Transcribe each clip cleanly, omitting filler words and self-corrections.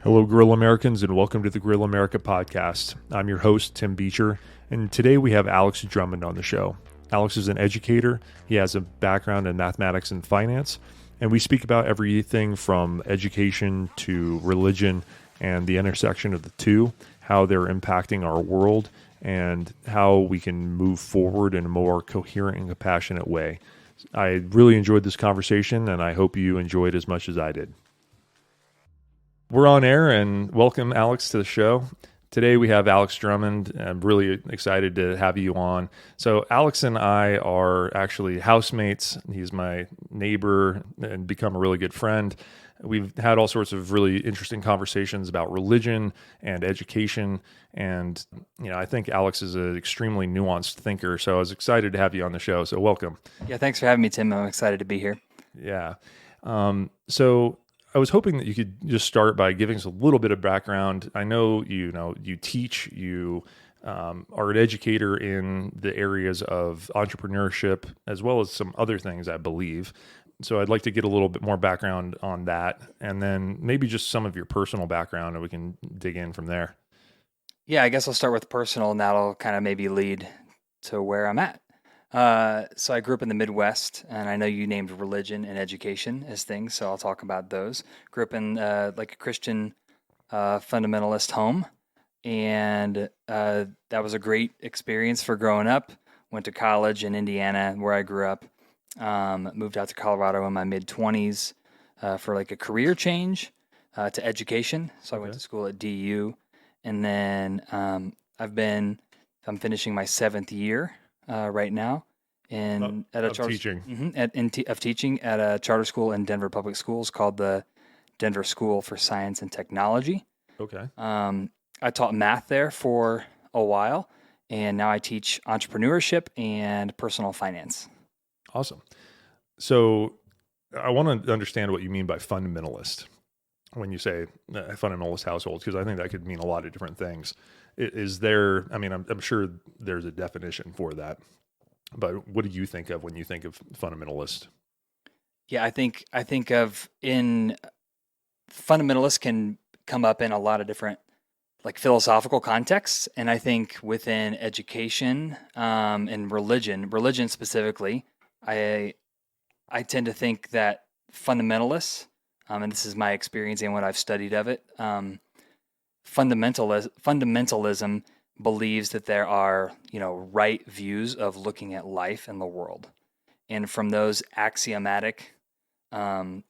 Hello, Grill Americans, and welcome to the Grill America podcast. I'm your host, Tim Beecher, and today we have Alex Drummond on the show. Alex is an educator. He has a background in mathematics and finance, and we speak about everything from education to religion and the intersection of the two, how they're impacting our world, and how we can move forward in a more coherent and compassionate way. I really enjoyed this conversation, and I hope you enjoyed as much as I did. We're on air, and welcome, Alex, to the show. Today we have Alex Drummond. I'm really excited to have you on. So Alex and I are actually housemates. He's my neighbor and become a really good friend. We've had all sorts of really interesting conversations about religion and education. And, I think Alex is an extremely nuanced thinker. So I was excited to have you on the show. So welcome. Yeah, thanks for having me, Tim. I'm excited to be here. Yeah. So I was hoping that you could just start by giving us a little bit of background. I know you teach, you are an educator in the areas of entrepreneurship as well as some other things, I believe. So I'd like to get a little bit more background on that, and then maybe just some of your personal background, and we can dig in from there. Yeah, I guess I'll start with personal, and that'll kind of maybe lead to where I'm at. So I grew up in the Midwest, and I know you named religion and education as things, so I'll talk about those. Grew up in like a Christian fundamentalist home, and that was a great experience for growing up. Went to college in Indiana, where I grew up. Moved out to Colorado in my mid-20s for like a career change to education. So I went to school at DU, and then I'm finishing my 7th year right now of teaching at a charter school in Denver Public Schools called the Denver School for Science and Technology. Okay. I taught math there for a while, and now I teach entrepreneurship and personal finance. Awesome. So I want to understand what you mean by fundamentalist when you say a fundamentalist household, because I think that could mean a lot of different things. Is there, I'm sure there's a definition for that, but what do you think of when you think of fundamentalist? Yeah, I think of fundamentalist can come up in a lot of different like philosophical contexts, and I think within education and religion specifically, I tend to think that fundamentalists, and this is my experience and what I've studied of it, fundamentalism believes that there are, right views of looking at life and the world. And from those axiomatic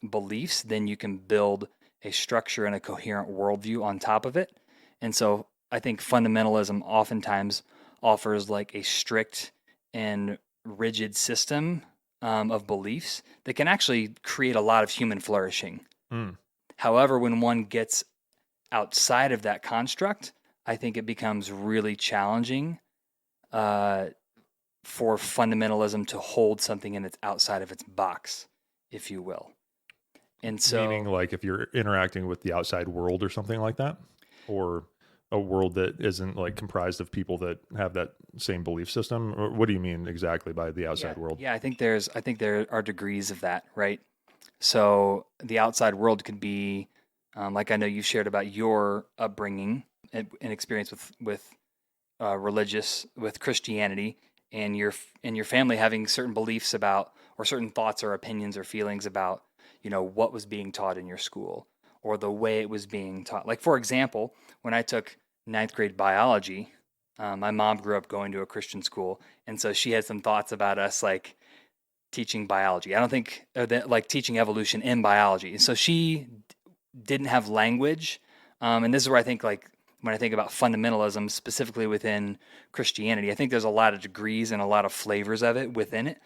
beliefs, then you can build a structure and a coherent worldview on top of it. And so I think fundamentalism oftentimes offers like a strict and rigid system of beliefs that can actually create a lot of human flourishing. However, when one gets outside of that construct, I think it becomes really challenging for fundamentalism to hold something in its outside of its box, if you will. And so, meaning like if you're interacting with the outside world or something like that, or a world that isn't like comprised of people that have that same belief system, or what do you mean exactly by the outside world? Yeah, I think there are degrees of that, right? So the outside world could be, like I know you shared about your upbringing and experience with Christianity, and your family having certain beliefs about, or certain thoughts or opinions or feelings about, what was being taught in your school or the way it was being taught. Like, for example, when I took 9th grade biology, my mom grew up going to a Christian school, and so she had some thoughts about us like teaching biology. I don't think like teaching evolution in biology. So she didn't have language, and this is where I think like when I think about fundamentalism specifically within Christianity, I think there's a lot of degrees and a lot of flavors of it within it.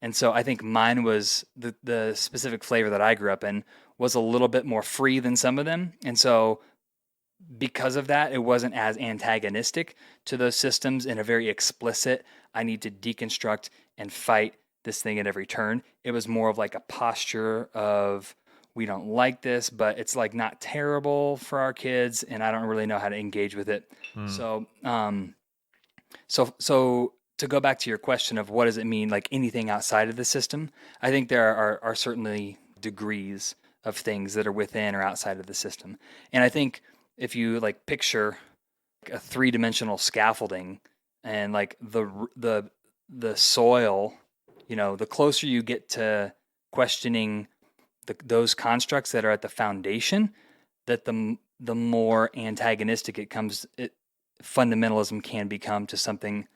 And so I think mine was the specific flavor that I grew up in was a little bit more free than some of them. And so because of that, it wasn't as antagonistic to those systems in a very explicit, I need to deconstruct and fight this thing at every turn. It was more of like a posture of, we don't like this, but it's like not terrible for our kids, and I don't really know how to engage with it. So, so to go back to your question of what does it mean, like anything outside of the system, I think there are certainly degrees of things that are within or outside of the system. And I think if you like picture a three-dimensional scaffolding and like the soil, the closer you get to questioning those constructs that are at the foundation, that the more antagonistic fundamentalism can become to something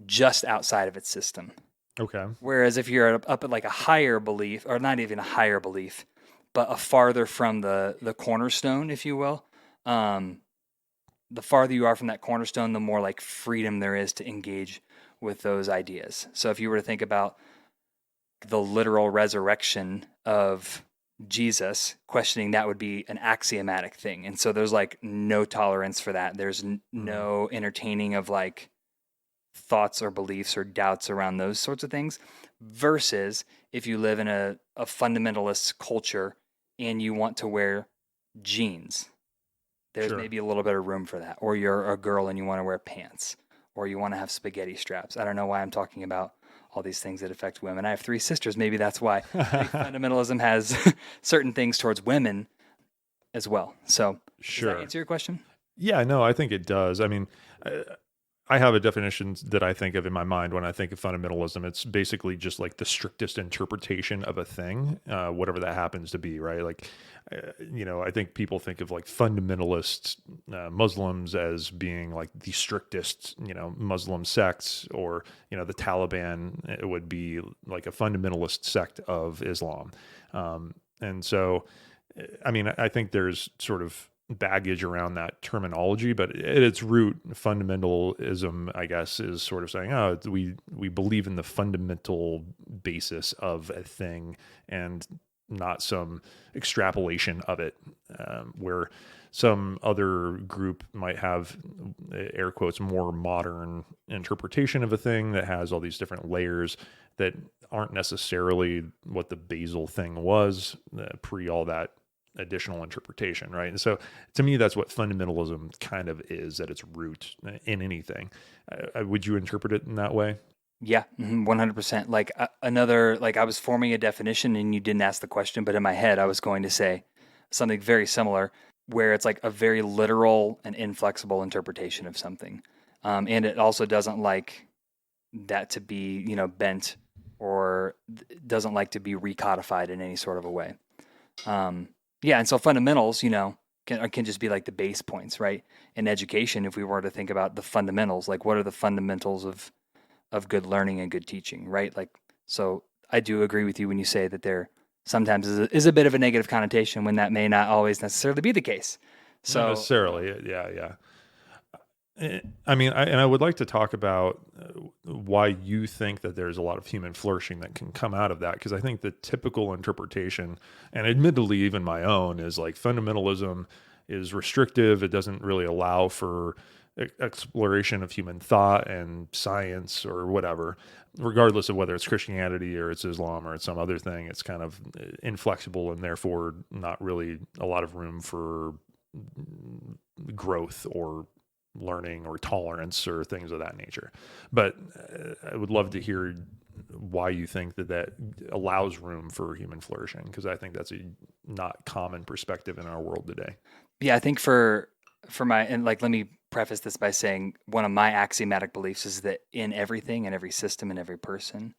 just outside of its system. Okay. Whereas if you're up at like a higher belief, or not even a higher belief, but a farther from the cornerstone, if you will, the farther you are from that cornerstone, the more like freedom there is to engage with those ideas. So if you were to think about the literal resurrection of Jesus, questioning that would be an axiomatic thing. And so there's like no tolerance for that. There's no entertaining of like thoughts or beliefs or doubts around those sorts of things. Versus if you live in a fundamentalist culture and you want to wear jeans, there's maybe a little bit of room for that. Or you're a girl and you want to wear pants, or you want to have spaghetti straps. I don't know why I'm talking about all these things that affect women. I have 3 sisters. Maybe that's why fundamentalism has certain things towards women as well. So does that answer your question? Yeah, no, I think it does. I mean, I have a definition that I think of in my mind when I think of fundamentalism. It's basically just like the strictest interpretation of a thing, whatever that happens to be, right? Like, I think people think of like fundamentalist Muslims as being like the strictest, Muslim sects, or, the Taliban, it would be like a fundamentalist sect of Islam. And so, I mean, I think there's sort of baggage around that terminology, but at its root, fundamentalism, I guess, is sort of saying, oh, we believe in the fundamental basis of a thing and not some extrapolation of it, where some other group might have, air quotes, more modern interpretation of a thing that has all these different layers that aren't necessarily what the basal thing was pre all that additional interpretation, right? And so to me, that's what fundamentalism kind of is at its root in anything. Would you interpret it in that way? Yeah, 100%. Like I was forming a definition and you didn't ask the question, but in my head, I was going to say something very similar, where it's like a very literal and inflexible interpretation of something. And it also doesn't like that to be, bent, or doesn't like to be recodified in any sort of a way. Yeah, and so fundamentals, can just be like the base points, right? In education, if we were to think about the fundamentals, like what are the fundamentals of good learning and good teaching, right? Like, so I do agree with you when you say that there sometimes is a bit of a negative connotation when that may not always necessarily be the case. So not necessarily, yeah. I mean, I would like to talk about why you think that there's a lot of human flourishing that can come out of that, because I think the typical interpretation, and admittedly even my own, is like fundamentalism is restrictive. It doesn't really allow for exploration of human thought and science or whatever, regardless of whether it's Christianity or it's Islam or it's some other thing. It's kind of inflexible and therefore not really a lot of room for growth or learning or tolerance or things of that nature. But I would love to hear why you think that allows room for human flourishing, because I think that's a not common perspective in our world today. Yeah, I think for my, and like, let me preface this by saying one of my axiomatic beliefs is that in everything, in every system, in every person,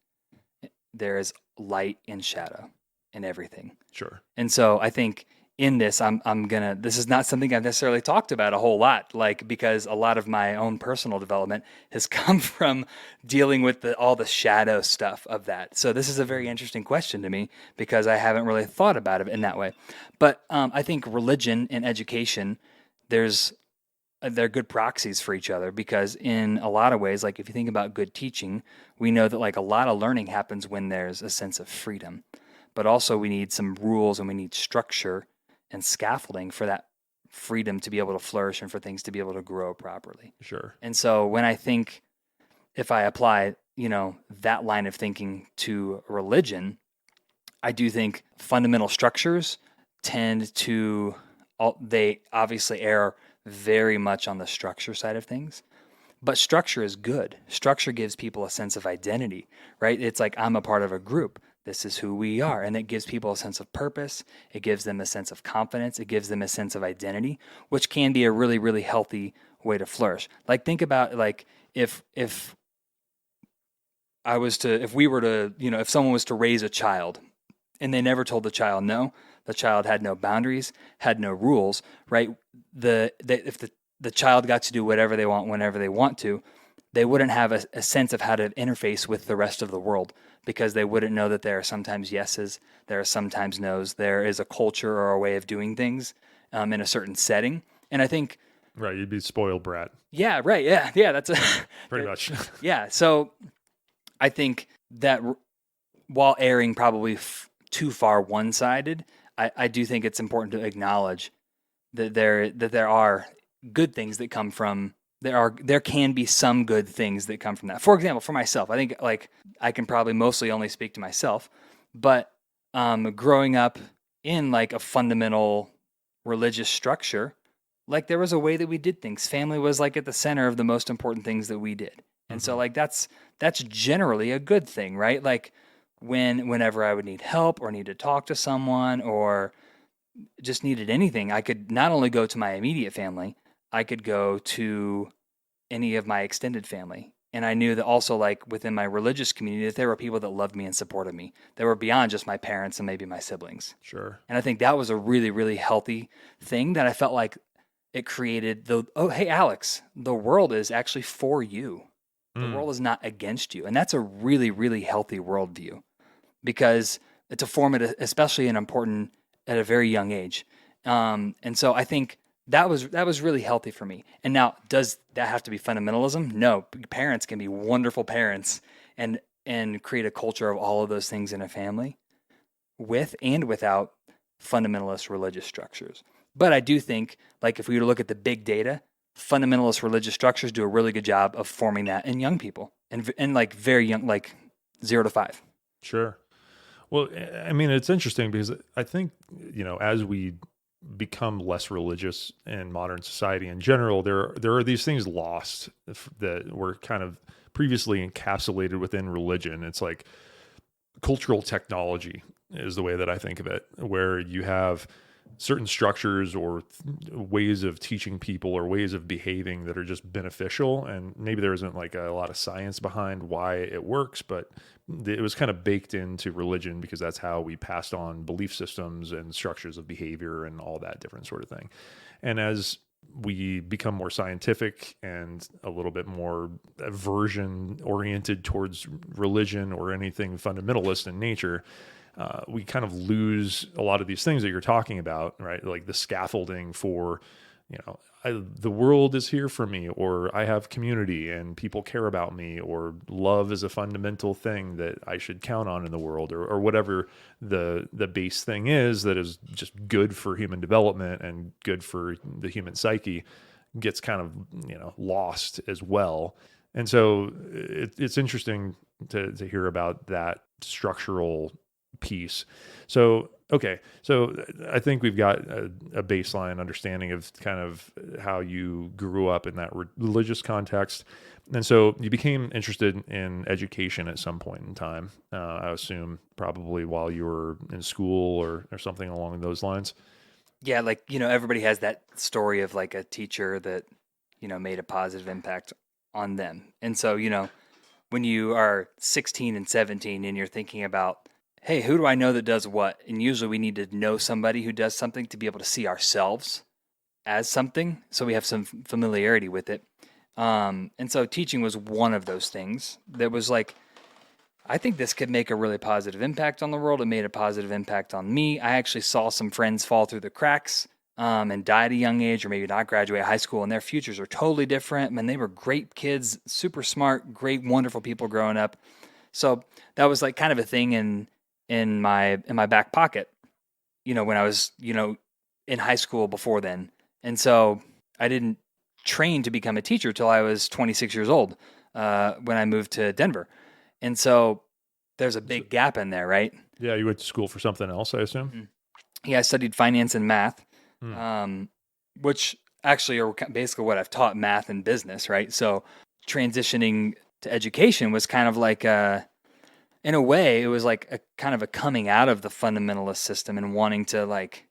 there is light and shadow in everything. Sure. And so I think in this, this is not something I've necessarily talked about a whole lot, like, because a lot of my own personal development has come from dealing with all the shadow stuff of that. So this is a very interesting question to me, because I haven't really thought about it in that way. But I think religion and education, they're good proxies for each other, because in a lot of ways, like if you think about good teaching, we know that like a lot of learning happens when there's a sense of freedom, but also we need some rules and we need structure and scaffolding for that freedom to be able to flourish and for things to be able to grow properly. Sure. And so when I think, if I apply, that line of thinking to religion, I do think fundamental structures they obviously err very much on the structure side of things, but structure is good. Structure gives people a sense of identity, right? It's like, I'm a part of a group. this is who we are. And it gives people a sense of purpose. It gives them a sense of confidence. It gives them a sense of identity, which can be a really, really healthy way to flourish. Like, think about, like, if we were to, if someone was to raise a child and they never told the child no, the child had no boundaries, had no rules, right? If the child got to do whatever they want whenever they want to, they wouldn't have a sense of how to interface with the rest of the world, because they wouldn't know that there are sometimes yeses, there are sometimes nos, there is a culture or a way of doing things in a certain setting. And I think, right, you'd be spoiled brat. Yeah, right. Yeah, that's pretty much. Yeah, so I think that while erring probably too far one-sided, I do think it's important to acknowledge that there are good things that come from there can be some good things that come from that. For example, for myself, I think, like, I can probably mostly only speak to myself, but growing up in, like, a fundamental religious structure, like, there was a way that we did things. Family was, like, at the center of the most important things that we did. And so, like, that's generally a good thing, right? Like, whenever I would need help or need to talk to someone or just needed anything, I could not only go to my immediate family, I could go to any of my extended family. And I knew that also, like, within my religious community, that there were people that loved me and supported me. They were beyond just my parents and maybe my siblings. Sure. And I think that was a really, really healthy thing that I felt like it created hey, Alex, the world is actually for you. The world is not against you. And that's a really, really healthy worldview, because it's a formative, especially important at a very young age. And so I think that was really healthy for me. And now, does that have to be fundamentalism? No. Parents can be wonderful parents and create a culture of all of those things in a family, with and without fundamentalist religious structures. But I do think, like, if we were to look at the big data, fundamentalist religious structures do a really good job of forming that in young people, and like very young, like 0 to 5. Sure. Well, I mean, it's interesting because I think, as we become less religious in modern society in general, there are these things lost that were kind of previously encapsulated within religion. It's like cultural technology is the way that I think of it, where you have certain structures or ways of teaching people or ways of behaving that are just beneficial. And maybe there isn't, like, a lot of science behind why it works, but it was kind of baked into religion because that's how we passed on belief systems and structures of behavior and all that different sort of thing. And as we become more scientific and a little bit more aversion oriented towards religion or anything fundamentalist in nature, we kind of lose a lot of these things that you're talking about, right? Like the scaffolding for, the world is here for me, or I have community and people care about me, or love is a fundamental thing that I should count on in the world, or whatever the base thing is that is just good for human development and good for the human psyche, gets kind of, lost as well. And so it's interesting to hear about that structural piece. So, okay. So I think we've got a baseline understanding of kind of how you grew up in that religious context. And so you became interested in education at some point in time, I assume probably while you were in school or something along those lines. Yeah. Like, everybody has that story of, like, a teacher that, made a positive impact on them. And so, when you are 16 and 17 and you're thinking about, hey, who do I know that does what? And usually we need to know somebody who does something to be able to see ourselves as something, so we have some familiarity with it. And so teaching was one of those things that was like, I think this could make a really positive impact on the world. It made a positive impact on me. I actually saw some friends fall through the cracks and die at a young age, or maybe not graduate high school, and their futures are totally different. Man, they were great kids, super smart, great, wonderful people growing up. So that was, like, kind of a thing in my back pocket, when I was, in high school before then. And so I didn't train to become a teacher till I was 26 years old when I moved to Denver. And so there's a big gap in there, right? Yeah, you went to school for something else, I assume? Mm-hmm. Yeah, I studied finance and math, which actually are basically what I've taught, math and business, right? So transitioning to education was kind of like in a way, it was like a kind of a coming out of the fundamentalist system and wanting to like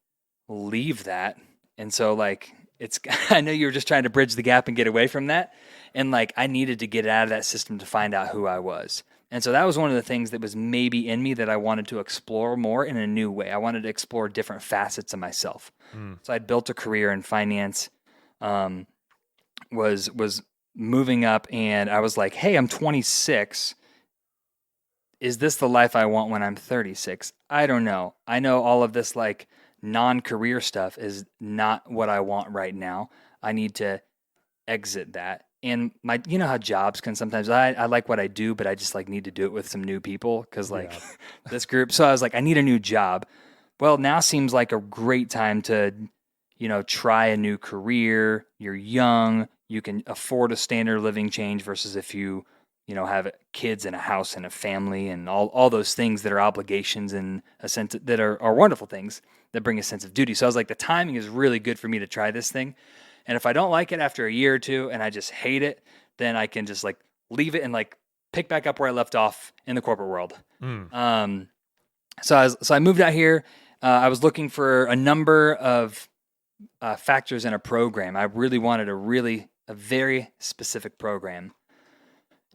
leave that. And so like it's I know you were just trying to bridge the gap and get away from that. And like I needed to get out of that system to find out who I was. And so that was one of the things that was maybe in me that I wanted to explore more in a new way. I wanted to explore different facets of myself. So I'd built a career in finance, um, was moving up, and I was like, "Hey, I'm 26. Is this the life I want when I'm 36? I don't know. I know all of this like non-career stuff is not what I want right now. I need to exit that." And you know how jobs can sometimes, I like what I do, but I just like need to do it with some new people because like Yeah. this group. So I was like, I need a new job. Well, now seems like a great time to, try a new career. You're young. You can afford a standard of living change versus if you, have kids and a house and a family and all those things that are obligations and a sense that are wonderful things that bring a sense of duty. So I was like, the timing is really good for me to try this thing. And if I don't like it after a year or two and I just hate it, then I can just like leave it and like pick back up where I left off in the corporate world. Mm. So I moved out here. I was looking for a number of factors in a program. I really wanted a very specific program.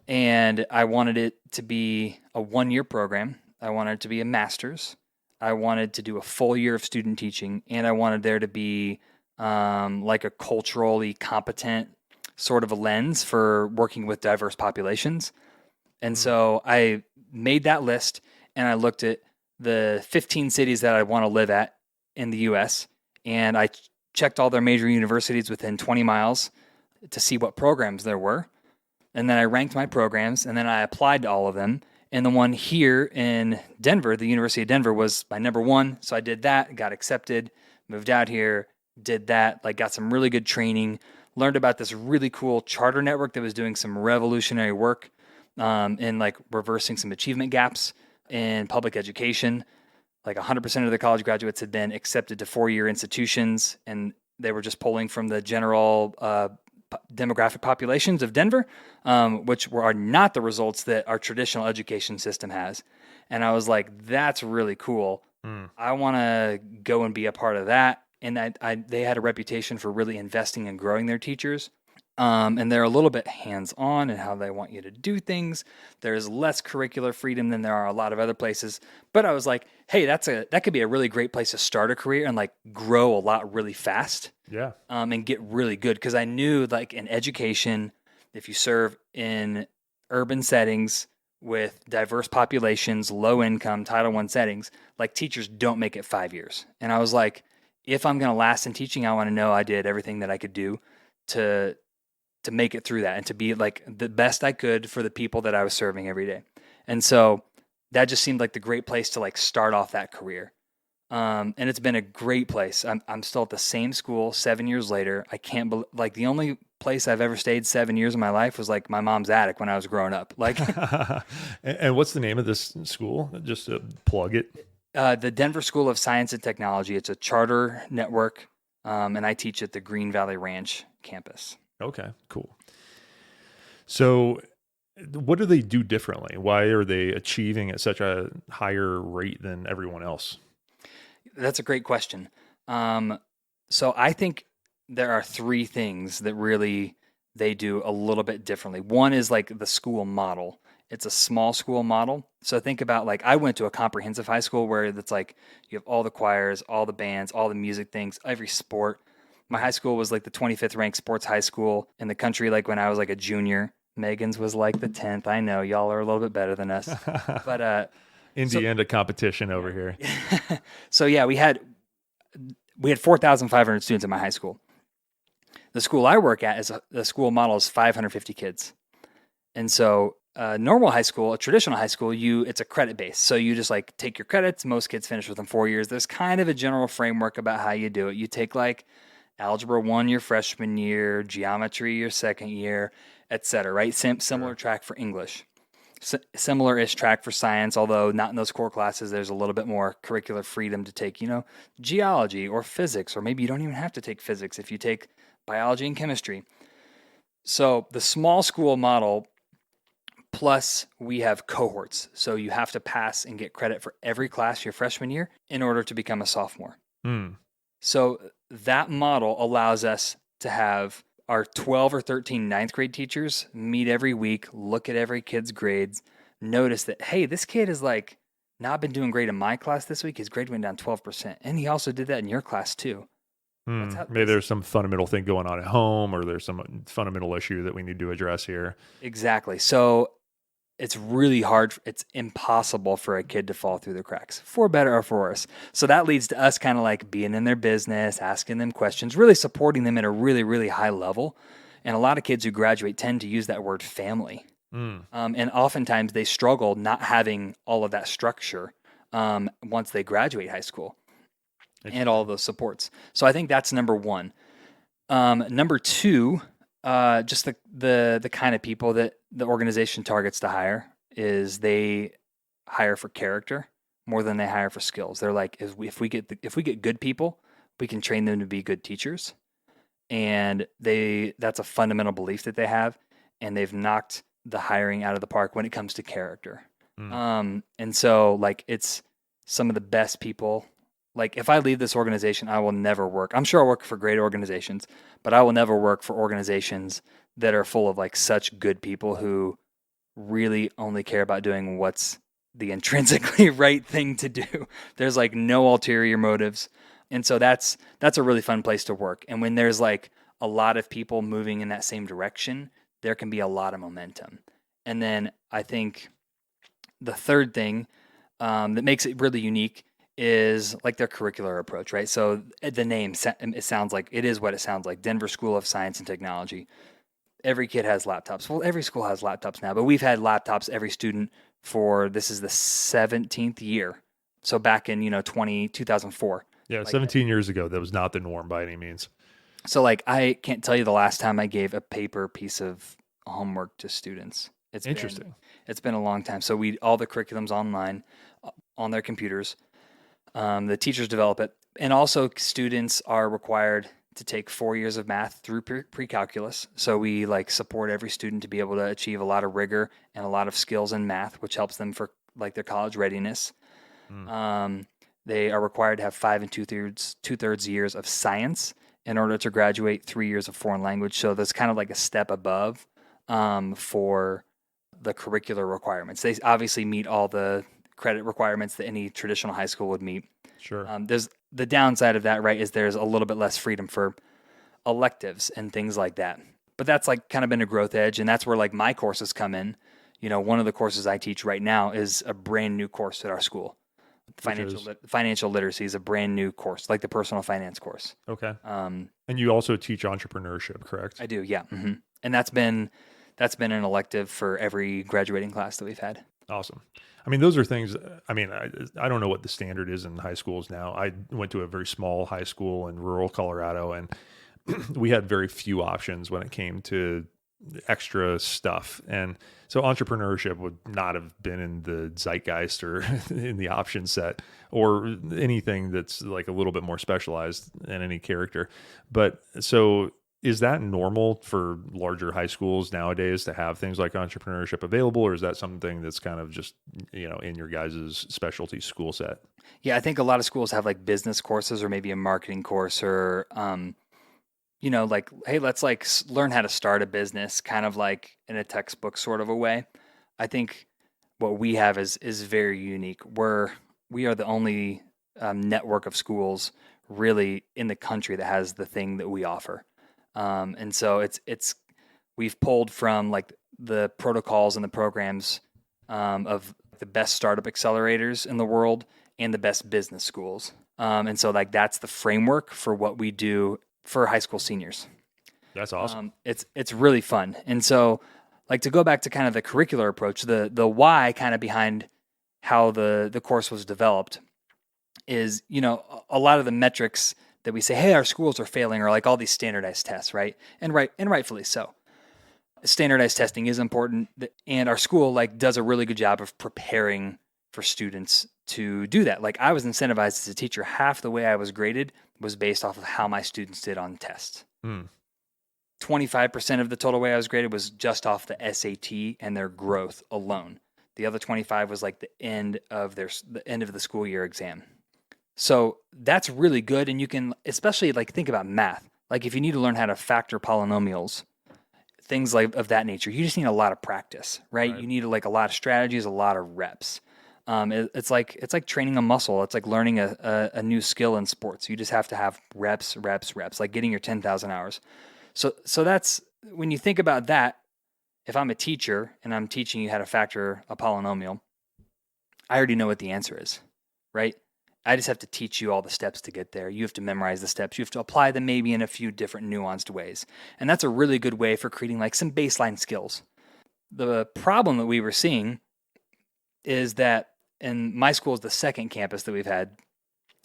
And I wanted it to be a 1-year program. I wanted it to be a master's. I wanted to do a full year of student teaching. And I wanted there to be like a culturally competent sort of a lens for working with diverse populations. And so I made that list and I looked at the 15 cities that I want to live at in the US. And I checked all their major universities within 20 miles to see what programs there were. And then I ranked my programs and then I applied to all of them. And the one here in Denver, the University of Denver, was my number one. So I did that, got accepted, moved out here, did that, like got some really good training, learned about this really cool charter network that was doing some revolutionary work in like reversing some achievement gaps in public education. Like 100% of the college graduates had been accepted to 4-year institutions, and they were just pulling from the general demographic populations of Denver, which are not the results that our traditional education system has. And I was like, that's really cool. I want to go and be a part of that. And they had a reputation for really investing and growing their teachers. And they're a little bit hands-on in how they want you to do things. There's less curricular freedom than there are a lot of other places. But I was like, hey, that could be a really great place to start a career and like grow a lot really fast. Yeah. And get really good. Because I knew like in education, if you serve in urban settings with diverse populations, low income, Title I settings, like teachers don't make it 5 years. And I was like, if I'm going to last in teaching, I want to know I did everything that I could do to make it through that and to be like the best I could for the people that I was serving every day. And so that just seemed like the great place to like start off that career. And it's been a great place. I'm still at the same school 7 years later. I can't believe, like the only place I've ever stayed 7 years of my life was like my mom's attic when I was growing up. Like, And what's the name of this school? Just to plug it. The Denver School of Science and Technology. It's a charter network. And I teach at the Green Valley Ranch campus. Okay, cool. So what do they do differently? Why are they achieving at such a higher rate than everyone else? That's a great question. So I think there are 3 things that really they do a little bit differently. One is like the school model. It's a small school model. So think about like I went to a comprehensive high school where it's like you have all the choirs, all the bands, all the music things, every sport. My high school was like the 25th ranked sports high school in the country. Like when I was like a junior, Megan's was like the 10th. I know y'all are a little bit better than us, but Indiana competition over here. so yeah, we had 4,500 students in my high school. The school I work at the school model is 550 kids, and so normal high school, a traditional high school, it's a credit base. So you just like take your credits. Most kids finish within 4 years. There's kind of a general framework about how you do it. You take like Algebra 1 your freshman year, geometry your second year, etc. Right? Similar track for English. Similar-ish track for science, although not in those core classes. There's a little bit more curricular freedom to take, geology or physics, or maybe you don't even have to take physics if you take biology and chemistry. So the small school model Plus, we have cohorts. So you have to pass and get credit for every class your freshman year in order to become a sophomore. Mm. So that model allows us to have our 12 or 13 ninth grade teachers meet every week, look at every kid's grades, notice that, hey, this kid is like not been doing great in my class this week. His grade went down 12%. And he also did that in your class too. That's how Maybe there's some fundamental thing going on at home, or there's some fundamental issue that we need to address here. Exactly. So it's really hard. It's impossible for a kid to fall through the cracks, for better or for worse. So that leads to us kind of like being in their business, asking them questions, really supporting them at a really, really high level. And a lot of kids who graduate tend to use that word family. And oftentimes they struggle not having all of that structure once they graduate high school and all of those supports. So I think that's number one. Number two, just the kind of people that the organization targets to hire is they hire for character more than they hire for skills. They're like, if we get good people, we can train them to be good teachers, and that's a fundamental belief that they have, and they've knocked the hiring out of the park when it comes to character. And so like it's some of the best people. Like if I leave this organization, I will never work. I'm sure I'll work for great organizations, but I will never work for organizations that are full of like such good people who really only care about doing what's the intrinsically right thing to do. There's like no ulterior motives. And so that's a really fun place to work. And when there's like a lot of people moving in that same direction, there can be a lot of momentum. And then I think the third thing that makes it really unique is like their curricular approach, right? So the name, it sounds like, it is what it sounds like, Denver School of Science and Technology. Every kid has laptops. Well, every school has laptops now, but we've had laptops, every student, for this is the 17th year. So back in, 2004. Yeah, Like, 17 years ago, that was not the norm by any means. so like, I can't tell you the last time I gave a paper piece of homework to students. Interesting. It's been a long time. So all the curriculum's online on their computers. The teachers develop it. And also students are required to take 4 years of math through pre-calculus. So we like support every student to be able to achieve a lot of rigor and a lot of skills in math, which helps them for like their college readiness. They are required to have 5 and 2/3 years of science in order to graduate 3 years of foreign language. So that's kind of like a step above for the curricular requirements. They obviously meet all the credit requirements that any traditional high school would meet. Sure. There's the downside of that, right, is there's a little bit less freedom for electives and things like that. But that's like kind of been a growth edge, and that's where like my courses come in. One of the courses I teach right now is a brand new course at our school. Financial literacy is a brand new course, like the personal finance course. Okay. And you also teach entrepreneurship, correct? I do, yeah. And that's been an elective for every graduating class that we've had. Awesome. I mean, those are things, I don't know what the standard is in high schools now. I went to a very small high school in rural Colorado, and we had very few options when it came to extra stuff. And so entrepreneurship would not have been in the zeitgeist or in the option set or anything that's like a little bit more specialized in any character. But so is that normal for larger high schools nowadays to have things like entrepreneurship available, or is that something that's kind of just, in your guys' specialty school set? Yeah, I think a lot of schools have like business courses or maybe a marketing course or, like, hey, let's like learn how to start a business, kind of like in a textbook sort of a way. I think what we have is very unique. We are the only network of schools really in the country that has the thing that we offer. And so we've pulled from like the protocols and the programs of the best startup accelerators in the world and the best business schools. And so like that's the framework for what we do for high school seniors. That's awesome. It's really fun. And so like to go back to kind of the curricular approach, the why kind of behind how the course was developed is, a lot of the metrics that we say, hey, our schools are failing, or like all these standardized tests, right? And rightfully so. Standardized testing is important, and our school like does a really good job of preparing for students to do that. Like I was incentivized as a teacher. Half the way I was graded was based off of how my students did on tests. 25% of the total way I was graded was just off the SAT and their growth alone. The other 25 was like the end of the school year exam. So that's really good. And you can, especially like think about math. Like if you need to learn how to factor polynomials, things like of that nature, you just need a lot of practice, right? You need like a lot of strategies, a lot of reps. It's like training a muscle. It's like learning a new skill in sports. You just have to have reps, like getting your 10,000 hours. So that's when you think about that. If I'm a teacher and I'm teaching you how to factor a polynomial, I already know what the answer is, right? I just have to teach you all the steps to get there. You have to memorize the steps. You have to apply them maybe in a few different nuanced ways. And that's a really good way for creating like some baseline skills. The problem that we were seeing is that, and my school is the second campus that we've had,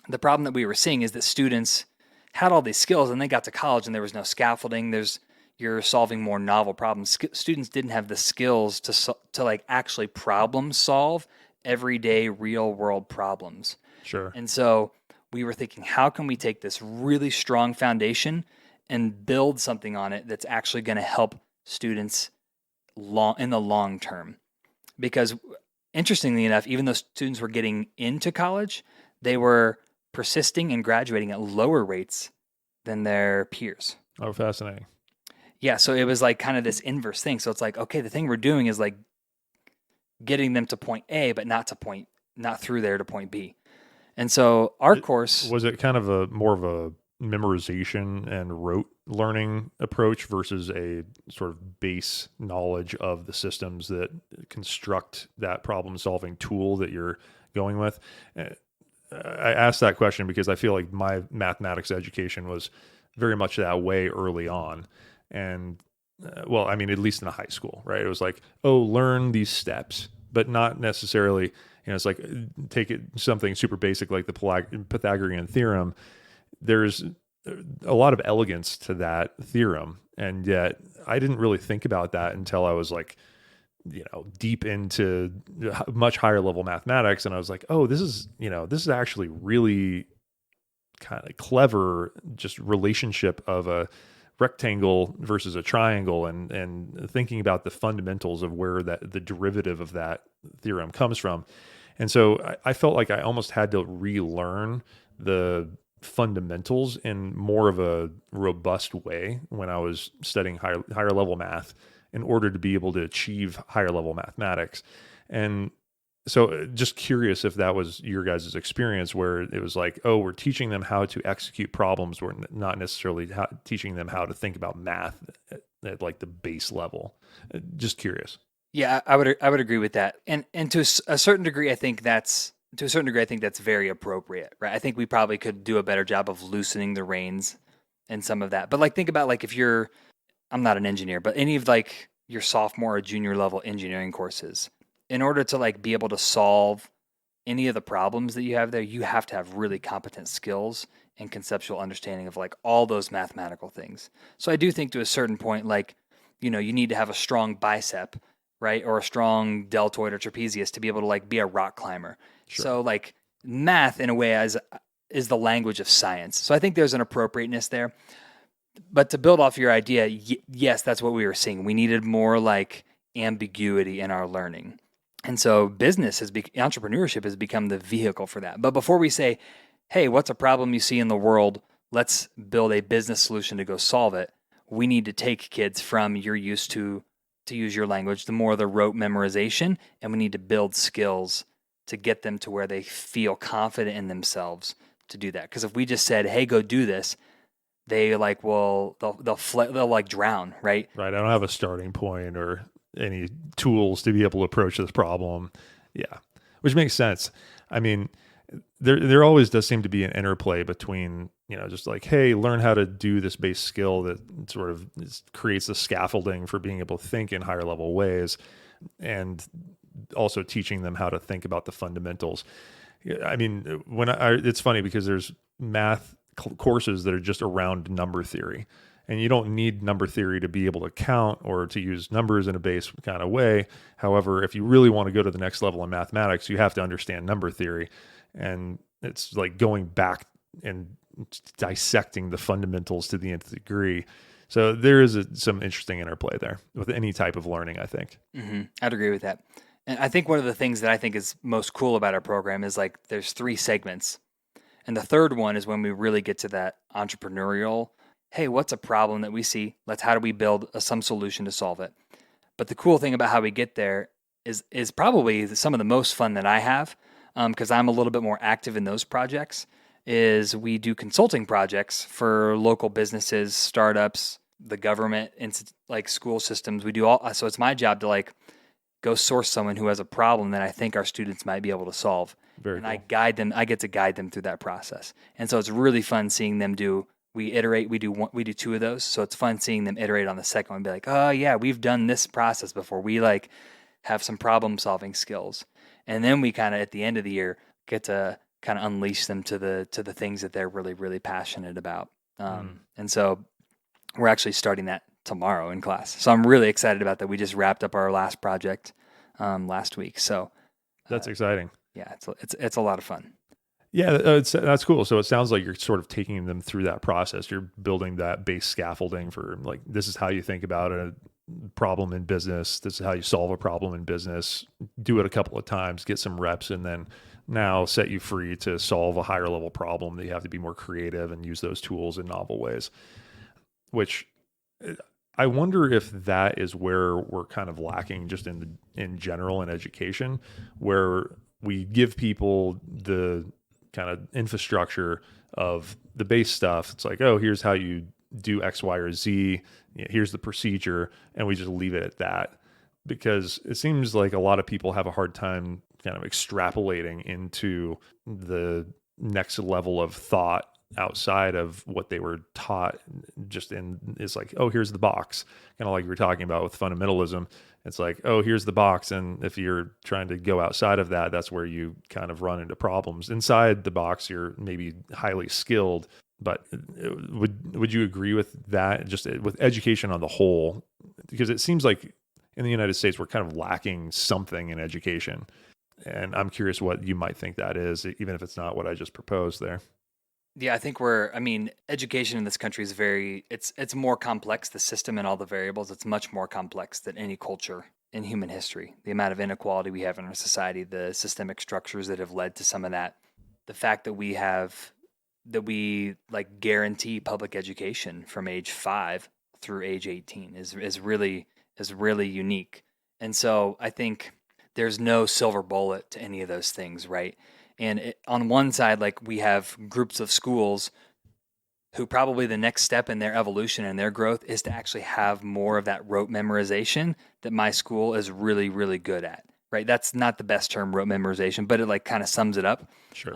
the problem that we were seeing is that students had all these skills and they got to college and there was no scaffolding. You're solving more novel problems. Students didn't have the skills to like actually problem solve everyday real world problems. Sure. And so we were thinking, how can we take this really strong foundation and build something on it that's actually going to help students in the long term? Because interestingly enough, even though students were getting into college, they were persisting and graduating at lower rates than their peers. Oh, fascinating. Yeah, so it was like kind of this inverse thing. So it's like, okay, the thing we're doing is like getting them to point A, but not through there to point B. And so our course... Was it kind of more of a memorization and rote learning approach versus a sort of base knowledge of the systems that construct that problem-solving tool that you're going with? I asked that question because I feel like my mathematics education was very much that way early on. And well, I mean, at least in high school, right? It was like, oh, learn these steps, but not necessarily, it's like take it something super basic like the Pythagorean theorem. There's a lot of elegance to that theorem. And yet I didn't really think about that until I was like, deep into much higher level mathematics. And I was like, oh, this is actually really kind of clever, just relationship of a rectangle versus a triangle, and thinking about the fundamentals of where the derivative of that theorem comes from. And so I felt like I almost had to relearn the fundamentals in more of a robust way when I was studying higher level math in order to be able to achieve higher level mathematics. And so just curious if that was your guys' experience where it was like, oh, we're teaching them how to execute problems. We're not necessarily teaching them how to think about math at like the base level. Just curious. Yeah, I would agree with that. And to a certain degree, I think that's very appropriate, right? I think we probably could do a better job of loosening the reins in some of that. But like, think about like if I'm not an engineer, but any of like your sophomore or junior level engineering courses, in order to like be able to solve any of the problems that you have there, you have to have really competent skills and conceptual understanding of like all those mathematical things. So I do think to a certain point, like, you need to have a strong bicep, right? Or a strong deltoid or trapezius to be able to like be a rock climber. Sure. So like math in a way is the language of science. So I think there's an appropriateness there. But to build off your idea, yes, that's what we were seeing. We needed more like ambiguity in our learning. And so entrepreneurship has become the vehicle for that. But before we say, hey, what's a problem you see in the world? Let's build a business solution to go solve it. We need to take kids from you're used to use your language, the more the rote memorization, and we need to build skills to get them to where they feel confident in themselves to do that. Because if we just said, hey, go do this, they like, well, they'll like drown, right? Right. I don't have a starting point or any tools to be able to approach this problem. Yeah. Which makes sense. I mean, there always does seem to be an interplay between, just like, hey, learn how to do this base skill that sort of creates the scaffolding for being able to think in higher level ways, and also teaching them how to think about the fundamentals. I mean, it's funny because there's math courses that are just around number theory. And you don't need number theory to be able to count or to use numbers in a base kind of way. However, if you really want to go to the next level in mathematics, you have to understand number theory. And it's like going back and dissecting the fundamentals to the nth degree So there is some interesting interplay there with any type of learning, I think. I'd agree with that. And I think one of the things that I think is most cool about our program is like there's 3 segments. And the third one is when we really get to that entrepreneurial, hey, what's a problem that we see? How do we build some solution to solve it? But the cool thing about how we get there is probably some of the most fun that I have, because I'm a little bit more active in those projects, is we do consulting projects for local businesses, startups, the government, like school systems. We do all, so it's my job to like go source someone who has a problem that I think our students might be able to solve. Very And cool. I get to guide them through that process. And so it's really fun seeing them we iterate, we do 2 of those. So it's fun seeing them iterate on the second one and be like, oh yeah, we've done this process before. We like have some problem solving skills. And then we kind of at the end of the year get to kind of unleash them to the things that they're really, really passionate about. And so we're actually starting that tomorrow in class. So I'm really excited about that. We just wrapped up our last project last week. So That's exciting. yeah, it's a lot of fun. Yeah, that's cool. So it sounds like you're sort of taking them through that process. You're building that base scaffolding for like, this is how you think about a problem in business. This is how you solve a problem in business. Do it a couple of times, get some reps, and then now set you free to solve a higher level problem that you have to be more creative and use those tools in novel ways. Which I wonder if that is where we're kind of lacking just in general in education, where we give people the kind of infrastructure of the base stuff. It's like, oh, here's how you do X, Y, or Z. Here's the procedure. And we just leave it at that, because it seems like a lot of people have a hard time kind of extrapolating into the next level of thought outside of what they were taught. It's like, oh, here's the box. Kind of like you were talking about with fundamentalism. It's like, oh, here's the box. And if you're trying to go outside of that, that's where you kind of run into problems. Inside the box, you're maybe highly skilled. But would you agree with that, just with education on the whole? Because it seems like in the United States, we're kind of lacking something in education. And I'm curious what you might think that is, even if it's not what I just proposed there. Yeah, I think education in this country is it's more complex, the system and all the variables. It's much more complex than any culture in human history. The amount of inequality we have in our society, the systemic structures that have led to some of that, the fact that we like guarantee public education from age 5 through age 18 is really unique. And so I think there's no silver bullet to any of those things, right? And on one side, like we have groups of schools who probably the next step in their evolution and their growth is to actually have more of that rote memorization that my school is really, really good at, right? That's not the best term, rote memorization, but it like kind of sums it up. Sure.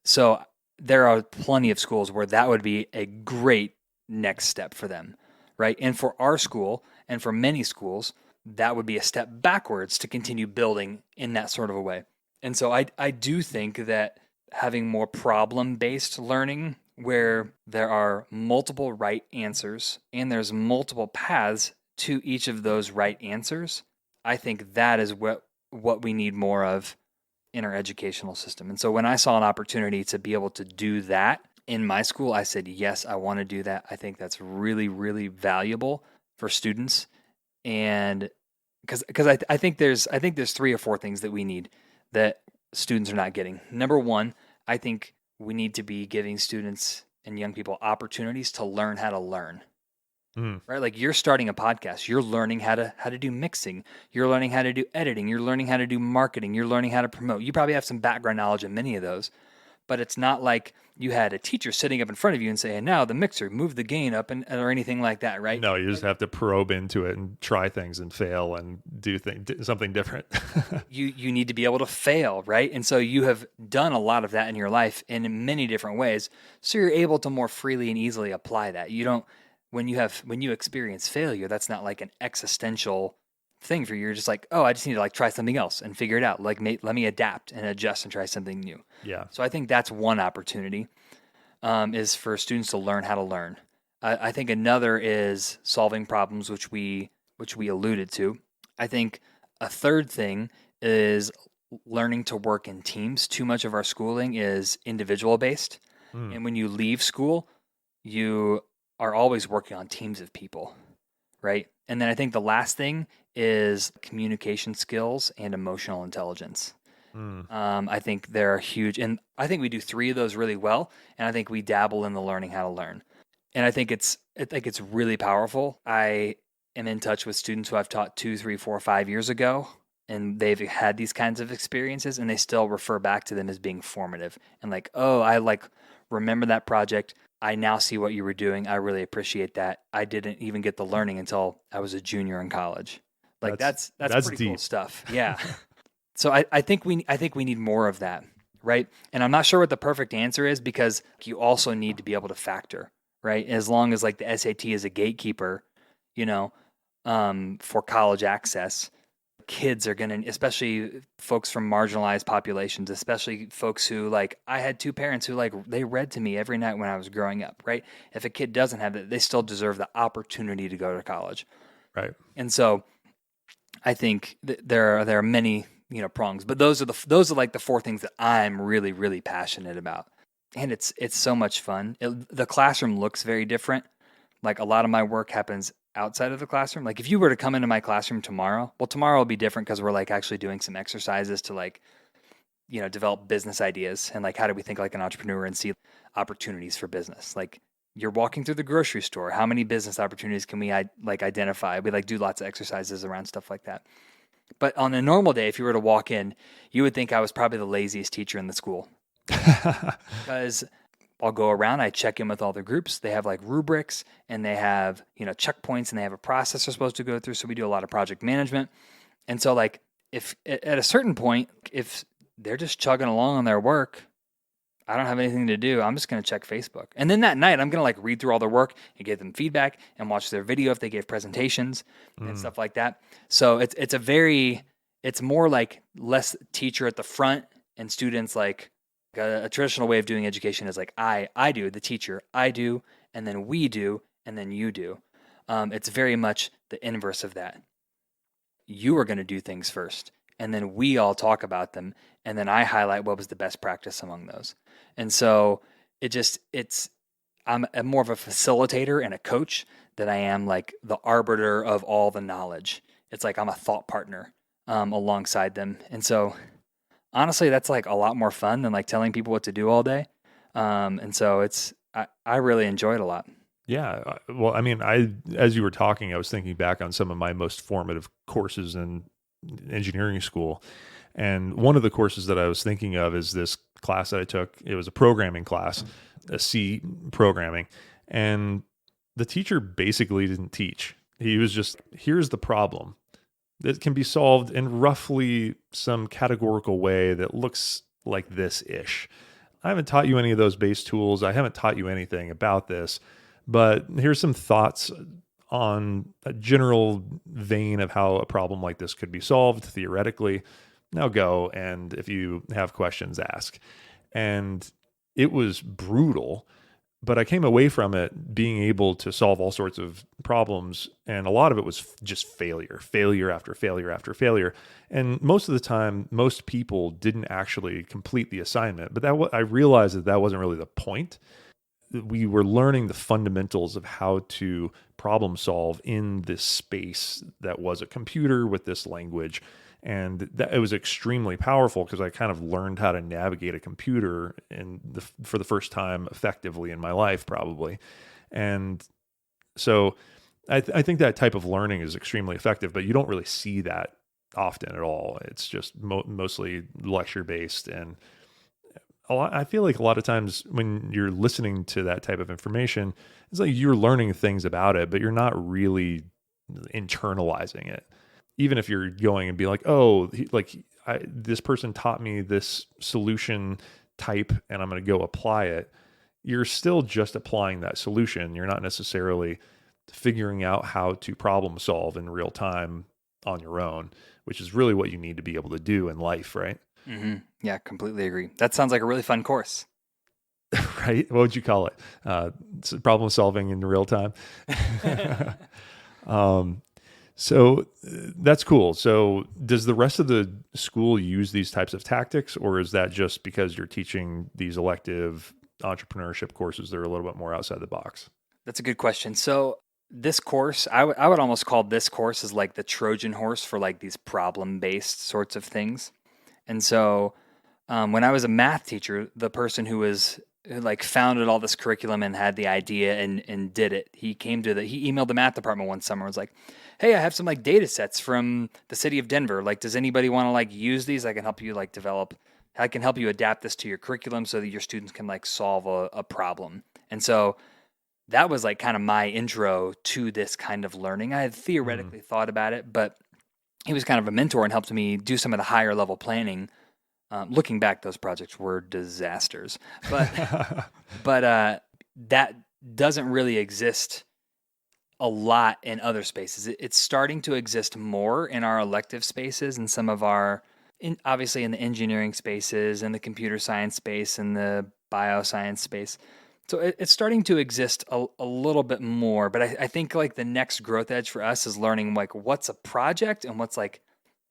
So there are plenty of schools where that would be a great next step for them, right? And for our school and for many schools, that would be a step backwards to continue building in that sort of a way. And so I do think that having more problem-based learning where there are multiple right answers and there's multiple paths to each of those right answers, I think that is what we need more of in our educational system. And so when I saw an opportunity to be able to do that in my school, I said, yes, I want to do that. I think that's really, really valuable for students. And because I think there's 3 or 4 things that we need that students are not getting. Number one, I think we need to be giving students and young people opportunities to learn how to learn. Right? Like you're starting a podcast, you're learning how to do mixing, you're learning how to do editing, you're learning how to do marketing, you're learning how to promote. You probably have some background knowledge in many of those, but it's not like you had a teacher sitting up in front of you and saying, now the mixer, move the gain up or anything like that, right? No, you just have to probe into it and try things and fail and do something different. You need to be able to fail, right? And so you have done a lot of that in your life in many different ways. So you're able to more freely and easily apply that. You don't, when you experience failure, that's not like an existential thing for you. You're just like, oh, I just need to like try something else and figure it out. Like let me adapt and adjust and try something new. Yeah. So I think that's one opportunity, is for students to learn how to learn. I think another is solving problems, which we alluded to. I think a third thing is learning to work in teams. Too much of our schooling is individual based. And when you leave school, you are always working on teams of people, right? And then I think the last thing is communication skills and emotional intelligence. Mm, I think they're huge, and I think we do 3 of those really well, and I think we dabble in the learning how to learn. And I think it's really powerful. I am in touch with students who I've taught 2, 3, 4, 5 years ago, and they've had these kinds of experiences, and they still refer back to them as being formative. And like, oh, I like remember that project. I now see what you were doing. I really appreciate that. I didn't even get the learning until I was a junior in college. Like that's that's pretty cool deep. stuff. Yeah. So I think we need more of that, right? And I'm not sure what the perfect answer is, because you also need to be able to factor, right? As long as like the SAT is a gatekeeper, you know, for college access, kids are gonna, especially folks from marginalized populations, especially folks who, like, I had 2 parents who, like, they read to me every night when I was growing up, right? If a kid doesn't have it, they still deserve the opportunity to go to college. Right. And so I think there are many, prongs, but those are like the 4 things that I'm really, really passionate about. And it's so much fun. The classroom looks very different. Like, a lot of my work happens outside of the classroom. Like, if you were to come into my classroom tomorrow, well, tomorrow will be different because we're like actually doing some exercises to, like, develop business ideas, and like, how do we think like an entrepreneur and see opportunities for business? Like, you're walking through the grocery store, how many business opportunities can we like identify? We like do lots of exercises around stuff like that. But on a normal day, if you were to walk in, you would think I was probably the laziest teacher in the school, because I'll go around, I check in with all the groups. They have like rubrics, and they have, checkpoints, and they have a process they're supposed to go through. So we do a lot of project management. And so, like, if at a certain point, if they're just chugging along on their work, I don't have anything to do, I'm just going to check Facebook. And then that night, I'm going to like read through all their work and give them feedback and watch their video if they gave presentations and Mm, stuff like that. So it's more like less teacher at the front and students, like a traditional way of doing education is like, I do, the teacher, I do, and then we do, and then you do. It's very much the inverse of that. You are going to do things first, and then we all talk about them, and then I highlight what was the best practice among those. And so I'm more of a facilitator and a coach than I am like the arbiter of all the knowledge. It's like I'm a thought partner alongside them. And so honestly, that's like a lot more fun than like telling people what to do all day. And so I really enjoy it a lot. yeah. Well, I mean, as you were talking, I was thinking back on some of my most formative courses in engineering school. And one of the courses that I was thinking of is this class that I took. It was a programming class, a C programming. And the teacher basically didn't teach. He was just, here's the problem that can be solved in roughly some categorical way that looks like this-ish. I haven't taught you any of those base tools. I haven't taught you anything about this, but here's some thoughts on a general vein of how a problem like this could be solved theoretically. Now go, and if you have questions, ask. And it was brutal, but I came away from it being able to solve all sorts of problems, and a lot of it was just failure after failure after failure. And most of the time, most people didn't actually complete the assignment, but I realized that wasn't really the point. We were learning the fundamentals of how to problem solve in this space that was a computer with this language. And it was extremely powerful because I kind of learned how to navigate a computer for the first time effectively in my life, probably. And so I think that type of learning is extremely effective, but you don't really see that often at all. It's just mostly lecture based. And I feel like a lot of times when you're listening to that type of information, it's like you're learning things about it, but you're not really internalizing it. Even if you're going and be like, oh, this person taught me this solution type and I'm going to go apply it, you're still just applying that solution. You're not necessarily figuring out how to problem solve in real time on your own, which is really what you need to be able to do in life, right? Mm-hmm. Yeah, completely agree. That sounds like a really fun course. Right? What would you call it? Problem solving in real time. So that's cool. So does the rest of the school use these types of tactics, or is that just because you're teaching these elective entrepreneurship courses that are a little bit more outside the box? That's a good question. So this course, I would almost call this course as like the Trojan horse for like these problem-based sorts of things. And so when I was a math teacher, the person who like founded all this curriculum and had the idea and did it, he emailed the math department one summer and was like, "Hey, I have some like data sets from the city of Denver. Like, does anybody want to like use these? I can help you adapt this to your curriculum so that your students can like solve a problem." And so that was like kind of my intro to this kind of learning. I had Mm. theoretically thought about it, but he was kind of a mentor and helped me do some of the higher level planning. Looking back, those projects were disasters, but that doesn't really exist a lot in other spaces. It's starting to exist more in our elective spaces and some of obviously in the engineering spaces and the computer science space and the bioscience space. So it's starting to exist a little bit more, but I think like the next growth edge for us is learning like what's a project and what's like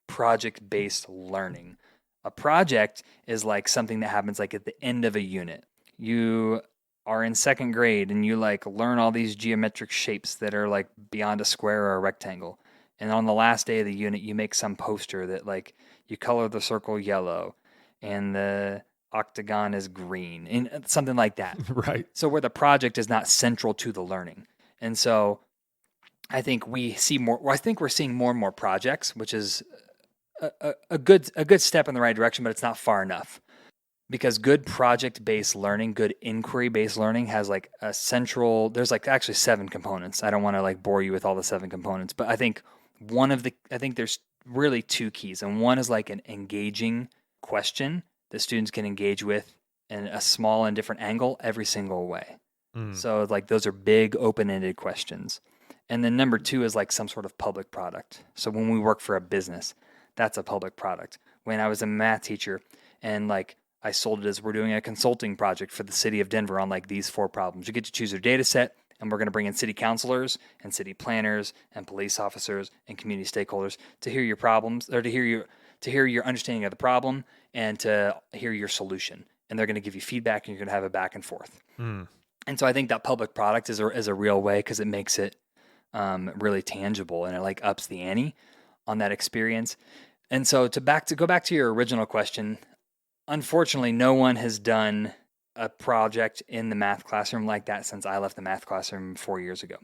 project based learning. A project is like something that happens like at the end of a unit. You are in second grade and you like learn all these geometric shapes that are like beyond a square or a rectangle. And on the last day of the unit, you make some poster that like you color the circle yellow and the octagon is green and something like that. Right. So where the project is not central to the learning. And so I think we see more, well, I think we're seeing more and more projects, which is a good step in the right direction, but it's not far enough because good project based learning, good inquiry based learning has like a central. There's like actually 7 components. I don't want to like bore you with all the 7 components, but I think I think there's really 2 keys, and one is like an engaging question that students can engage with in a small and different angle every single way. Mm. So like those are big open ended questions. And then number 2 is like some sort of public product. So when we work for a business, that's a public product. When I was a math teacher and like I sold it as we're doing a consulting project for the city of Denver on like these 4 problems. You get to choose your data set, and we're going to bring in city councilors and city planners and police officers and community stakeholders to hear your problems or to hear your understanding of the problem and to hear your solution. And they're going to give you feedback and you're going to have a back and forth. Mm. And so I think that public product is a real way because it makes it really tangible and it like ups the ante on that experience. And so to go back to your original question, unfortunately, no one has done a project in the math classroom like that since I left the math classroom 4 years ago.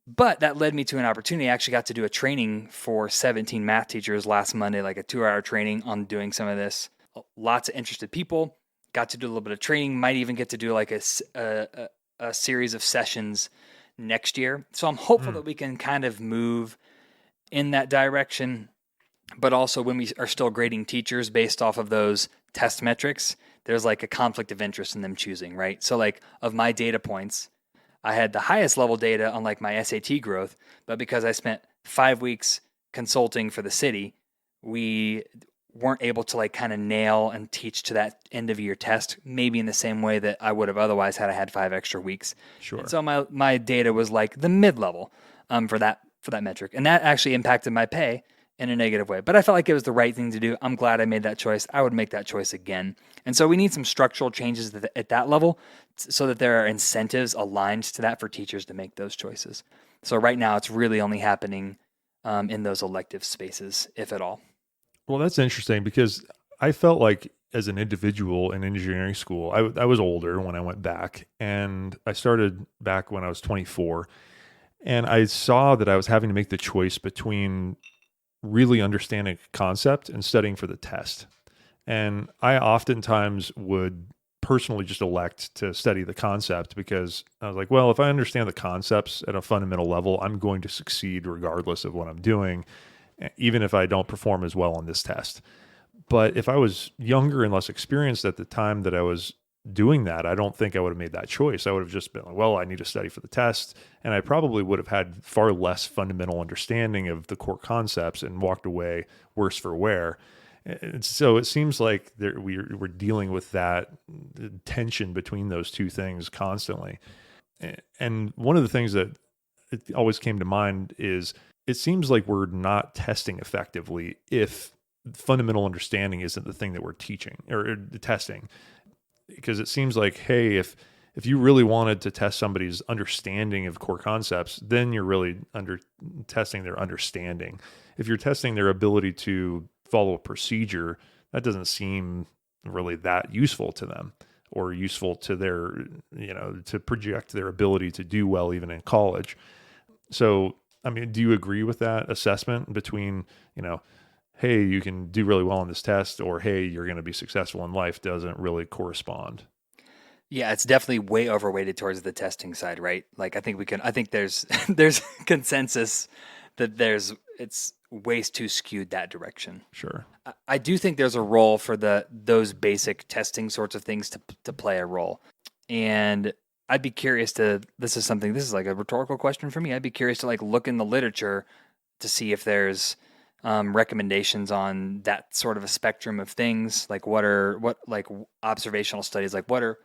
But that led me to an opportunity. I actually got to do a training for 17 math teachers last Monday, like a 2-hour training on doing some of this. Lots of interested people. Got to do a little bit of training. Might even get to do like a series of sessions next year. So I'm hopeful Mm. that we can kind of move in that direction. But also, when we are still grading teachers based off of those test metrics, there's like a conflict of interest in them choosing, right? So, like, of my data points, I had the highest level data on like my SAT growth, but because I spent 5 weeks consulting for the city, we weren't able to like kind of nail and teach to that end of year test, maybe in the same way that I would have otherwise had I had 5 extra weeks. And Sure. so my data was like the mid level for that metric, and that actually impacted my pay in a negative way. But I felt like it was the right thing to do. I'm glad I made that choice. I would make that choice again. And so we need some structural changes at that level so that there are incentives aligned to that for teachers to make those choices. So right now, it's really only happening in those elective spaces, if at all. Well, that's interesting because I felt like as an individual in engineering school, I was older when I went back, and I started back when I was 24. And I saw that I was having to make the choice between really understanding a concept and studying for the test. And I oftentimes would personally just elect to study the concept because I was like, well, if I understand the concepts at a fundamental level, I'm going to succeed regardless of what I'm doing, even if I don't perform as well on this test. But if I was younger and less experienced at the time that I was doing that, I don't think I would have made that choice. I would have just been like, well, I need to study for the test. And I probably would have had far less fundamental understanding of the core concepts and walked away worse for wear. And so it seems like we're dealing with that tension between those two things constantly. And one of the things that it always came to mind is it seems like we're not testing effectively if fundamental understanding isn't the thing that we're teaching or testing. Because it seems like, hey, If you really wanted to test somebody's understanding of core concepts, then you're really testing their understanding. If you're testing their ability to follow a procedure, that doesn't seem really that useful to them, or useful to their, to project their ability to do well even in college. So, I mean, do you agree with that assessment between, hey, you can do really well on this test, or hey, you're going to be successful in life, doesn't really correspond? Yeah, it's definitely way overweighted towards the testing side, right? Like I think there's there's consensus that it's ways too skewed that direction. Sure. I do think there's a role for those basic testing sorts of things to play a role. And I'd be curious this is like a rhetorical question for me. I'd be curious to like look in the literature to see if there's recommendations on that sort of a spectrum of things. Like what observational studies, like what are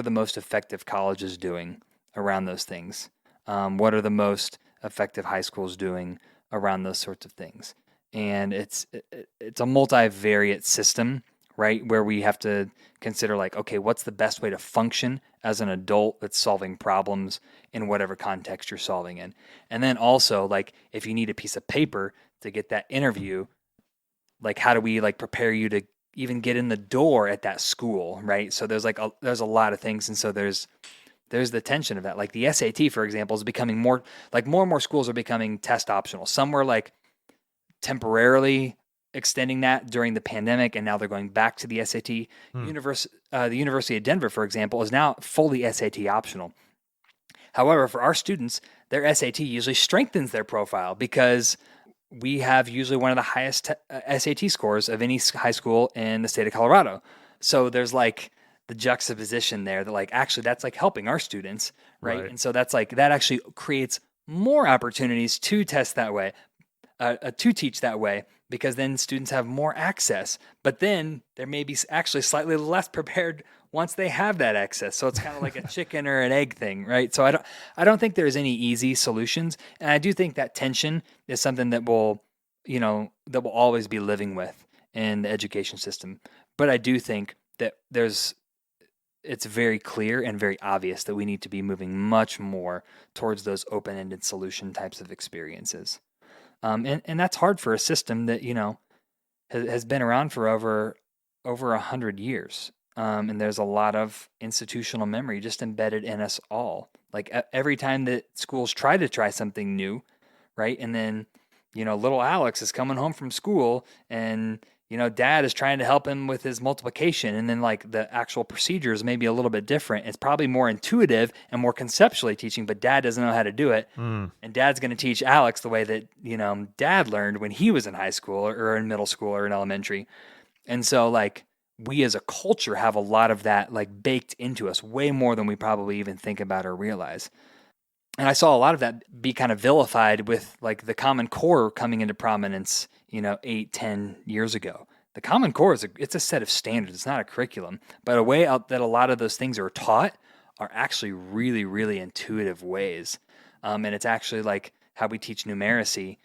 the most effective colleges doing around those things? What are the most effective high schools doing around those sorts of things? And it's a multivariate system, right? Where we have to consider like, okay, what's the best way to function as an adult that's solving problems in whatever context you're solving in? And then also like, if you need a piece of paper to get that interview, like how do we like prepare you to even get in the door at that school, right? So there's a lot of things, and so there's the tension of that. Like the SAT, for example, is becoming more and more schools are becoming test optional. Some were like temporarily extending that during the pandemic, and now they're going back to the SAT. The University of Denver, for example, is now fully SAT optional. However, for our students, their SAT usually strengthens their profile because we have usually one of the highest SAT scores of any high school in the state of Colorado. So there's like the juxtaposition there that like actually that's like helping our students, right? And so that's like that actually creates more opportunities to test that way, to teach that way, because then students have more access. But then there may be actually slightly less prepared once they have that access. So it's kind of like a chicken or an egg thing, right? So I don't think there's any easy solutions, and I do think that tension is something that will always be living with in the education system. But I do think that it's very clear and very obvious that we need to be moving much more towards those open-ended solution types of experiences. And that's hard for a system that, has been around for over 100 years. And there's a lot of institutional memory just embedded in us all. Like every time that schools try something new, right? And then, little Alex is coming home from school and, dad is trying to help him with his multiplication. And then like the actual procedures may be a little bit different. It's probably more intuitive and more conceptually teaching, but dad doesn't know how to do it. And dad's going to teach Alex the way that, dad learned when he was in high school or in middle school or in elementary. And so like we as a culture have a lot of that like baked into us way more than we probably even think about or realize. And I saw a lot of that be kind of vilified with like the Common Core coming into prominence, 8-10 years ago. The Common Core it's a set of standards. It's not a curriculum, but a way out that a lot of those things are taught are actually really, really intuitive ways. And it's actually like how we teach numeracy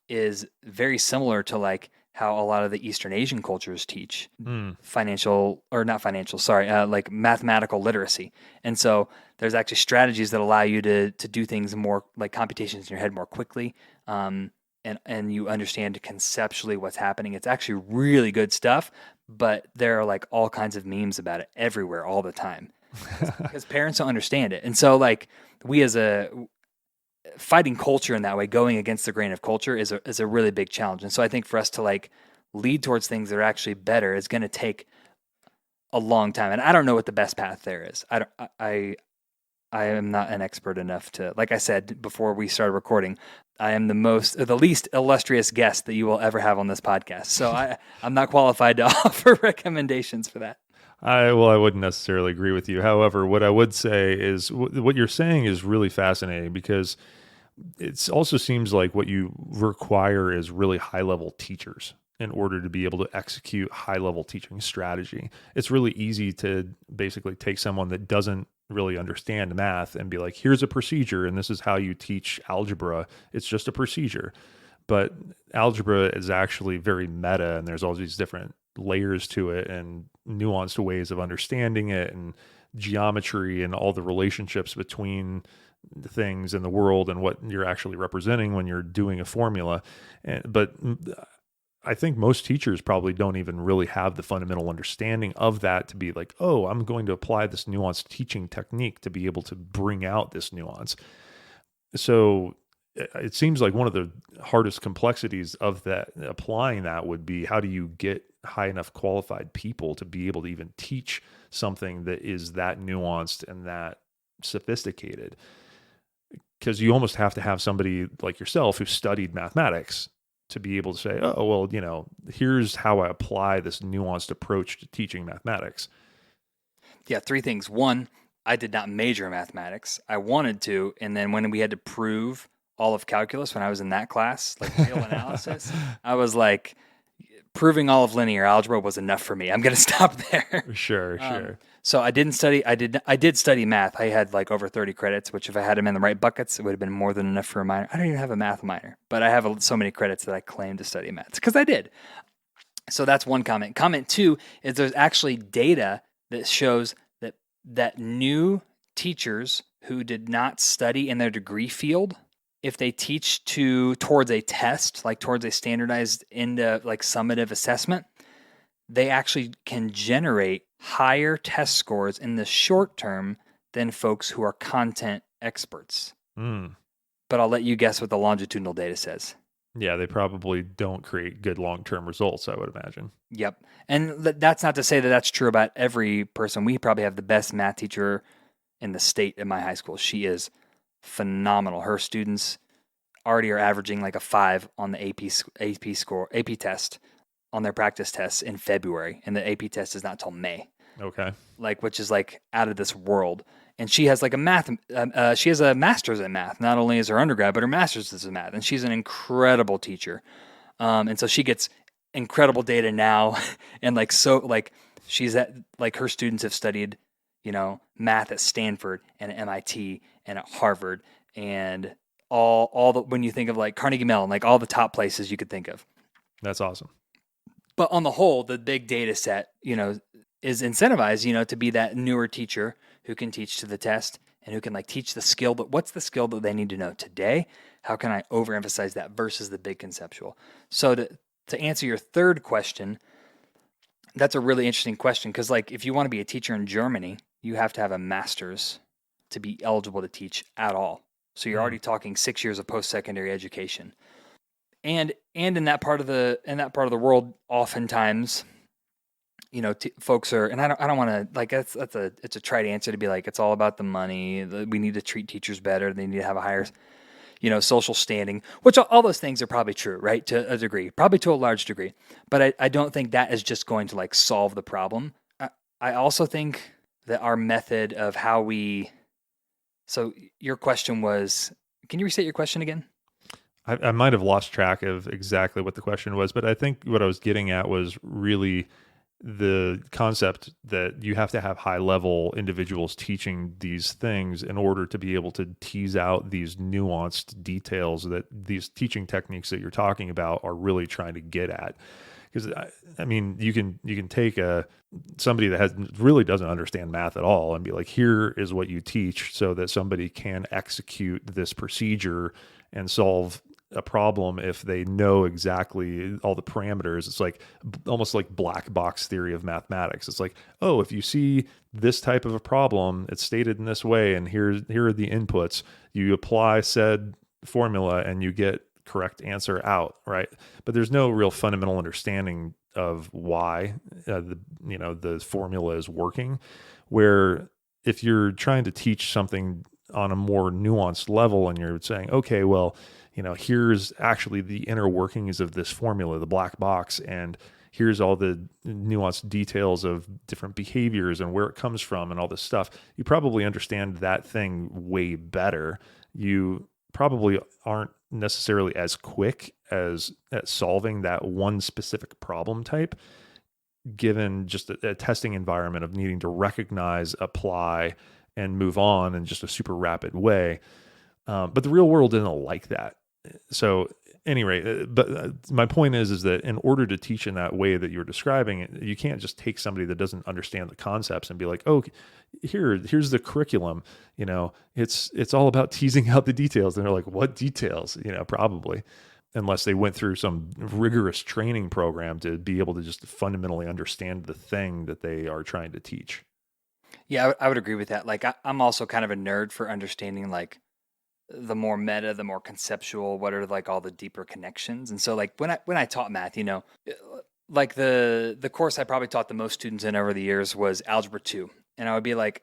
is very similar to like how a lot of the Eastern Asian cultures teach like mathematical literacy. And so there's actually strategies that allow you to do things more like computations in your head more quickly. And you understand conceptually what's happening. It's actually really good stuff, but there are like all kinds of memes about it everywhere all the time because parents don't understand it. And so like we as a fighting culture in that way, going against the grain of culture is a really big challenge. And so I think for us to like lead towards things that are actually better is going to take a long time. And I don't know what the best path there is. I am not an expert enough to, like I said before we started recording, I am the least illustrious guest that you will ever have on this podcast. So I'm not qualified to offer recommendations for that. I wouldn't necessarily agree with you. However, what I would say is what you're saying is really fascinating because it also seems like what you require is really high-level teachers in order to be able to execute high-level teaching strategy. It's really easy to basically take someone that doesn't really understand math and be like, here's a procedure, and this is how you teach algebra. It's just a procedure. But algebra is actually very meta, and there's all these different layers to it and nuanced ways of understanding it and geometry and all the relationships between the things in the world and what you're actually representing when you're doing a formula. But I think most teachers probably don't even really have the fundamental understanding of that to be like, oh, I'm going to apply this nuanced teaching technique to be able to bring out this nuance. So it seems like one of the hardest complexities of that, applying that, would be how do you get high enough qualified people to be able to even teach something that is that nuanced and that sophisticated? Because you almost have to have somebody like yourself who studied mathematics to be able to say, oh, well, here's how I apply this nuanced approach to teaching mathematics. Yeah, three things. One, I did not major in mathematics. I wanted to, and then when we had to prove all of calculus when I was in that class, like real analysis, I was like, proving all of linear algebra was enough for me. I'm going to stop there. Sure. So I didn't study. I did study math. I had like over 30 credits, which if I had them in the right buckets, it would have been more than enough for a minor. I don't even have a math minor, but I have so many credits that I claim to study math because I did. So that's one comment. Comment two is there's actually data that shows that new teachers who did not study in their degree field, if they teach towards a test, like towards a standardized like summative assessment, they actually can generate higher test scores in the short term than folks who are content experts. But I'll let you guess what the longitudinal data says. Yeah, they probably don't create good long-term results, I would imagine. Yep. And that's not to say that that's true about every person. We probably have the best math teacher in the state at my high school. She is phenomenal. Her students already are averaging like a 5 on the AP test on their practice tests in February, and the AP test is not till May. Okay. Which is like out of this world. And she has like she has a master's in math. Not only is her undergrad, but her master's is in math. And she's an incredible teacher. And so she gets incredible data now. And she's at, like, her students have studied, math at Stanford and at MIT and at Harvard and when you think of like Carnegie Mellon, like all the top places you could think of. That's awesome. But on the whole, the big data set, is incentivized, to be that newer teacher who can teach to the test and who can like teach the skill. But what's the skill that they need to know today? How can I overemphasize that versus the big conceptual? So to answer your third question, that's a really interesting question because like if you want to be a teacher in Germany, you have to have a master's to be eligible to teach at all. So you're already talking 6 years of post-secondary education. And in that part of the world, oftentimes, folks are, and I don't want to like it's a trite answer to be like it's all about the money. We need to treat teachers better. They need to have a higher, social standing. Which all those things are probably true, right? To a degree, probably to a large degree. But I don't think that is just going to like solve the problem. I also think that our method of how we. So your question was, can you restate your question again? I might have lost track of exactly what the question was, but I think what I was getting at was really the concept that you have to have high level individuals teaching these things in order to be able to tease out these nuanced details that these teaching techniques that you're talking about are really trying to get at. Because I mean, you can take somebody that really doesn't understand math at all and be like, here is what you teach so that somebody can execute this procedure and solve a problem if they know exactly all the parameters. It's like almost like black box theory of mathematics. It's like, oh, if you see this type of a problem, it's stated in this way, and here are the inputs. You apply said formula and you get correct answer out, right? But there's no real fundamental understanding of why the formula is working. Where if you're trying to teach something on a more nuanced level and you're saying, okay, well, here's actually the inner workings of this formula, the black box, and here's all the nuanced details of different behaviors and where it comes from and all this stuff. You probably understand that thing way better. You probably aren't necessarily as quick at solving that one specific problem type, given just a testing environment of needing to recognize, apply, and move on in just a super rapid way. But the real world isn't like that. So anyway, but my point is that in order to teach in that way that you're describing, you can't just take somebody that doesn't understand the concepts and be like, oh, here's the curriculum. It's all about teasing out the details. And they're like, what details? Probably, unless they went through some rigorous training program to be able to just fundamentally understand the thing that they are trying to teach. Yeah, I would agree with that. Like, I'm also kind of a nerd for understanding like the more meta, the more conceptual, what are like all the deeper connections. And so like when I taught math, like the course I probably taught the most students in over the years was Algebra 2. And I would be like,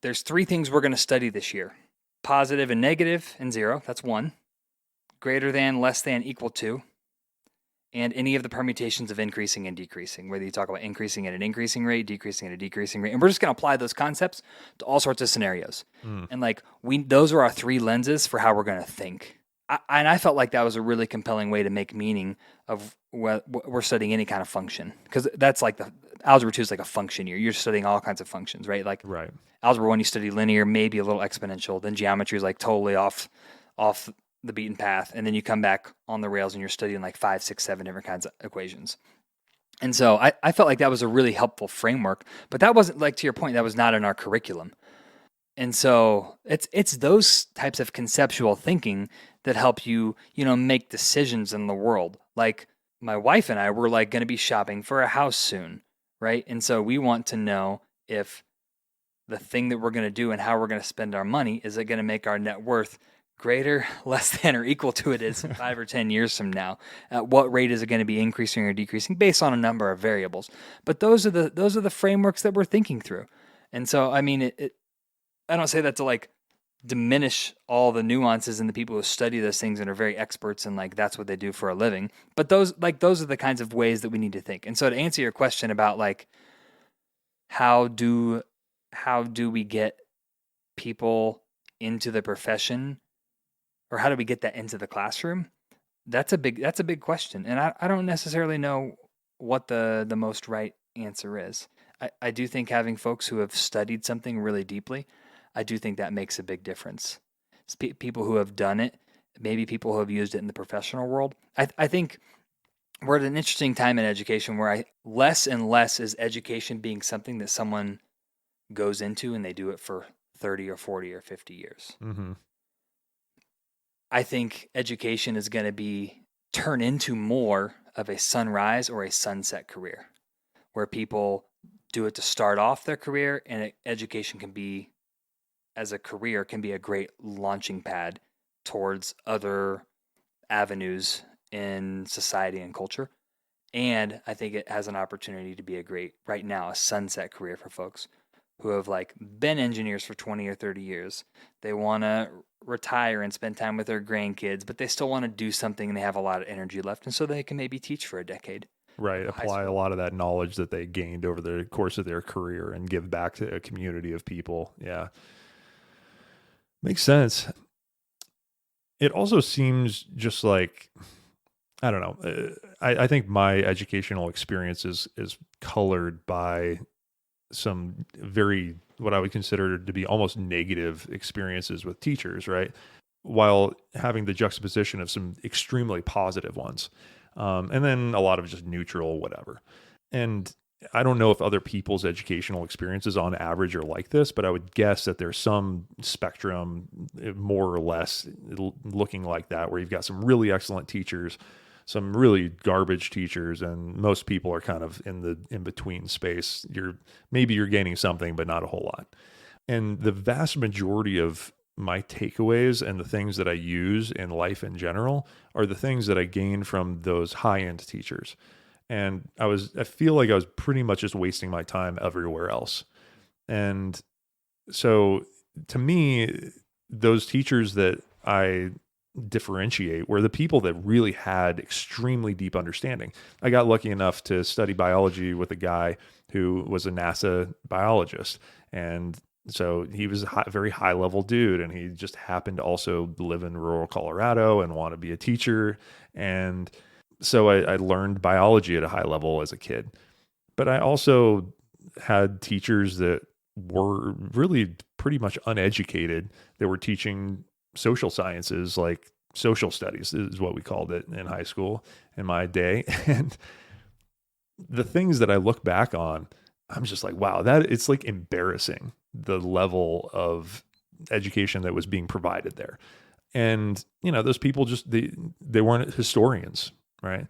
there's 3 things we're going to study this year: positive and negative and zero. That's 1. Greater than, less than, equal to, and any of the permutations of increasing and decreasing, whether you talk about increasing at an increasing rate, decreasing at a decreasing rate. And we're just going to apply those concepts to all sorts of scenarios. And like those are our 3 lenses for how we're going to think. And I felt like that was a really compelling way to make meaning of what we're studying any kind of function. Because that's like Algebra 2 is like a function year. You're studying all kinds of functions, right? Like Right. Algebra 1, you study linear, maybe a little exponential. Then geometry is like totally off the beaten path, and then you come back on the rails and you're studying like 5, 6, 7 different kinds of equations. And so I felt like that was a really helpful framework, but that wasn't, like, to your point, that was not in our curriculum. And so it's those types of conceptual thinking that help you, make decisions in the world. Like my wife and I were like going to be shopping for a house soon, right? And so we want to know if the thing that we're going to do and how we're going to spend our money, is it going to make our net worth greater, less than, or equal to it is 5 or 10 years from now? At what rate is it going to be increasing or decreasing based on a number of variables? But those are the frameworks that we're thinking through. And so, I mean, I don't say that to like diminish all the nuances and the people who study those things and are very experts and like that's what they do for a living. But those are the kinds of ways that we need to think. And so to answer your question about like how do we get people into the profession, or how do we get that into the classroom? That's a big question. And I don't necessarily know what the most right answer is. I do think having folks who have studied something really deeply, I do think that makes a big difference. People who have done it, maybe people who have used it in the professional world. I think we're at an interesting time in education where less and less is education being something that someone goes into and they do it for 30 or 40 or 50 years. Mm-hmm. I think education is going to turn into more of a sunrise or a sunset career, where people do it to start off their career, and education can be, as a career, can be a great launching pad towards other avenues in society and culture. And I think it has an opportunity to be right now, a sunset career for folks who have like been engineers for 20 or 30 years. They want to retire and spend time with their grandkids, but they still want to do something and they have a lot of energy left. And so they can maybe teach for a decade. Right. Apply a lot of that knowledge that they gained over the course of their career and give back to a community of people. Yeah. Makes sense. It also seems just like, I don't know. I think my educational experience is colored by some very, what I would consider to be almost negative experiences with teachers, right? While having the juxtaposition of some extremely positive ones. And then a lot of just neutral, whatever. And I don't know if other people's educational experiences on average are like this, but I would guess that there's some spectrum, more or less, looking like that, where you've got some really excellent teachers, some really garbage teachers, and most people are kind of in the in-between space. Maybe you're gaining something, but not a whole lot. And the vast majority of my takeaways and the things that I use in life in general are the things that I gained from those high-end teachers. And I feel like I was pretty much just wasting my time everywhere else. And so to me, those teachers that I differentiate were the people that really had extremely deep understanding. I got lucky enough to study biology with a guy who was a NASA biologist. And so he was a very high level dude, and he just happened to also live in rural Colorado and want to be a teacher. And so I learned biology at a high level as a kid. But I also had teachers that were really pretty much uneducated. They were teaching social sciences like social studies is what we called it in high school in my day. And the things that I look back on, I'm just like, wow, that it's like embarrassing the level of education that was being provided there. And, those people just, they weren't historians, right?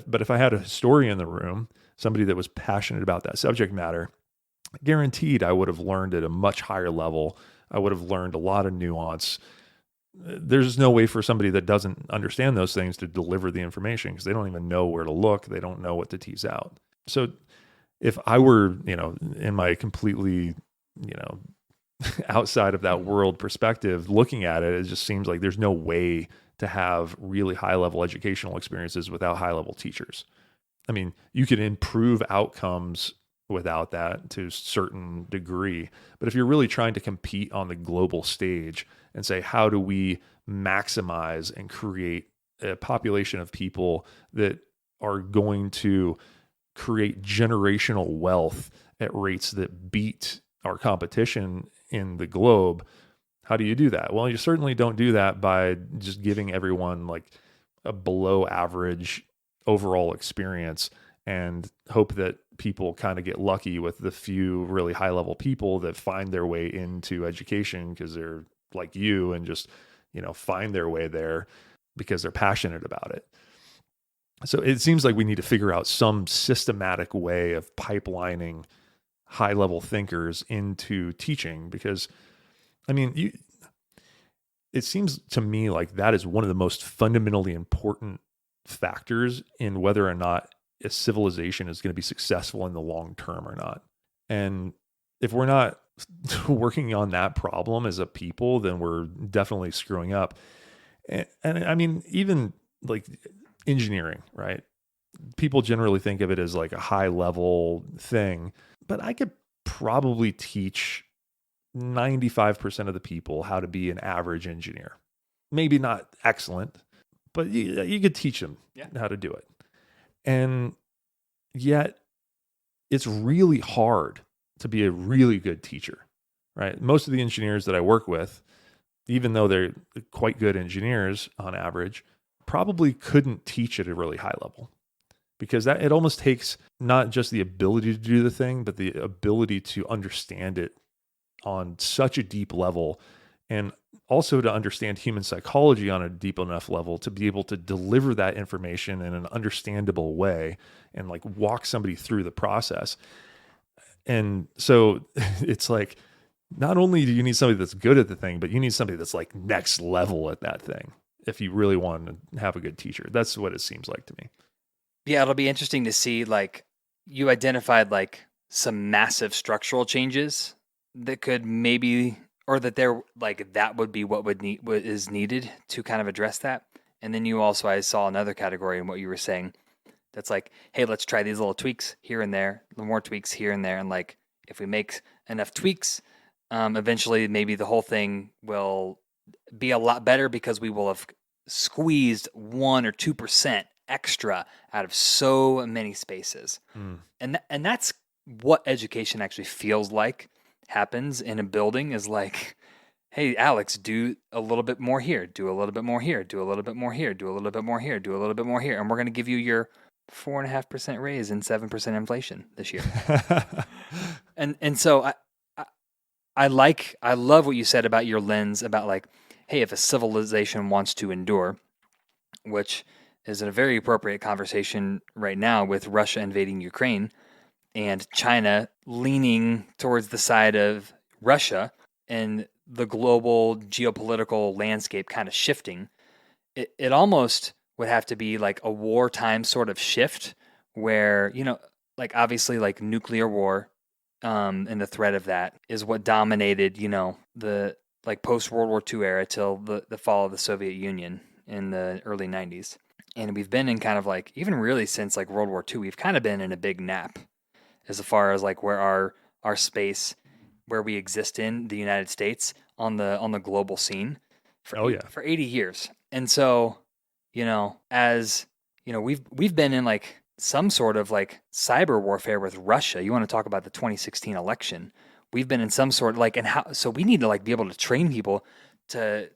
But if I had a historian in the room, somebody that was passionate about that subject matter, guaranteed I would have learned at a much higher level. I would have learned a lot of nuance. There's no way for somebody that doesn't understand those things to deliver the information because they don't even know where to look. They don't know what to tease out. So if I were, in my completely, outside of that world perspective, looking at it, it just seems like there's no way to have really high level educational experiences without high level teachers. I mean, you can improve outcomes without that to a certain degree. But if you're really trying to compete on the global stage and say, how do we maximize and create a population of people that are going to create generational wealth at rates that beat our competition in the globe, how do you do that? Well, you certainly don't do that by just giving everyone like a below average overall experience and hope that people kind of get lucky with the few really high level people that find their way into education because they're like you and just, find their way there because they're passionate about it. So it seems like we need to figure out some systematic way of pipelining high level thinkers into teaching because, it seems to me like that is one of the most fundamentally important factors in whether or not a civilization is going to be successful in the long term or not. And if we're not working on that problem as a people, then we're definitely screwing up. And even like engineering, right? People generally think of it as like a high level thing, but I could probably teach 95% of the people how to be an average engineer. Maybe not excellent, but you could teach them how to do it. And yet it's really hard to be a really good teacher, right? Most of the engineers that I work with, even though they're quite good engineers on average, probably couldn't teach at a really high level because it almost takes not just the ability to do the thing, but the ability to understand it on such a deep level and also to understand human psychology on a deep enough level to be able to deliver that information in an understandable way and like walk somebody through the process. And so it's like, not only do you need somebody that's good at the thing, but you need somebody that's like next level at that thing if you really want to have a good teacher. That's what it seems like to me. Yeah, it'll be interesting to see, like, you identified like some massive structural changes that could maybe, or that there, like, that would be what is needed to kind of address that. And then I saw another category in what you were saying that's like, hey, let's try these little tweaks here and there, more tweaks here and there. And like, if we make enough tweaks, eventually maybe the whole thing will be a lot better because we will have squeezed 1 or 2% extra out of so many spaces. And that's what education actually feels like happens in a building is like, hey, Alex, do a little bit more here, do a little bit more here, do a little bit more here, do a little bit more here, do a little bit more here. And we're going to give you your 4.5% raise and 7% inflation this year. and so I love what you said about your lens about like, hey, if a civilization wants to endure, which is a very appropriate conversation right now with Russia invading Ukraine and China leaning towards the side of Russia and the global geopolitical landscape kind of shifting, it almost would have to be like a wartime sort of shift where, like obviously like nuclear war and the threat of that is what dominated, the like post World War II era till the fall of the Soviet Union in the early 90s. And we've been in kind of like, even really since like World War II, we've kind of been in a big nap as far as like where our space, where we exist in the United States on the global scene for 80 years. And so, as we've been in like some sort of like cyber warfare with Russia. You want to talk about the 2016 election? We've been in some sort of like, and how, so we need to like be able to train people to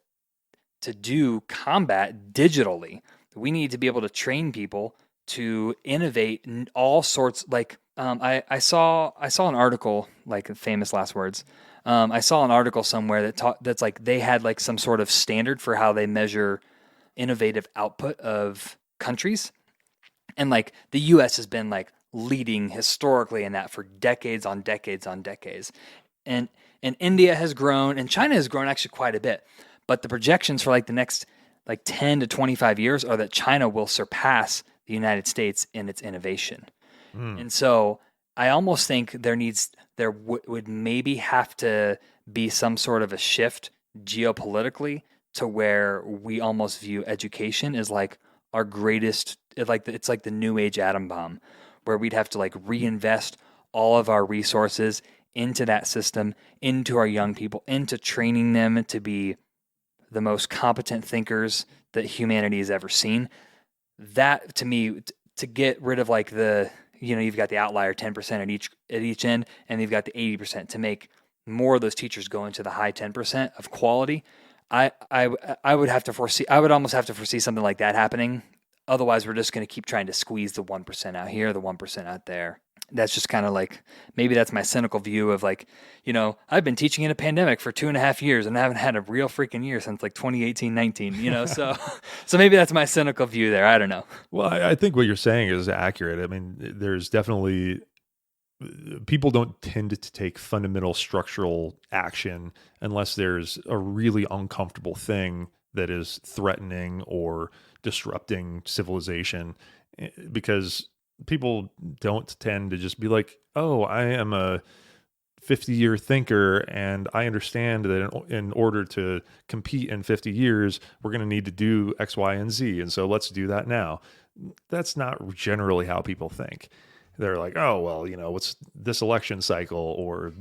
to do combat digitally. We need to be able to train people to innovate in all sorts. Like I saw an article, like famous last words. I saw an article somewhere that's like they had like some sort of standard for how they measure innovative output of countries, and like the U.S. has been like leading historically in that for decades on decades on decades, and India has grown, and China has grown actually quite a bit. But the projections for like the next like 10 to 25 years are that China will surpass the United States in its innovation. Mm. And so I almost think would maybe have to be some sort of a shift geopolitically to where we almost view education as like our greatest, it's like the new age atom bomb, where we'd have to like reinvest all of our resources into that system, into our young people, into training them to be the most competent thinkers that humanity has ever seen. That to me, to get rid of like you've got the outlier 10% at each end, and you've got the 80% to make more of those teachers go into the high 10% of quality. I would have to foresee. I would almost have to foresee something like that happening. Otherwise, we're just going to keep trying to squeeze the 1% out here, the 1% out there. That's just kind of like, maybe that's my cynical view of like, I've been teaching in a pandemic for 2.5 years and I haven't had a real freaking year since like 2018, 19, so, so maybe that's my cynical view there. I don't know. Well, I think what you're saying is accurate. I mean, there's definitely, people don't tend to take fundamental structural action unless there's a really uncomfortable thing that is threatening or disrupting civilization, because people don't tend to just be like, oh, I am a 50-year thinker and I understand that in order to compete in 50 years, we're going to need to do X, Y, and Z. And so let's do that now. That's not generally how people think. They're like, oh, well, what's this election cycle, or,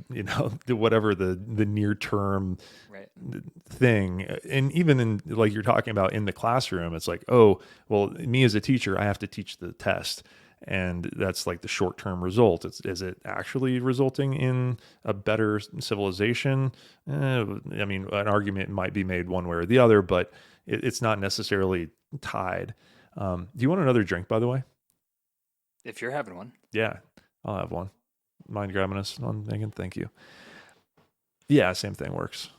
whatever the near term Right. thing. And even in, like you're talking about in the classroom, it's like, oh, well, me as a teacher, I have to teach the test. And that's like the short-term result. Is it actually resulting in a better civilization? I mean, an argument might be made one way or the other, but it's not necessarily tied. Do you want another drink, by the way? If you're having one. Yeah, I'll have one. Mind grabbing us on Megan? Thank you. Yeah, same thing works.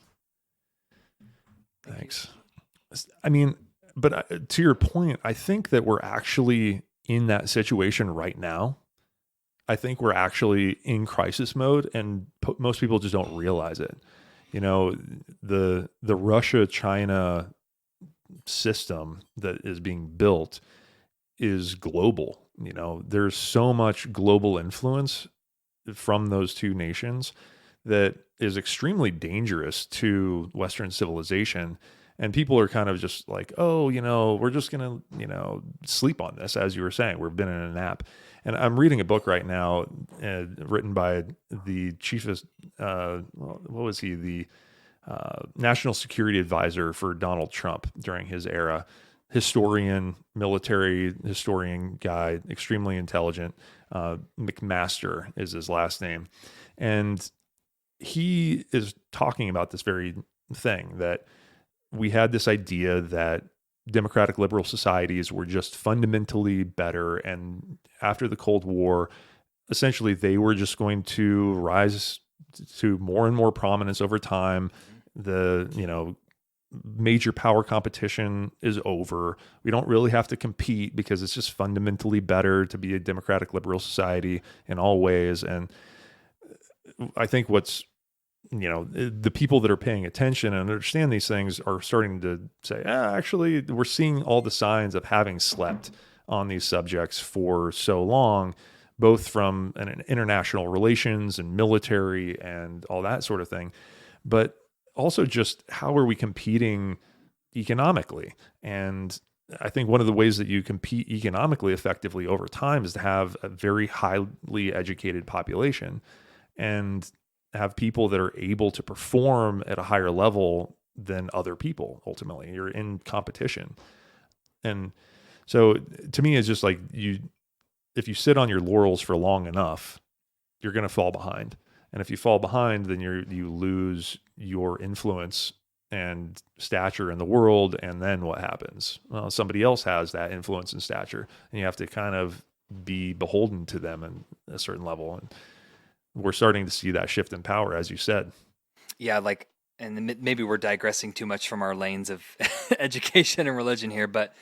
Thanks. I mean, but to your point, I think that we're actually in that situation right now. I think we're actually in crisis mode, and most people just don't realize it. The Russia-China system that is being built is global. There's so much global influence from those two nations that is extremely dangerous to Western civilization. And people are kind of just like, oh, we're just going to, sleep on this. As you were saying, we've been in a nap. And I'm reading a book right now written by the chiefest, what was he? The national security advisor for Donald Trump during his era. Historian, military historian guy, extremely intelligent. McMaster is his last name. And he is talking about this very thing, that we had this idea that democratic liberal societies were just fundamentally better. And after the Cold War, essentially they were just going to rise to more and more prominence over time. The, major power competition is over. We don't really have to compete because it's just fundamentally better to be a democratic liberal society in all ways. And I think the people that are paying attention and understand these things are starting to say, actually, we're seeing all the signs of having slept on these subjects for so long, both from an international relations and military and all that sort of thing. But also just how are we competing economically? And I think one of the ways that you compete economically effectively over time is to have a very highly educated population and have people that are able to perform at a higher level than other people. Ultimately, you're in competition. And so to me, it's just like if you sit on your laurels for long enough, you're going to fall behind. And if you fall behind, then you lose your influence and stature in the world, and then what happens? Well, somebody else has that influence and stature, and you have to kind of be beholden to them in a certain level. And we're starting to see that shift in power, as you said. Yeah, like, and maybe we're digressing too much from our lanes of education and religion here, but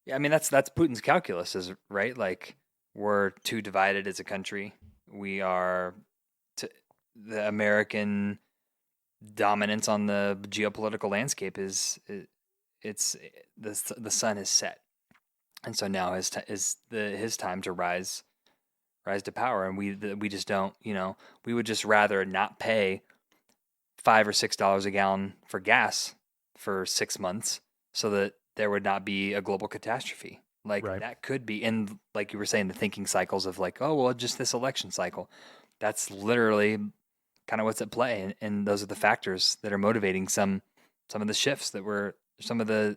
yeah, I mean that's Putin's calculus, is right. Like, we're too divided as a country. We are the American dominance on the geopolitical landscape it's the sun is set, and so now is his time to rise to power, and we just don't, we would just rather not pay $5 or $6 a gallon for gas for 6 months so that there would not be a global catastrophe. Like, Right. that could be in, like you were saying, the thinking cycles of like, oh, well, just this election cycle. That's literally kind of what's at play. And those are the factors that are motivating some of the shifts that were some of the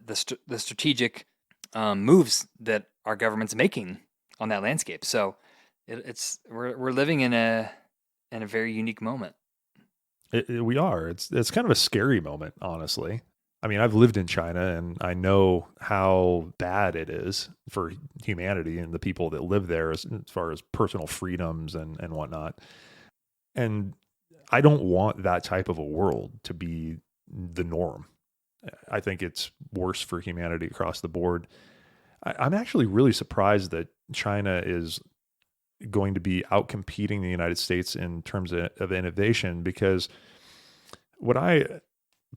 strategic moves that our government's making on that landscape. So we're living in a very unique moment. We are. It's kind of a scary moment, honestly. I mean, I've lived in China and I know how bad it is for humanity and the people that live there as far as personal freedoms and whatnot. And I don't want that type of a world to be the norm. I think it's worse for humanity across the board. I'm actually really surprised that China is going to be outcompeting the United States in terms of innovation, because what I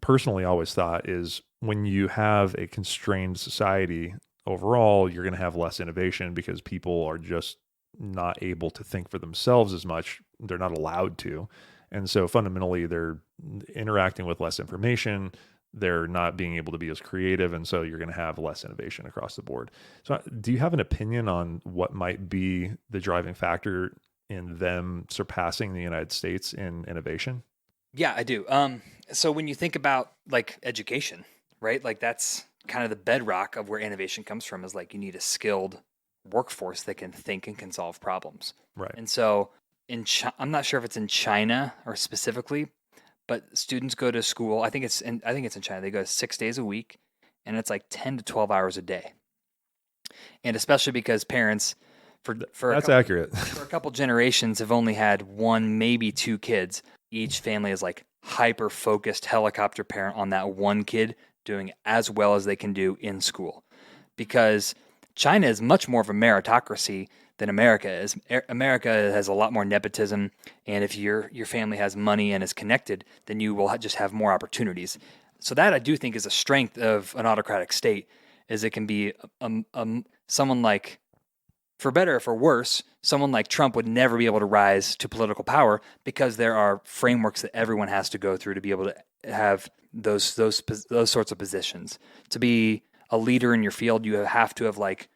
personally always thought is when you have a constrained society overall, you're going to have less innovation because people are just not able to think for themselves as much. They're not allowed to. And so fundamentally, they're interacting with less information. They're not being able to be as creative. And so you're going to have less innovation across the board. So do you have an opinion on what might be the driving factor in them surpassing the United States in innovation? Yeah, I do. So when you think about like education, right? Like, that's kind of the bedrock of where innovation comes from, is like you need a skilled workforce that can think and can solve problems. Right. And so I'm not sure if it's in China or specifically, but students go to school. I think it's in China. They go 6 days a week, and it's like 10 to 12 hours a day. And especially because parents That's accurate. for a couple generations have only had one, maybe two kids. Each family is like hyper focused helicopter parent on that one kid doing as well as they can do in school. Because China is much more of a meritocracy than America is. America has a lot more nepotism, and if your family has money and is connected, then you will just have more opportunities. So that, I do think, is a strength of an autocratic state, is it can be someone like, for better or for worse, someone like Trump would never be able to rise to political power because there are frameworks that everyone has to go through to be able to have those sorts of positions. To be a leader in your field, you have to have, like,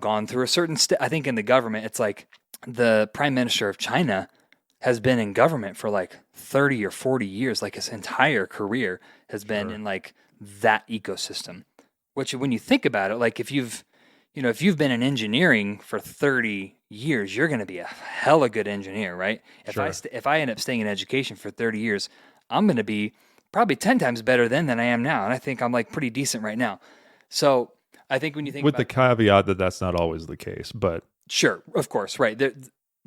gone through a certain I think in the government, it's like the prime minister of China has been in government for like 30 or 40 years, like his entire career has been in like that ecosystem. Which, when you think about it, like if you've been in engineering for 30 years, you're going to be a hella good engineer, right? If I end up staying in education for 30 years, I'm going to be probably 10 times better than I am now. And I think I'm like pretty decent right now. So I think when you think with the caveat that that's not always the case, but sure, of course, right.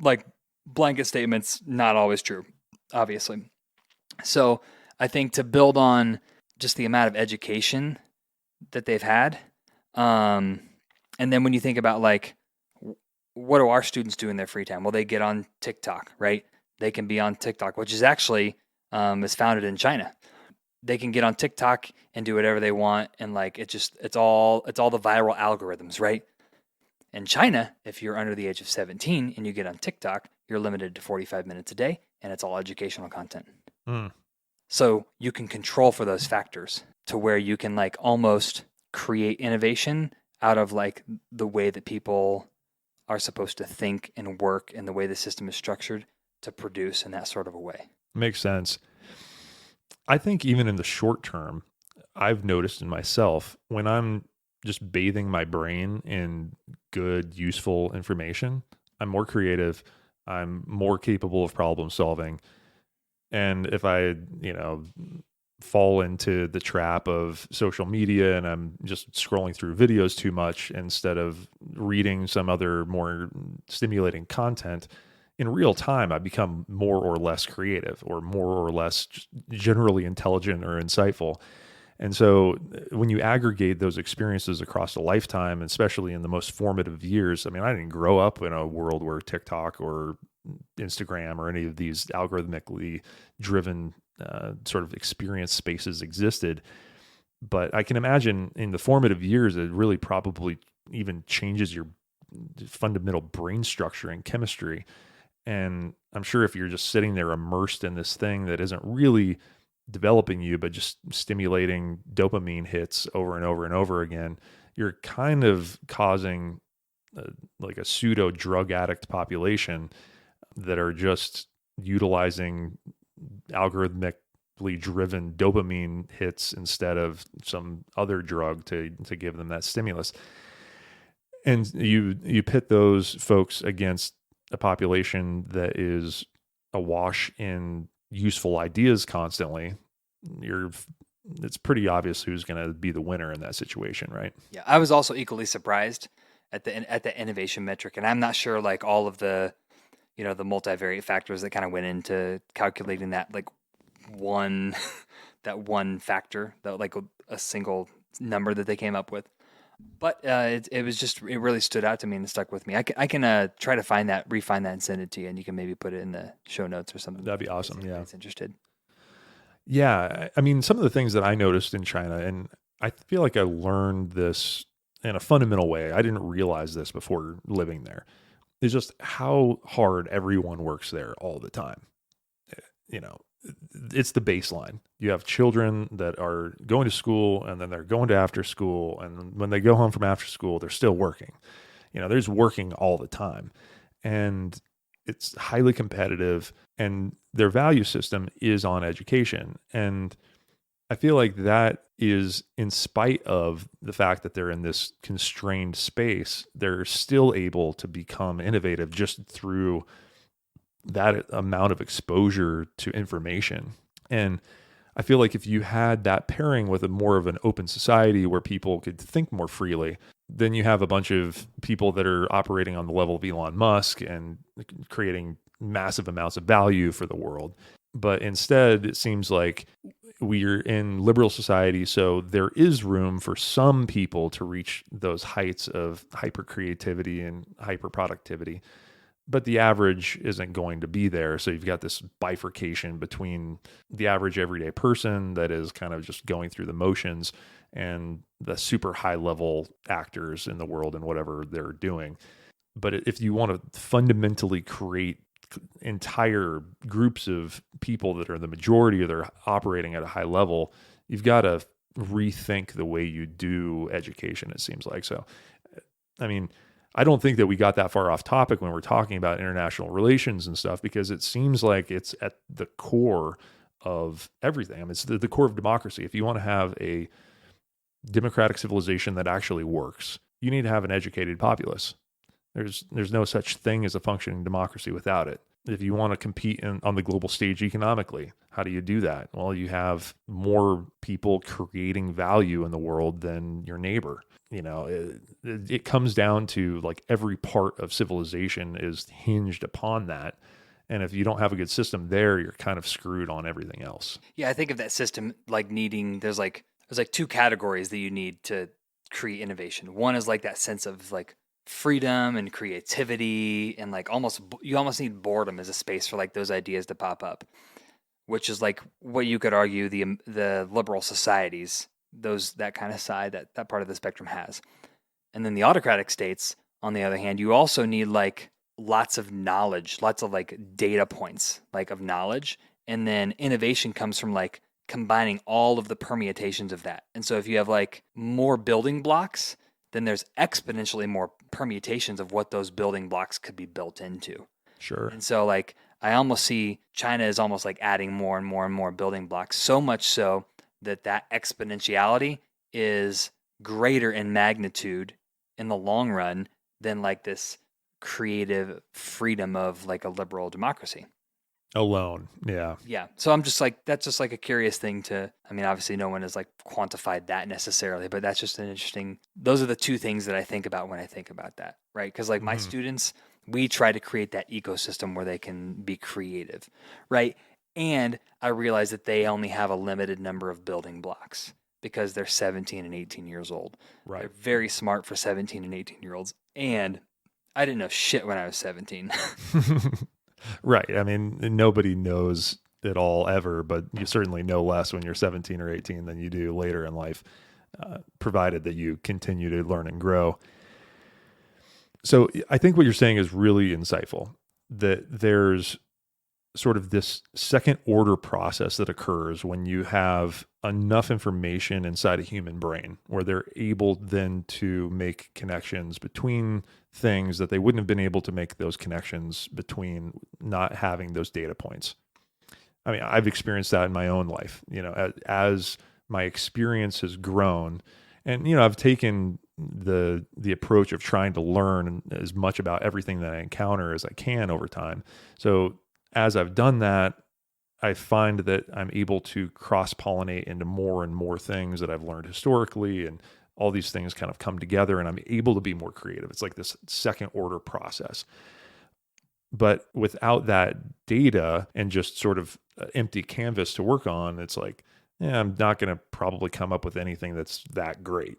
Like, blanket statements, not always true, obviously. So I think to build on just the amount of education that they've had, and then when you think about, like, what do our students do in their free time? Well, they get on TikTok, right? They can be on TikTok, which is actually is founded in China. They can get on TikTok and do whatever they want, and like it's all the viral algorithms, right? In China, if you're under the age of 17 and you get on TikTok, you're limited to 45 minutes a day, and it's all educational content. So you can control for those factors to where you can, like, almost create innovation out of like the way that people are supposed to think and work and the way the system is structured to produce in that sort of a way. Makes sense. I think even in the short term, I've noticed in myself when I'm just bathing my brain in good, useful information, I'm more creative. I'm more capable of problem solving. And if I, fall into the trap of social media and I'm just scrolling through videos too much instead of reading some other more stimulating content, in real time, I become more or less creative or more or less just generally intelligent or insightful. And so when you aggregate those experiences across a lifetime, especially in the most formative years, I mean, I didn't grow up in a world where TikTok or Instagram or any of these algorithmically driven sort of experience spaces existed. But I can imagine in the formative years, it really probably even changes your fundamental brain structure and chemistry. And I'm sure if you're just sitting there immersed in this thing that isn't really developing you, but just stimulating dopamine hits over and over and over again, you're kind of causing like a pseudo drug addict population that are just utilizing algorithmically driven dopamine hits instead of some other drug to give them that stimulus. And you pit those folks against a population that is awash in useful ideas constantly. It's pretty obvious who's going to be the winner in that situation, right? Yeah, I was also equally surprised at the innovation metric, and I'm not sure like all of the the multivariate factors that kind of went into calculating that like one that one factor, that like a single number that they came up with. But it was just, it really stood out to me and stuck with me. I can try to refine that and send it to you, and you can maybe put it in the show notes or something. That'd be awesome. Yeah. It's interested. Yeah. I mean, some of the things that I noticed in China, and I feel like I learned this in a fundamental way. I didn't realize this before living there. Is just how hard everyone works there all the time. You know, it's the baseline. You have children that are going to school and then they're going to after school. And when they go home from after school, they're still working. There's working all the time. And it's highly competitive, and their value system is on education. And I feel like that is, in spite of the fact that they're in this constrained space, they're still able to become innovative just through that amount of exposure to information. And I feel like if you had that pairing with a more of an open society where people could think more freely, then you have a bunch of people that are operating on the level of Elon Musk and creating massive amounts of value for the world. But instead, it seems like we're in liberal society, so there is room for some people to reach those heights of hyper creativity and hyper productivity. But the average isn't going to be there. So you've got this bifurcation between the average everyday person that is kind of just going through the motions and the super high level actors in the world and whatever they're doing. But if you want to fundamentally create entire groups of people that are the majority or they're operating at a high level, you've got to rethink the way you do education, it seems like. So, I mean, I don't think that we got that far off topic when we're talking about international relations and stuff, because it seems like it's at the core of everything. I mean, it's the core of democracy. If you want to have a democratic civilization that actually works, you need to have an educated populace. There's no such thing as a functioning democracy without it. If you want to compete on the global stage economically, how do you do that? Well, you have more people creating value in the world than your neighbor. It comes down to like every part of civilization is hinged upon that. And if you don't have a good system there, you're kind of screwed on everything else. Yeah, I think of that system like needing, there's like two categories that you need to create innovation. One is like that sense of like freedom and creativity, and like you almost need boredom as a space for like those ideas to pop up, which is like what you could argue the liberal societies, that kind of side, that part of the spectrum has. And then the autocratic states, on the other hand, you also need like lots of knowledge, lots of like data points like of knowledge. And then innovation comes from like combining all of the permutations of that. And so if you have like more building blocks, then there's exponentially more permutations of what those building blocks could be built into. Sure. And so like I almost see China is almost like adding more and more and more building blocks, so much so that exponentiality is greater in magnitude in the long run than like this creative freedom of like a liberal democracy. Alone. Yeah. Yeah. So I'm just like, that's just like a curious thing to, I mean, obviously no one has like quantified that necessarily, but that's just an interesting, those are the two things that I think about when I think about that, right? Because like my Hmm. students, we try to create that ecosystem where they can be creative, right? And I realize that they only have a limited number of building blocks because they're 17 and 18 years old. Right. They're very smart for 17 and 18-year-olds. And I didn't know shit when I was 17. Right. I mean, nobody knows it all ever, but you certainly know less when you're 17 or 18 than you do later in life, provided that you continue to learn and grow. So I think what you're saying is really insightful, that there's sort of this second order process that occurs when you have enough information inside a human brain where they're able then to make connections between things that they wouldn't have been able to make those connections between not having those data points. I mean, I've experienced that in my own life, as my experience has grown, and I've taken the approach of trying to learn as much about everything that I encounter as I can over time. So as I've done that, I find that I'm able to cross pollinate into more and more things that I've learned historically, and all these things kind of come together, and I'm able to be more creative. It's like this second order process. But without that data and just sort of empty canvas to work on, it's like, yeah, I'm not going to probably come up with anything that's that great.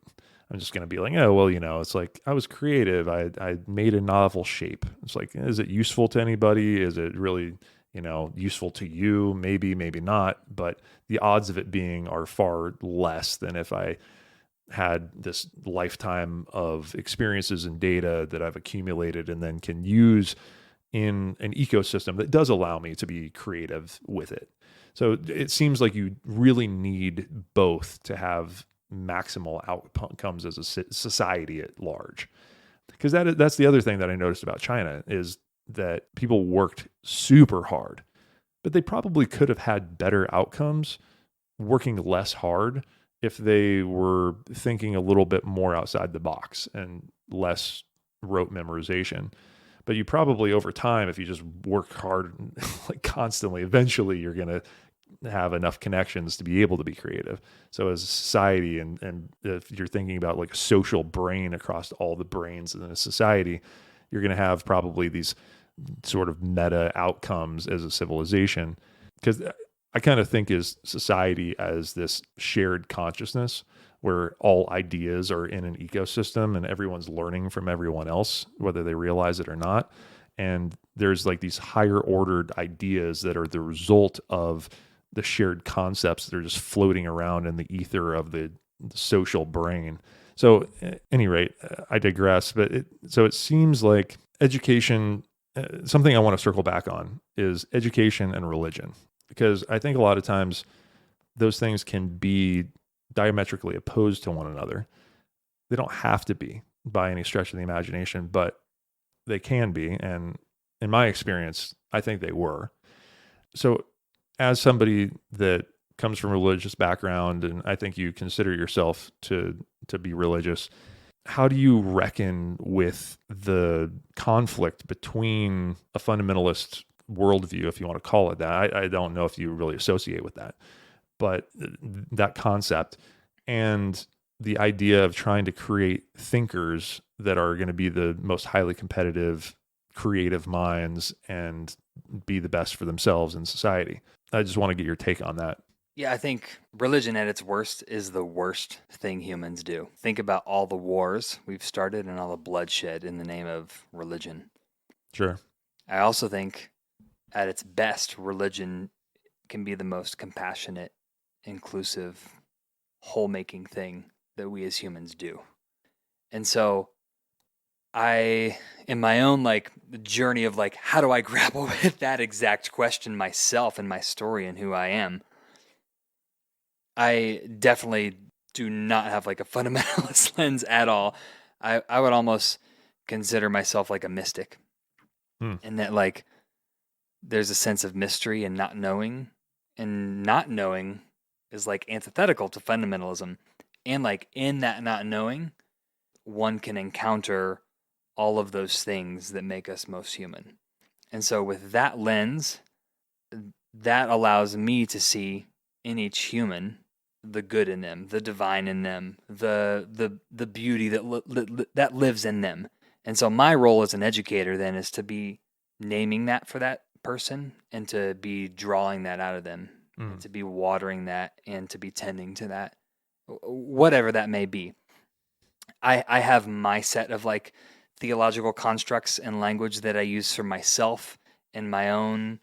I'm just going to be like, oh, well, it's like I was creative. I made a novel shape. It's like, is it useful to anybody? Is it really, useful to you? Maybe, maybe not. But the odds of it being are far less than if I had this lifetime of experiences and data that I've accumulated and then can use in an ecosystem that does allow me to be creative with it. So it seems like you really need both to have maximal outcomes as a society at large. Because that's the other thing that I noticed about China is that people worked super hard, but they probably could have had better outcomes working less hard if they were thinking a little bit more outside the box and less rote memorization. But you probably over time, if you just work hard like constantly, eventually you're going to have enough connections to be able to be creative. So as a society, and if you're thinking about like a social brain across all the brains in a society, you're going to have probably these sort of meta outcomes as a civilization. Because I kind of think is society as this shared consciousness where all ideas are in an ecosystem and everyone's learning from everyone else, whether they realize it or not. And there's like these higher ordered ideas that are the result of the shared concepts that are just floating around in the ether of the social brain. So at any rate, I digress, but so it seems like education, something I want to circle back on is education and religion, because I think a lot of times those things can be diametrically opposed to one another. They don't have to be by any stretch of the imagination, but they can be. And in my experience, I think they were. So as somebody that comes from a religious background, and I think you consider yourself to be religious, how do you reckon with the conflict between a fundamentalist worldview, if you want to call it that? I don't know if you really associate with that, but that concept and the idea of trying to create thinkers that are going to be the most highly competitive, creative minds and be the best for themselves in society. I just want to get your take on that. Yeah, I think religion at its worst is the worst thing humans do. Think about all the wars we've started and all the bloodshed in the name of religion. Sure. I also think at its best, religion can be the most compassionate, inclusive, whole making thing that we as humans do. And so in my own like journey of like, how do I grapple with that exact question myself and my story and who I am? I definitely do not have like a fundamentalist lens at all. I would almost consider myself like a mystic, Hmm. in that like there's a sense of mystery and not knowing, and not knowing is like antithetical to fundamentalism. And like in that not knowing, one can encounter all of those things that make us most human. And so with that lens, that allows me to see in each human the good in them, the divine in them, the beauty that lives in them. And so my role as an educator then is to be naming that for that person and to be drawing that out of them and Mm. to be watering that and to be tending to that, whatever that may be. I have my set of like theological constructs and language that I use for myself and my own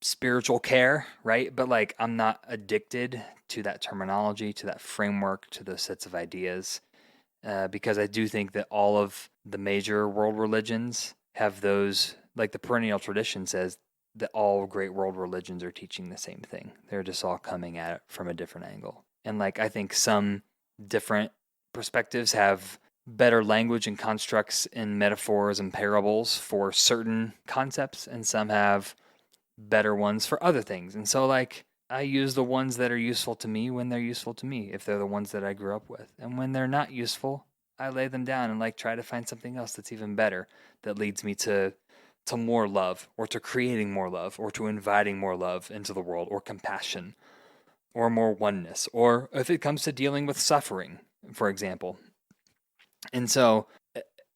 spiritual care, right? But like I'm not addicted to that terminology, to that framework, to those sets of ideas, because I do think that all of the major world religions have those, like the perennial tradition says that all great world religions are teaching the same thing. They're just all coming at it from a different angle. And like I think some different perspectives have better language and constructs and metaphors and parables for certain concepts, and some have better ones for other things. And so like I use the ones that are useful to me when they're useful to me, if they're the ones that I grew up with. And when they're not useful, I lay them down and like try to find something else that's even better that leads me to more love, or to creating more love, or to inviting more love into the world, or compassion, or more oneness, or if it comes to dealing with suffering, for example. And so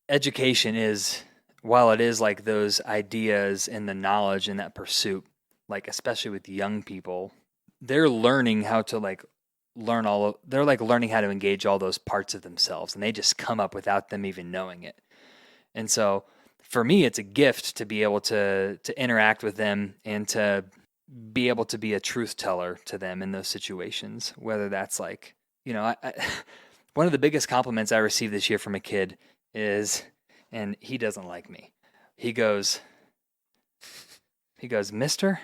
education is, while it is like those ideas and the knowledge and that pursuit, like especially with young people, they're learning how to like they're like learning how to engage all those parts of themselves, and they just come up without them even knowing it. And so for me it's a gift to be able to interact with them and to be able to be a truth teller to them in those situations, whether that's like, one of the biggest compliments I received this year from a kid is, and he doesn't like me. He goes, "Mister,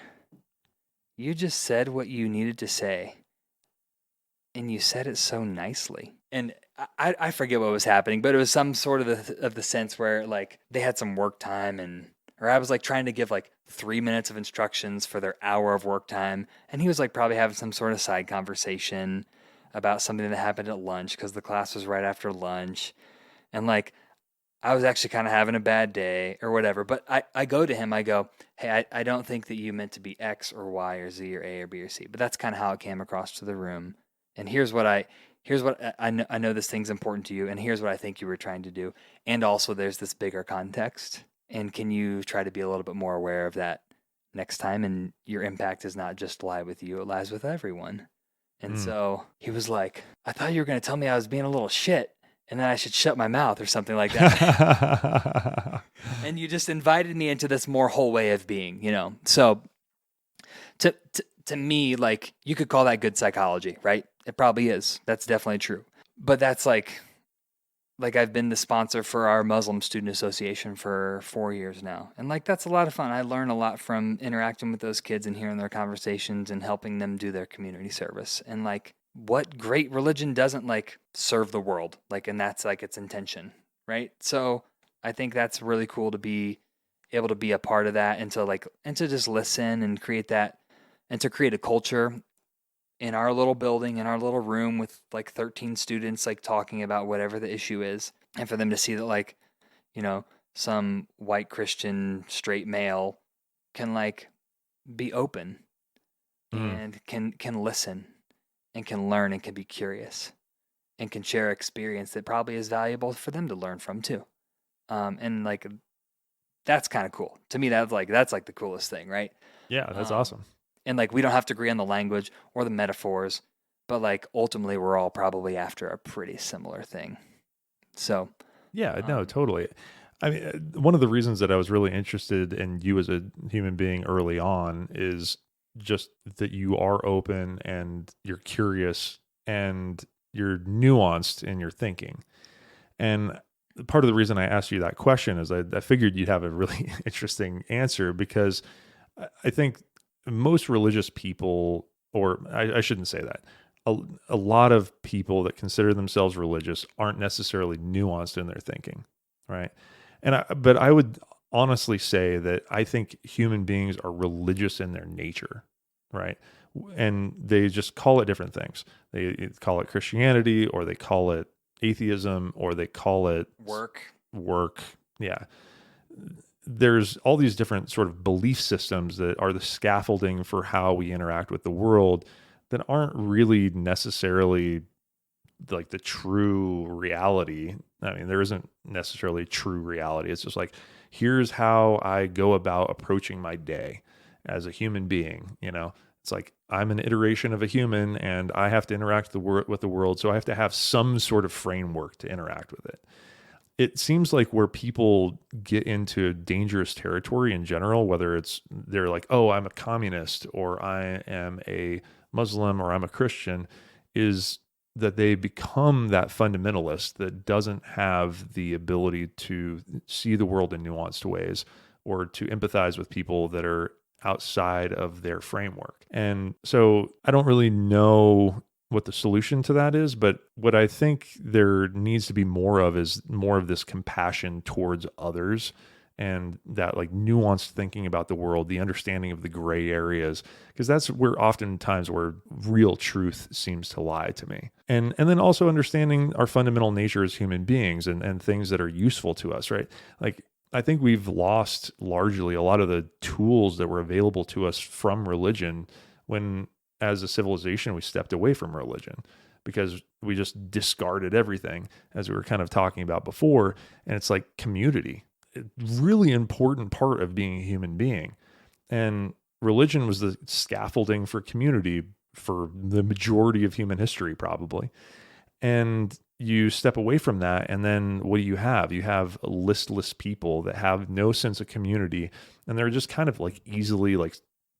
you just said what you needed to say, and you said it so nicely." And I forget what was happening, but it was some sort of the sense where like they had some work time, and or I was like trying to give like 3 minutes of instructions for their hour of work time, and he was like probably having some sort of side conversation about something that happened at lunch because the class was right after lunch. And like I was actually kind of having a bad day or whatever. But I go to him, I go, "Hey, I don't think that you meant to be X or Y or Z or A or B or C, but that's kind of how it came across to the room. And here's what I know this thing's important to you, and here's what I think you were trying to do. And also there's this bigger context. And can you try to be a little bit more aware of that next time? And your impact does not just lie with you, it lies with everyone." And Mm. so he was like, "I thought you were going to tell me I was being a little shit and then I should shut my mouth," or something like that. And you just invited me into this more whole way of being, you know? So to me, like you could call that good psychology, right? It probably is. That's definitely true. But that's like I've been the sponsor for our Muslim Student Association for 4 years now. And like that's a lot of fun. I learn a lot from interacting with those kids and hearing their conversations and helping them do their community service. And like what great religion doesn't like serve the world? Like, and that's like its intention, right? So I think that's really cool to be able to be a part of that, and to just listen and create that, and to create a culture in our little building, in our little room with like 13 students, like talking about whatever the issue is. And for them to see that, like, you know, some white Christian straight male can like be open Mm. and can listen and can learn and can be curious and can share experience that probably is valuable for them to learn from too. And like that's kind of cool to me. That's like the coolest thing, right? Yeah, that's Um, awesome. and like we don't have to agree on the language or the metaphors, but like ultimately we're all probably after a pretty similar thing. So Yeah, no, um, totally. I mean, one of the reasons that I was really interested in you as a human being early on is just that you are open and you're curious and you're nuanced in your thinking. And part of the reason I asked you that question is I figured you'd have a really interesting answer, because I think most religious people, or I shouldn't say that, a, a lot of people that consider themselves religious aren't necessarily nuanced in their thinking, right? But I would honestly say that I think human beings are religious in their nature, right? And they just call it different things. They call it Christianity, or they call it atheism, or they call it work. work. Yeah. there's all these different sort of belief systems that are the scaffolding for how we interact with the world that aren't really necessarily like the true reality. I mean, there isn't necessarily true reality. It's just like, here's how I go about approaching my day as a human being. It's like I'm an iteration of a human and I have to interact with the world. So I have to have some sort of framework to interact with it. It seems like where people get into dangerous territory in general, whether it's they're like, oh, I'm a communist or I am a Muslim or I'm a Christian, is that they become that fundamentalist that doesn't have the ability to see the world in nuanced ways or to empathize with people that are outside of their framework. And so I don't really know what the solution to that is, but what I think there needs to be more of is more of this compassion towards others and that like nuanced thinking about the world, the understanding of the gray areas, because that's where oftentimes where real truth seems to lie to me. And then also understanding our fundamental nature as human beings and things that are useful to us, right? Like I think we've lost largely a lot of the tools that were available to us from religion when as a civilization we stepped away from religion because we just discarded everything, as we were kind of talking about before. And it's like community, really important part of being a human being. And religion was the scaffolding for community for the majority of human history, probably. And you step away from that, and then what do you have? You have listless people that have no sense of community, and they're just kind of like easily like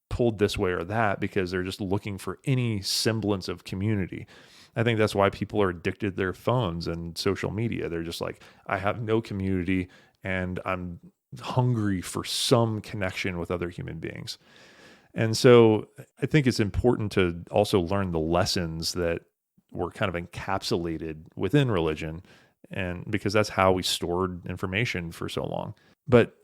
pulled this way or that because they're just looking for any semblance of community. I think that's why people are addicted to their phones and social media. They're just like, I have no community and I'm hungry for some connection with other human beings. And so I think it's important to also learn the lessons that were kind of encapsulated within religion, and because that's how we stored information for so long. But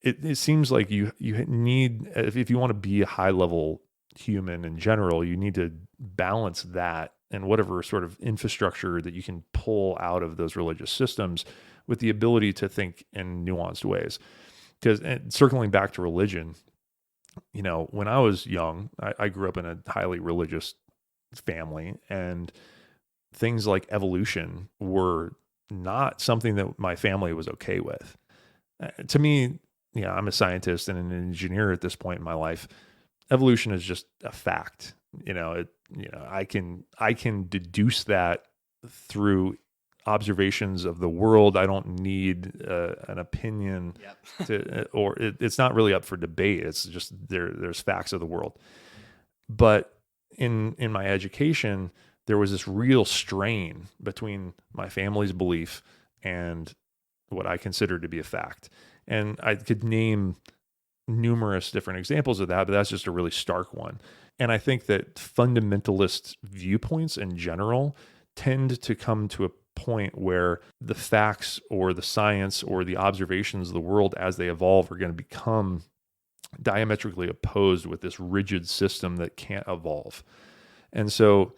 it seems like you need, if you want to be a high level human in general, you need to balance that and whatever sort of infrastructure that you can pull out of those religious systems with the ability to think in nuanced ways. Because circling back to religion, when I was young, I grew up in a highly religious family, and things like evolution were not something that my family was okay with. To me, I'm a scientist and an engineer at this point in my life. Evolution is just a fact. I can deduce that through observations of the world. I don't need an opinion or it's not really up for debate. It's just there's facts of the world. But in my education, there was this real strain between my family's belief and what I consider to be a fact. And I could name numerous different examples of that, but that's just a really stark one. And I think that fundamentalist viewpoints in general tend to come to a point where the facts or the science or the observations of the world as they evolve are going to become diametrically opposed with this rigid system that can't evolve. And so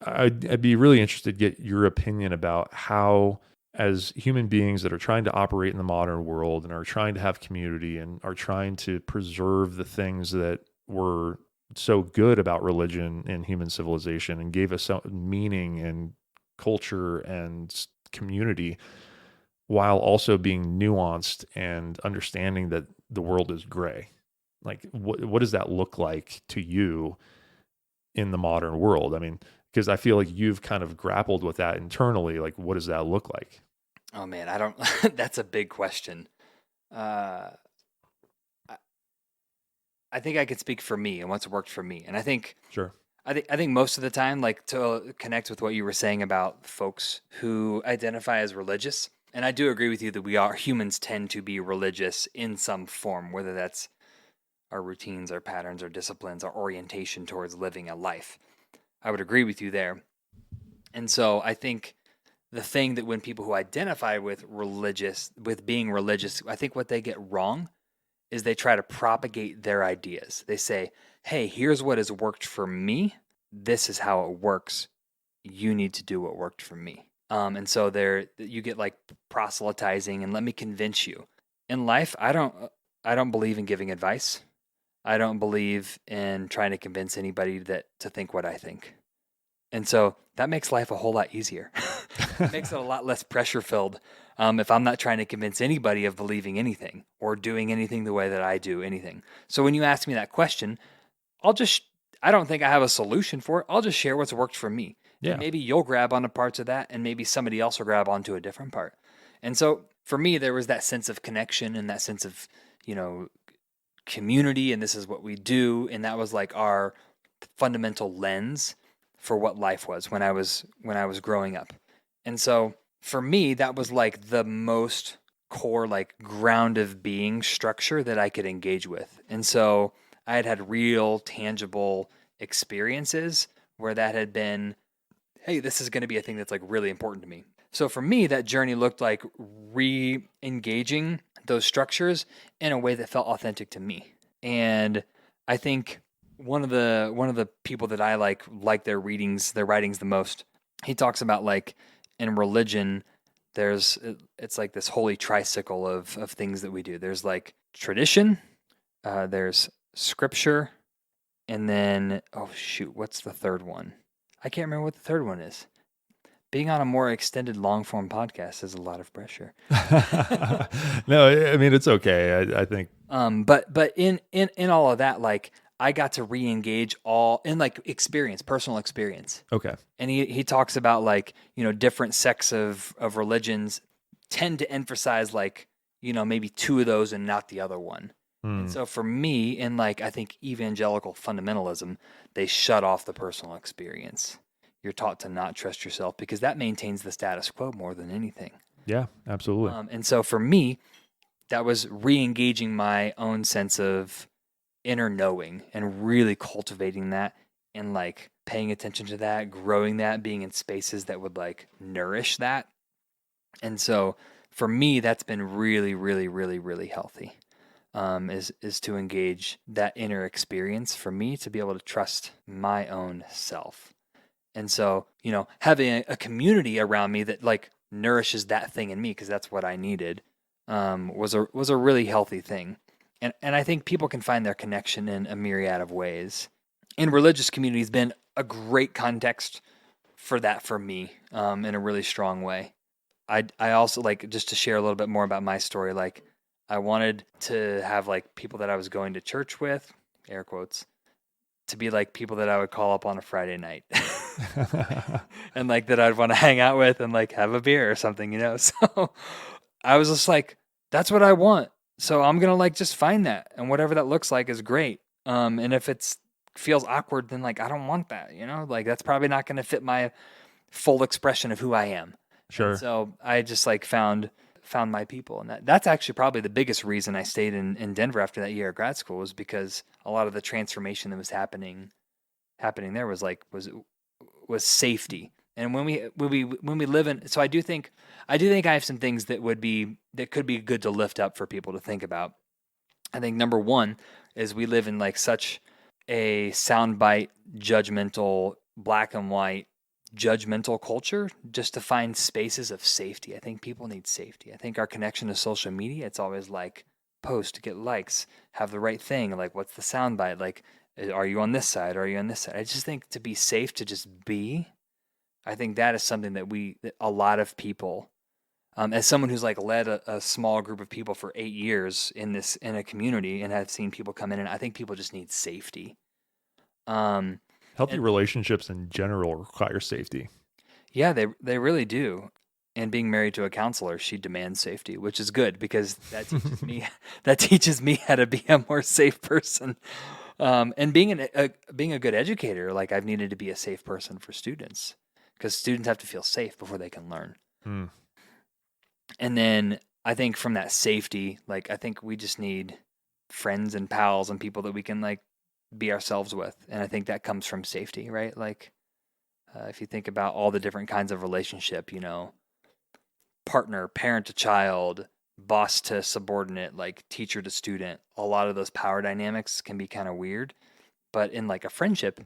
I'd be really interested to get your opinion about how, as human beings that are trying to operate in the modern world and are trying to have community and are trying to preserve the things that were so good about religion and human civilization and gave us some meaning and culture and community, while also being nuanced and understanding that the world is gray. Like, what does that look like to you in the modern world? I mean, because I feel like you've kind of grappled with that internally. Like, what does that look like? Oh man, I don't. That's a big question. I think I could speak for me and what's worked for me, and I think Sure. I think most of the time, like to connect with what you were saying about folks who identify as religious, and I do agree with you that humans tend to be religious in some form, whether that's our routines, our patterns, our disciplines, our orientation towards living a life. I would agree with you there. And so I think the thing that when people who identify with being religious, I think what they get wrong is they try to propagate their ideas. They say, hey, here's what has worked for me. This is how it works. You need to do what worked for me. And so you get like proselytizing and let me convince you. In life, I don't believe in giving advice. I don't believe in trying to convince anybody to think what I think. And so that makes life a whole lot easier. It makes it a lot less pressure filled if I'm not trying to convince anybody of believing anything or doing anything the way that I do anything. So when you ask me that question, I'll just, I don't think I have a solution for it. I'll just share what's worked for me. And Yeah. maybe you'll grab onto parts of that, and maybe somebody else will grab onto a different part. And so for me, there was that sense of connection and that sense of, you know, community, and this is what we do. And that was like our fundamental lens for what life was when I was growing up. And so for me, that was like the most core, like ground of being structure that I could engage with. And so I had real tangible experiences where that had been, hey, this is going to be a thing that's like really important to me. So for me, that journey looked like re-engaging those structures in a way that felt authentic to me. And I think one of the people that I like their writings the most, he talks about like in religion, it's like this holy tricycle of things that we do. There's like tradition, there's scripture, and then what's the third one? I can't remember what the third one is. Being on a more extended long form podcast is a lot of pressure. No, I mean, it's okay. I think. But in all of that, like I got to re-engage all in like personal experience. Okay. And he talks about like, you know, different sects of religions tend to emphasize like, you know, maybe two of those and not the other one. And so for me, in like, I think evangelical fundamentalism, they shut off the personal experience. You're taught to not trust yourself because that maintains the status quo more than anything. Yeah, absolutely. And so for me, that was re-engaging my own sense of inner knowing and really cultivating that and like paying attention to that, growing that, being in spaces that would like nourish that. And so for me, that's been really, really, really, really healthy. Is to engage that inner experience for me to be able to trust my own self. And so, you know, having a community around me that like nourishes that thing in me, because that's what I needed, was a really healthy thing. And I think people can find their connection in a myriad of ways. And religious community has been a great context for that for me, in a really strong way. I also like, just to share a little bit more about my story, like I wanted to have like people that I was going to church with, air quotes, to be like people that I would call up on a Friday night. And like that I'd want to hang out with and like have a beer or something, you know? So I was just like, that's what I want. So I'm going to like just find that, and whatever that looks like is great. And if it's feels awkward, then like, I don't want that, you know, like that's probably not going to fit my full expression of who I am. Sure. And so I just like found my people. And that's actually probably the biggest reason I stayed in Denver after that year at grad school, was because a lot of the transformation that was happening there was like, was safety. And when we live in, so I do think I have some things that could be good to lift up for people to think about. I think number one is we live in like such a soundbite, judgmental, black and white, judgmental culture, just to find spaces of safety. I think people need safety. I think our connection to social media, it's always like post, get likes, have the right thing. Like, what's the soundbite? Like, are you on this side? Are you on this side? I just think to be safe, to just be, I think that is something that a lot of people, as someone who's like led a small group of people for 8 years in a community and have seen people come in, and I think people just need safety. Healthy relationships in general require safety. Yeah, they really do. And being married to a counselor, she demands safety, which is good because that teaches me how to be a more safe person. And being a good educator, like I've needed to be a safe person for students, because students have to feel safe before they can learn. And then I think from that safety, like I think we just need friends and pals and people that we can like be ourselves with. And I think that comes from safety, right? Like if you think about all the different kinds of relationship, you know, partner, parent to child, boss to subordinate, like teacher to student, a lot of those power dynamics can be kind of weird. But in like a friendship,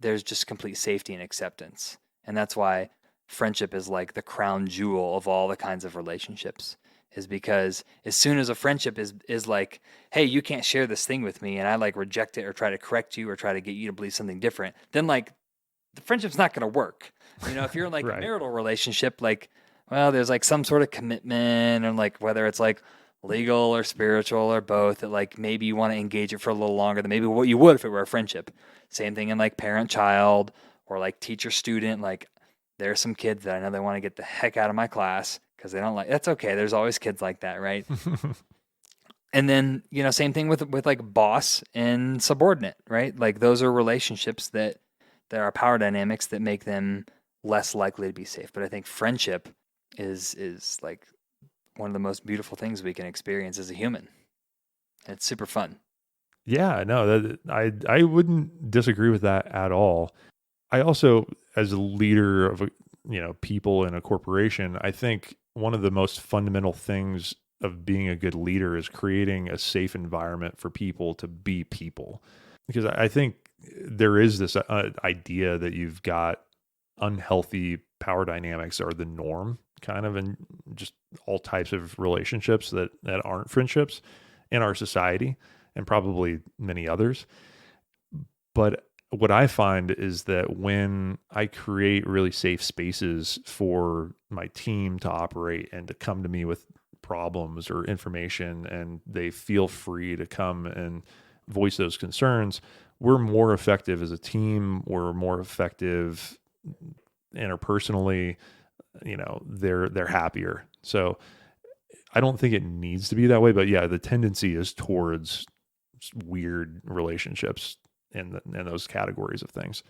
there's just complete safety and acceptance. And that's why friendship is like the crown jewel of all the kinds of relationships, is because as soon as a friendship is like, hey, you can't share this thing with me, and I like reject it or try to correct you or try to get you to believe something different, then like the friendship's not going to work. If you're in like a Right. marital relationship, like, well, there's like some sort of commitment, and like whether it's like legal or spiritual or both, that like maybe you want to engage it for a little longer than maybe what you would if it were a friendship. Same thing in like parent child or like teacher student. Like there are some kids that I know they want to get the heck out of my class because they don't like. That's okay. There's always kids like that, right? And then same thing with like boss and subordinate, right? Like those are relationships that there are power dynamics that make them less likely to be safe. But I think friendship is like one of the most beautiful things we can experience as a human. It's super fun. Yeah, no, I wouldn't disagree with that at all. I also, as a leader of people in a corporation, I think one of the most fundamental things of being a good leader is creating a safe environment for people to be people. Because I think there is this idea that you've got unhealthy power dynamics are the norm, kind of in just all types of relationships that aren't friendships in our society, and probably many others. But what I find is that when I create really safe spaces for my team to operate and to come to me with problems or information, and they feel free to come and voice those concerns, we're more effective as a team. We're more effective interpersonally. They're happier. So I don't think it needs to be that way, but yeah, the tendency is towards weird relationships in those categories of things.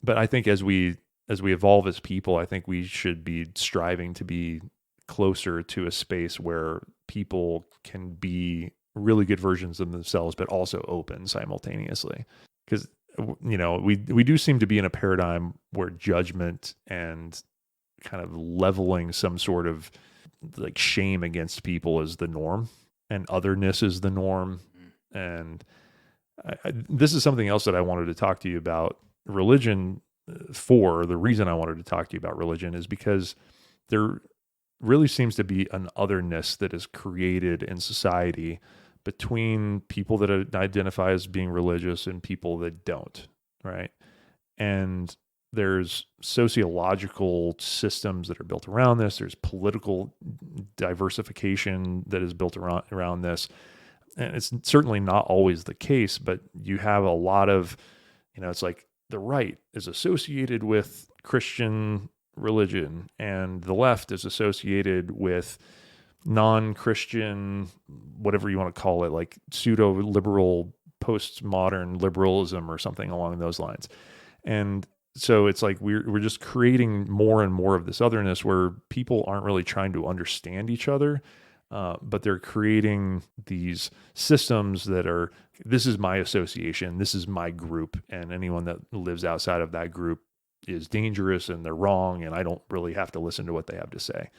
But I think as we evolve as people, I think we should be striving to be closer to a space where people can be really good versions of themselves, but also open simultaneously. Because we do seem to be in a paradigm where judgment and kind of leveling some sort of like shame against people is the norm, and otherness is the norm. And this is something else that I wanted to talk to you about religion for. The reason I wanted to talk to you about religion is because there really seems to be an otherness that is created in society between people that identify as being religious and people that don't, right? And there's sociological systems that are built around this. There's political diversification that is built around this. And it's certainly not always the case, but you have a lot of, it's like the right is associated with Christian religion and the left is associated with non-Christian, whatever you want to call it, like pseudo-liberal, postmodern liberalism or something along those lines. And so it's like we're just creating more and more of this otherness where people aren't really trying to understand each other. But they're creating these systems that are, this is my association, this is my group, and anyone that lives outside of that group is dangerous and they're wrong, and I don't really have to listen to what they have to say,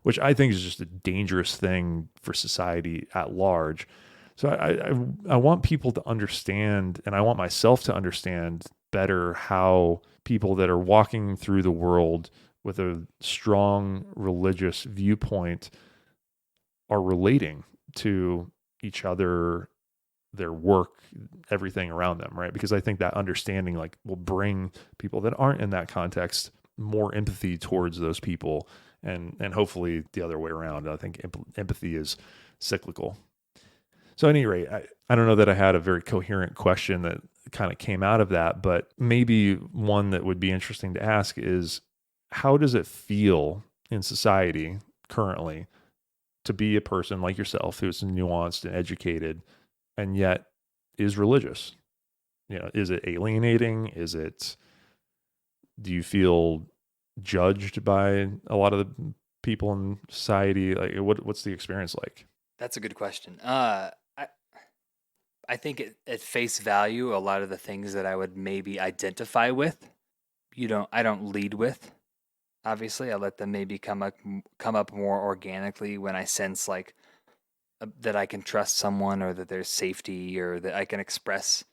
which I think is just a dangerous thing for society at large. So I want people to understand, and I want myself to understand better how people that are walking through the world with a strong religious viewpoint are relating to each other, their work, everything around them, right? Because I think that understanding like will bring people that aren't in that context more empathy towards those people, and hopefully the other way around. I think empathy is cyclical. So at any rate, I don't know that I had a very coherent question that kind of came out of that, but maybe one that would be interesting to ask is, how does it feel in society currently to be a person like yourself who's nuanced and educated and yet is religious? Is it alienating? Do you feel judged by a lot of the people in society? Like what's the experience like? That's a good question. I think at face value, a lot of the things that I would maybe identify with, I don't lead with. Obviously, I let them maybe come up more organically when I sense like that I can trust someone, or that there's safety, or that I can express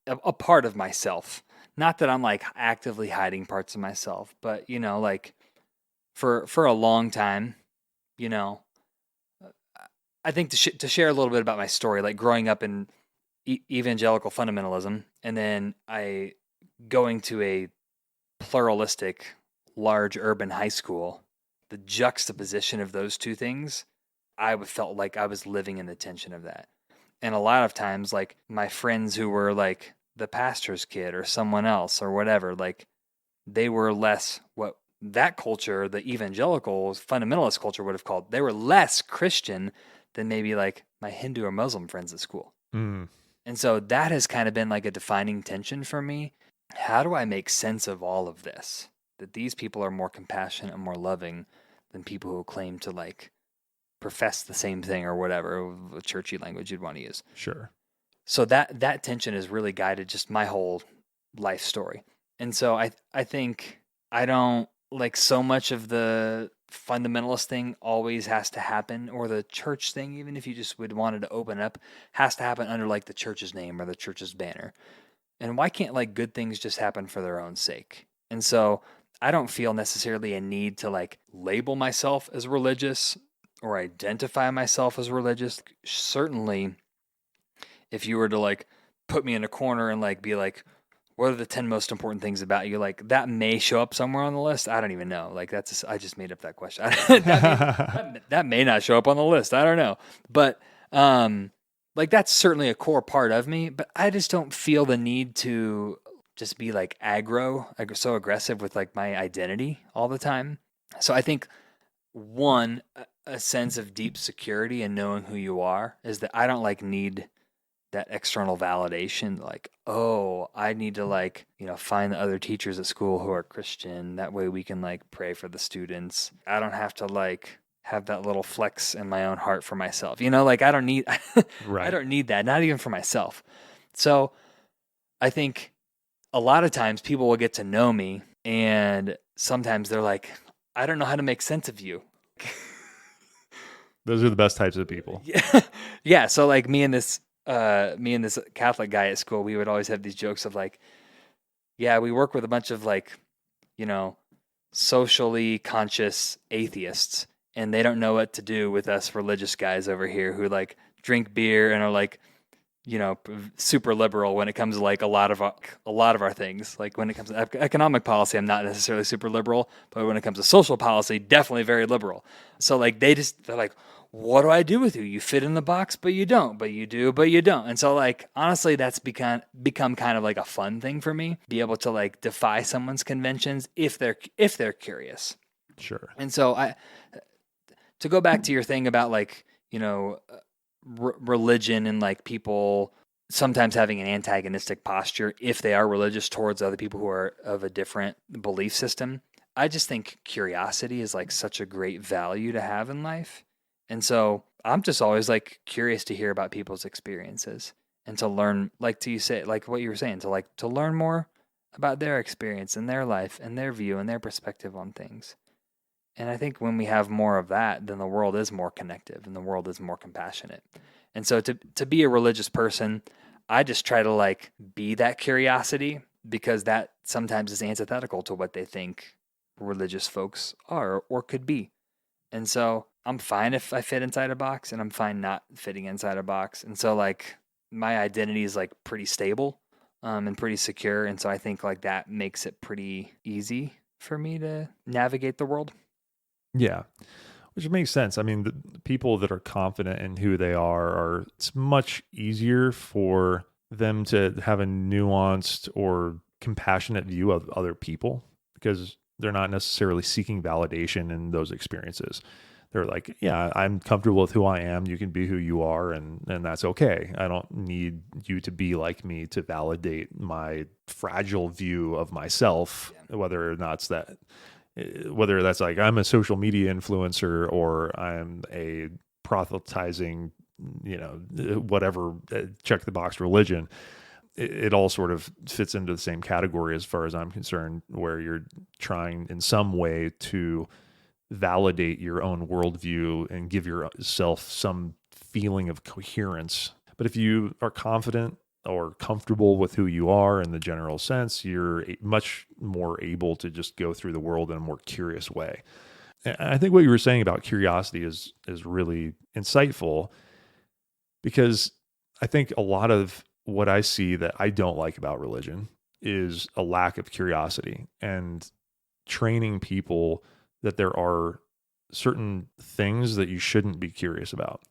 a part of myself. Not that I'm like actively hiding parts of myself, but like for a long time, you know, I think to share a little bit about my story, like growing up in evangelical fundamentalism, and then I going to a pluralistic, large urban high school, the juxtaposition of those two things, I felt like I was living in the tension of that. And a lot of times, like my friends who were like the pastor's kid or someone else or whatever, like they were less what that culture, the evangelical fundamentalist culture would have called, they were less Christian than maybe like my Hindu or Muslim friends at school. Mm. And so that has kind of been like a defining tension for me. How do I make sense of all of this? That these people are more compassionate and more loving than people who claim to like profess the same thing or whatever, the churchy language you'd want to use. Sure. So that tension has really guided just my whole life story. And so I think I don't like so much of the fundamentalist thing always has to happen, or the church thing, even if you just would want it to open up, has to happen under like the church's name or the church's banner. And why can't like good things just happen for their own sake? And so I don't feel necessarily a need to like label myself as religious or identify myself as religious. Certainly, if you were to like put me in a corner and like be like, what are the 10 most important things about you? Like that may show up somewhere on the list. I don't even know. Like I just made up that question. that may not show up on the list. I don't know. But like that's certainly a core part of me, but I just don't feel the need to just be like so aggressive with like my identity all the time. So I think one, a sense of deep security and knowing who you are is that I don't like need that external validation, like, oh, I need to like, find the other teachers at school who are Christian. That way we can like pray for the students. I don't have to like have that little flex in my own heart for myself. Like I don't need, Right. I don't need that, not even for myself. So I think a lot of times people will get to know me and sometimes they're like, I don't know how to make sense of you. Those are the best types of people. Yeah. Yeah. So like me and this Catholic guy at school, we would always have these jokes of like, yeah, we work with a bunch of like, socially conscious atheists, and they don't know what to do with us religious guys over here who like drink beer and are like, super liberal when it comes to like a lot of our things. Like when it comes to economic policy, I'm not necessarily super liberal, but when it comes to social policy, definitely very liberal. So like they're like, what do I do with you? You fit in the box, but you don't, but you do, but you don't. And so like, honestly, that's become kind of like a fun thing for me, be able to like defy someone's conventions if they're curious. Sure. And so to go back to your thing about like, religion and like people sometimes having an antagonistic posture if they are religious towards other people who are of a different belief system. I just think curiosity is like such a great value to have in life. And so I'm just always like curious to hear about people's experiences and to learn, like to you say, like what you were saying, to learn more about their experience and their life and their view and their perspective on things. And I think when we have more of that, then the world is more connective and the world is more compassionate. And so to be a religious person, I just try to like be that curiosity, because that sometimes is antithetical to what they think religious folks are or could be. And so I'm fine if I fit inside a box, and I'm fine not fitting inside a box. And so like my identity is like pretty stable and pretty secure. And so I think like that makes it pretty easy for me to navigate the world. Yeah, which makes sense. I mean, the people that are confident in who they are, it's much easier for them to have a nuanced or compassionate view of other people because they're not necessarily seeking validation in those experiences. They're like, yeah, I'm comfortable with who I am. You can be who you are, and that's okay. I don't need you to be like me to validate my fragile view of myself, whether that's like I'm a social media influencer or I'm a proselytizing, whatever, check the box religion. It all sort of fits into the same category as far as I'm concerned, where you're trying in some way to validate your own worldview and give yourself some feeling of coherence. But if you are confident or comfortable with who you are in the general sense, you're much more able to just go through the world in a more curious way. And I think what you were saying about curiosity is really insightful, because I think a lot of what I see that I don't like about religion is a lack of curiosity and training people that there are certain things that you shouldn't be curious about.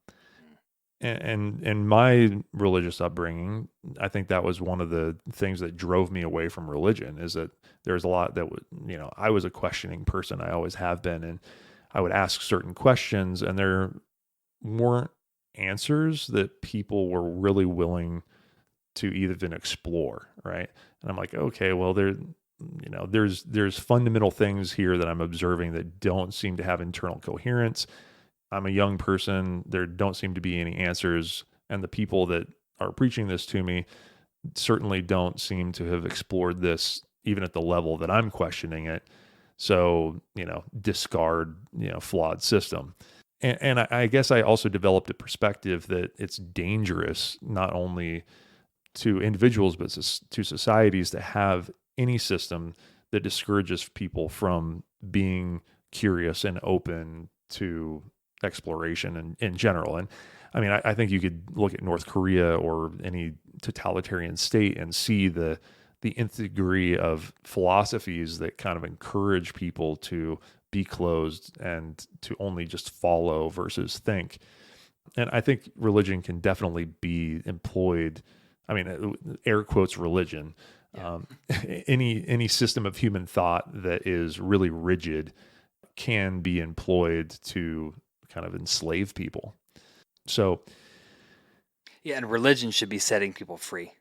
And my religious upbringing, I think that was one of the things that drove me away from religion, is that there's a lot that would, I was a questioning person. I always have been. And I would ask certain questions, and there weren't answers that people were really willing to even explore. Right. And I'm like, okay, well, there's fundamental things here that I'm observing that don't seem to have internal coherence. I'm a young person. There don't seem to be any answers. And the people that are preaching this to me certainly don't seem to have explored this even at the level that I'm questioning it. So, discard, flawed system. And I guess I also developed a perspective that it's dangerous not only to individuals, but to societies to have any system that discourages people from being curious and open to exploration in general. And I mean, I think you could look at North Korea or any totalitarian state and see the nth degree of philosophies that kind of encourage people to be closed and to only just follow versus think. And I think religion can definitely be employed. I mean, air quotes religion. Yeah. Any system of human thought that is really rigid can be employed to kind of enslave people. So, yeah, and religion should be setting people free.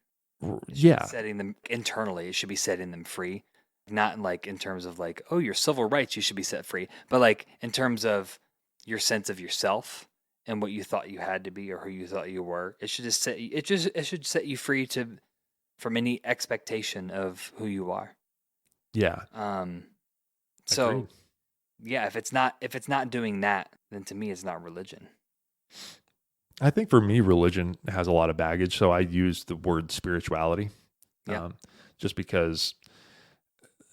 Setting them internally. It should be setting them free, not in terms of oh, your civil rights, you should be set free, but in terms of your sense of yourself and what you thought you had to be or who you thought you were. It should just set you free from any expectation of who you are. Yeah. So. Agreed. Yeah, if it's not doing that, then to me it's not religion. I think for me, religion has a lot of baggage, so I use the word spirituality. Yeah. Just because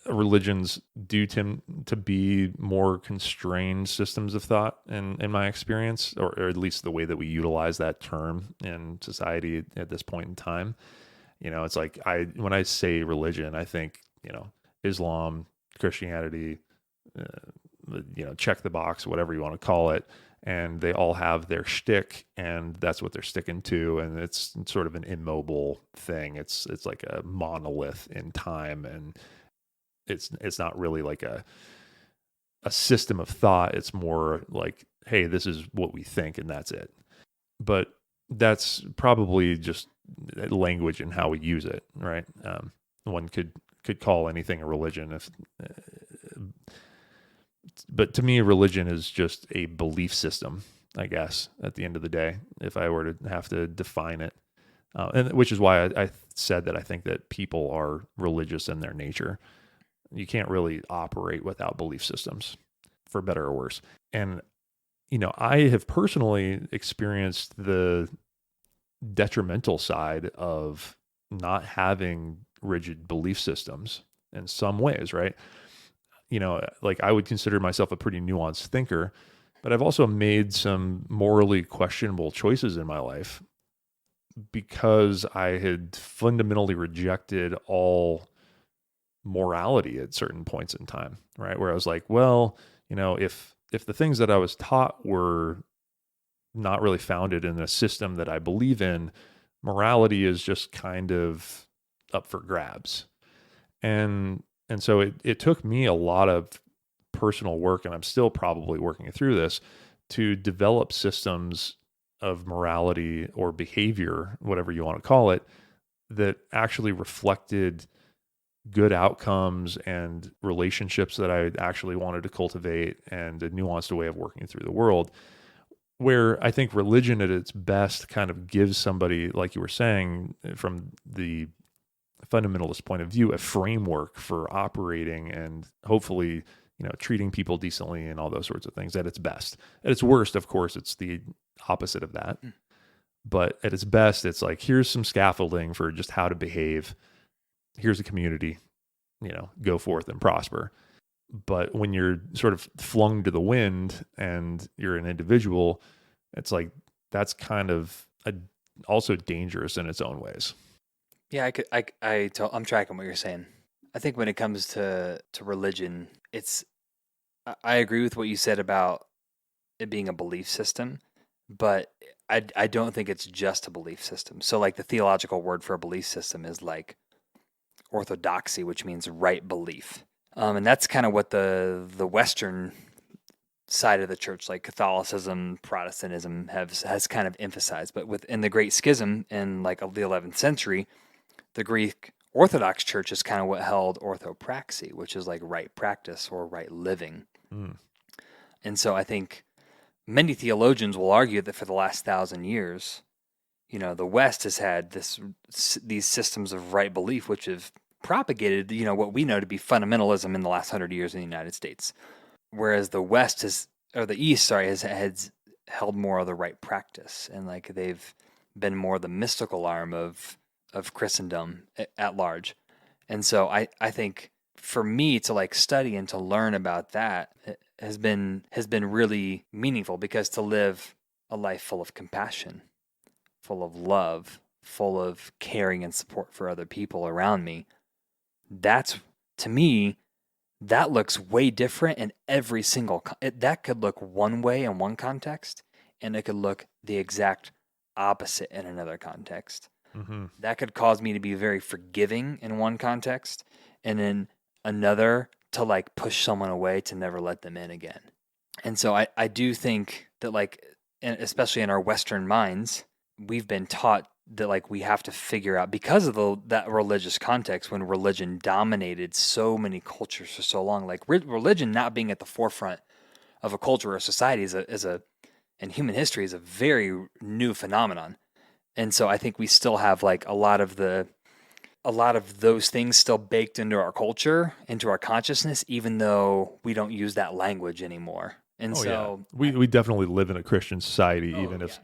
religions do tend to be more constrained systems of thought in my experience, or at least the way that we utilize that term in society at this point in time. It's like when I say religion, I think, Islam, Christianity, check the box, whatever you want to call it. And they all have their shtick, and that's what they're sticking to. And it's sort of an immobile thing. It's like a monolith in time, and it's not really like a system of thought. It's more like, hey, this is what we think, and that's it. But that's probably just language and how we use it, right? One could call anything a religion but to me, religion is just a belief system, I guess, at the end of the day, if I were to have to define it. And which is why I said that I think that people are religious in their nature. You can't really operate without belief systems, for better or worse. And, I have personally experienced the detrimental side of not having rigid belief systems in some ways, right? I would consider myself a pretty nuanced thinker, but I've also made some morally questionable choices in my life because I had fundamentally rejected all morality at certain points in time, right? Where I was like, well, if the things that I was taught were not really founded in a system that I believe in, morality is just kind of up for grabs. And so it took me a lot of personal work, and I'm still probably working through this, to develop systems of morality or behavior, whatever you want to call it, that actually reflected good outcomes and relationships that I actually wanted to cultivate, and a nuanced way of working through the world. Where I think religion at its best kind of gives somebody, like you were saying, from the fundamentalist point of view, a framework for operating and hopefully, treating people decently and all those sorts of things at its best. At its worst, of course, it's the opposite of that. But at its best, it's like, here's some scaffolding for just how to behave. Here's a community, go forth and prosper. But when you're sort of flung to the wind and you're an individual, it's like that's kind of also dangerous in its own ways. Yeah, I'm tracking what you're saying. I think when it comes to religion, I agree with what you said about it being a belief system, but I don't think it's just a belief system. So like the theological word for a belief system is like orthodoxy, which means right belief. And that's kind of what the Western side of the church, like Catholicism, Protestantism, has kind of emphasized. But within the Great Schism in like the 11th century, the Greek Orthodox Church is kind of what held orthopraxy, which is like right practice or right living. Mm. And so I think many theologians will argue that for the last 1,000 years, the West has had these systems of right belief, which have propagated, what we know to be fundamentalism in the last 100 years in the United States. Whereas the East, has held more of the right practice, and like they've been more the mystical arm of Christendom at large. And so I think for me to like study and to learn about that has been really meaningful, because to live a life full of compassion, full of love, full of caring and support for other people around me, that's, to me, that looks way different in every single that could look one way in one context, and it could look the exact opposite in another context. Mm-hmm. That could cause me to be very forgiving in one context, and in another to like push someone away to never let them in again. And so I do think that, like, especially in our Western minds, we've been taught that like we have to figure out, because of that religious context, when religion dominated so many cultures for so long, like religion not being at the forefront of a culture or society in human history is a very new phenomenon. And so I think we still have like a lot of those things still baked into our culture, into our consciousness, even though we don't use that language anymore. And Yeah, we definitely live in a Christian society, even if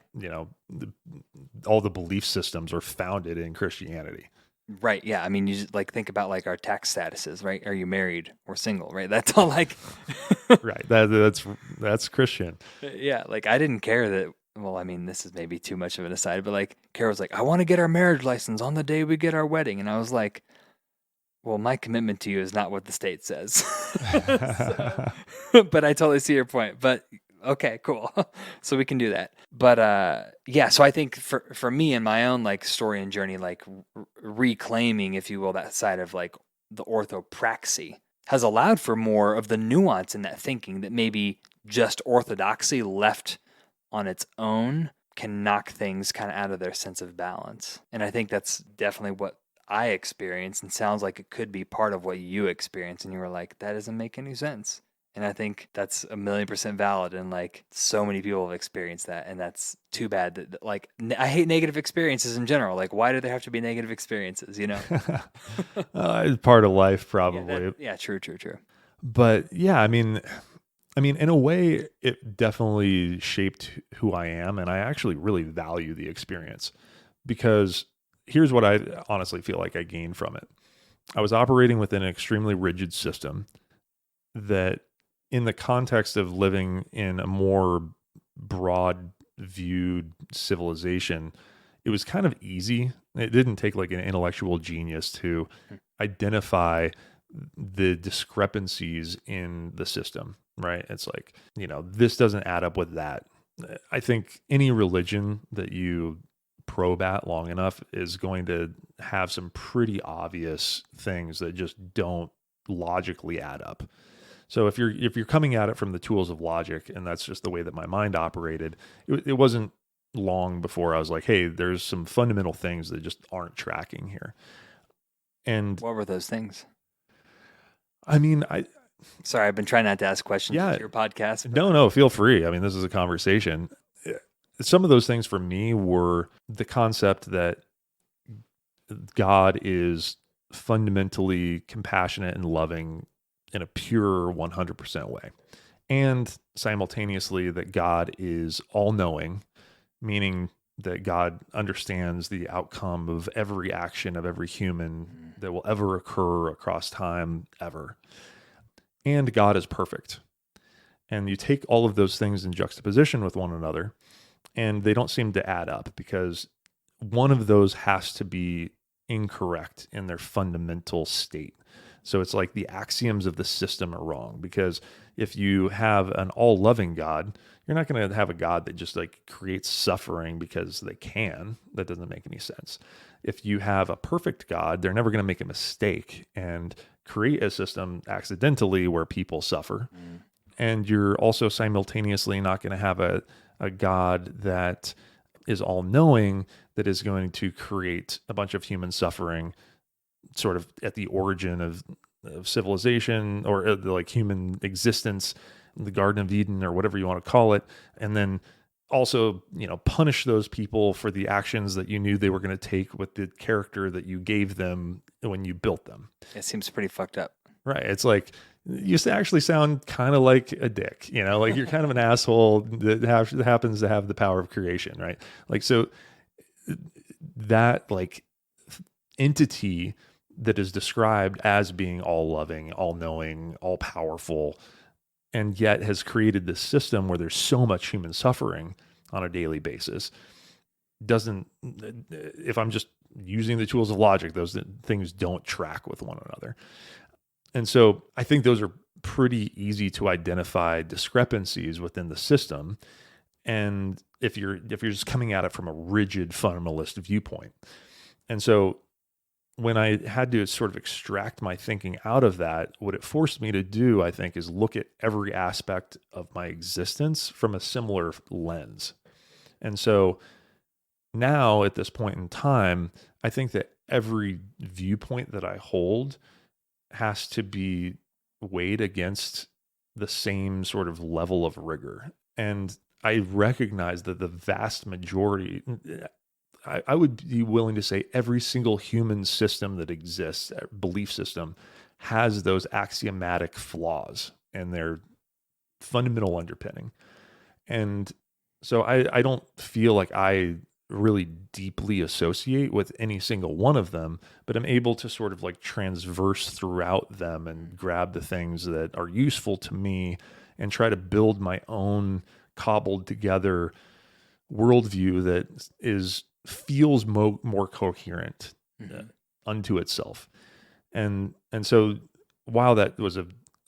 all the belief systems are founded in Christianity. Right. Yeah. I mean, you just like think about like our tax statuses, right? Are you married or single? Right. That's all like, Right. That's Christian. yeah. Like I didn't care that. Well, I mean, this is maybe too much of an aside, but like Carol was like, I want to get our marriage license on the day we get our wedding. And I was like, well, my commitment to you is not what the state says. So, but I totally see your point. But okay, cool. So we can do that. But yeah, so I think for me in my own like story and journey, like reclaiming, if you will, that side of like the orthopraxy has allowed for more of the nuance in that thinking, that maybe just orthodoxy left on its own can knock things kind of out of their sense of balance. And I think that's definitely what I experienced, and sounds like it could be part of what you experienced. And you were like, that doesn't make any sense. And I think that's 1,000,000% valid. And like so many people have experienced that. And that's too bad that like, I hate negative experiences in general. Like, why do there have to be negative experiences, It's part of life, probably. Yeah, true. But yeah, I mean, in a way, it definitely shaped who I am. And I actually really value the experience, because here's what I honestly feel like I gained from it. I was operating within an extremely rigid system that, in the context of living in a more broad viewed civilization, it was kind of easy. It didn't take like an intellectual genius to identify the discrepancies in the system, right? It's like, this doesn't add up with that. I think any religion that you probe at long enough is going to have some pretty obvious things that just don't logically add up. So if you're coming at it from the tools of logic, and that's just the way that my mind operated, it wasn't long before I was like, hey, there's some fundamental things that just aren't tracking here. And What were those things? I mean, Sorry, I've been trying not to ask questions Yeah. to your podcast. No, feel free. I mean, this is a conversation. Some of those things for me were the concept that God is fundamentally compassionate and loving in a pure 100% way. And simultaneously that God is all-knowing, meaning that God understands the outcome of every action of every human that will ever occur across time, ever. and God is perfect. And you take all of those things in juxtaposition with one another, and they don't seem to add up because one of those has to be incorrect in their fundamental state. So it's like the axioms of the system are wrong, because if you have an all-loving God, you're not going to have a God that just like creates suffering because they can. That doesn't make any sense. If you have a perfect God, they're never going to make a mistake and create a system accidentally where people suffer. And you're also simultaneously not going to have a God that is all-knowing, that is going to create a bunch of human suffering sort of at the origin of civilization, or like human existence, the Garden of Eden or whatever you want to call it. And then also, punish those people for the actions that you knew they were going to take with the character that you gave them when you built them. It seems pretty fucked up. Right. It's like, you actually sound kind of like a dick, like you're kind of an asshole that happens to have the power of creation, right? Like, so that like entity that is described as being all loving, all knowing, all powerful, and yet has created this system where there's so much human suffering on a daily basis, if I'm just using the tools of logic, those things don't track with one another. And so I think those are pretty easy to identify discrepancies within the system. And if you're just coming at it from a rigid fundamentalist viewpoint. And so when I had to sort of extract my thinking out of that, what it forced me to do, I think, is look at every aspect of my existence from a similar lens. And so now at this point in time, I think that every viewpoint that I hold has to be weighed against the same sort of level of rigor. And I recognize that the vast majority, I would be willing to say every single human system that exists, belief system, has those axiomatic flaws and their fundamental underpinning. And so I don't feel like I really deeply associate with any single one of them, but I'm able to sort of like transverse throughout them and grab the things that are useful to me and try to build my own cobbled together worldview that feels more coherent unto itself. And so while that was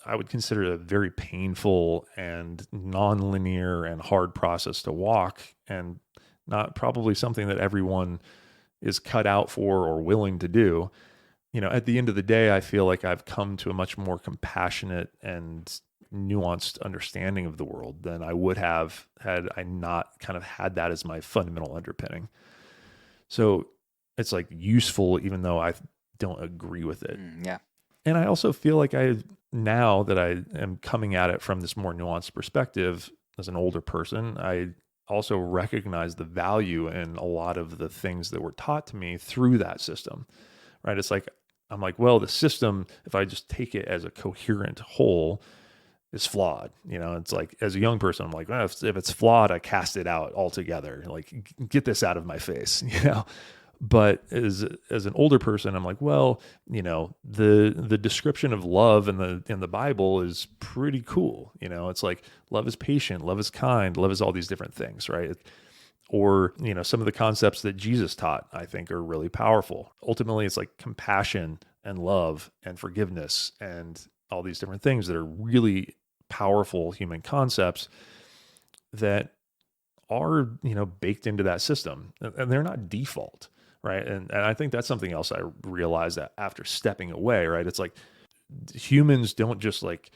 I would consider it a very painful and nonlinear and hard process to walk, and not probably something that everyone is cut out for or willing to do. At the end of the day, I feel like I've come to a much more compassionate and nuanced understanding of the world than I would have had I not kind of had that as my fundamental underpinning. So it's like useful, even though I don't agree with it. Yeah. And I also feel like now that I am coming at it from this more nuanced perspective as an older person, I also recognize the value in a lot of the things that were taught to me through that system, right? It's like, I'm like, well, the system, if I just take it as a coherent whole, is flawed. It's like, as a young person, I'm like, well, if it's flawed, I cast it out altogether. Like, get this out of my face, But as an older person, I'm like, well, the description of love in the Bible is pretty cool. It's like, love is patient, love is kind, love is all these different things, right? Or, some of the concepts that Jesus taught, I think, are really powerful. Ultimately, it's like compassion and love and forgiveness and all these different things that are really powerful human concepts that are, baked into that system, and they're not default. Right. And I think that's something else I realized that after stepping away, right? It's like humans don't just like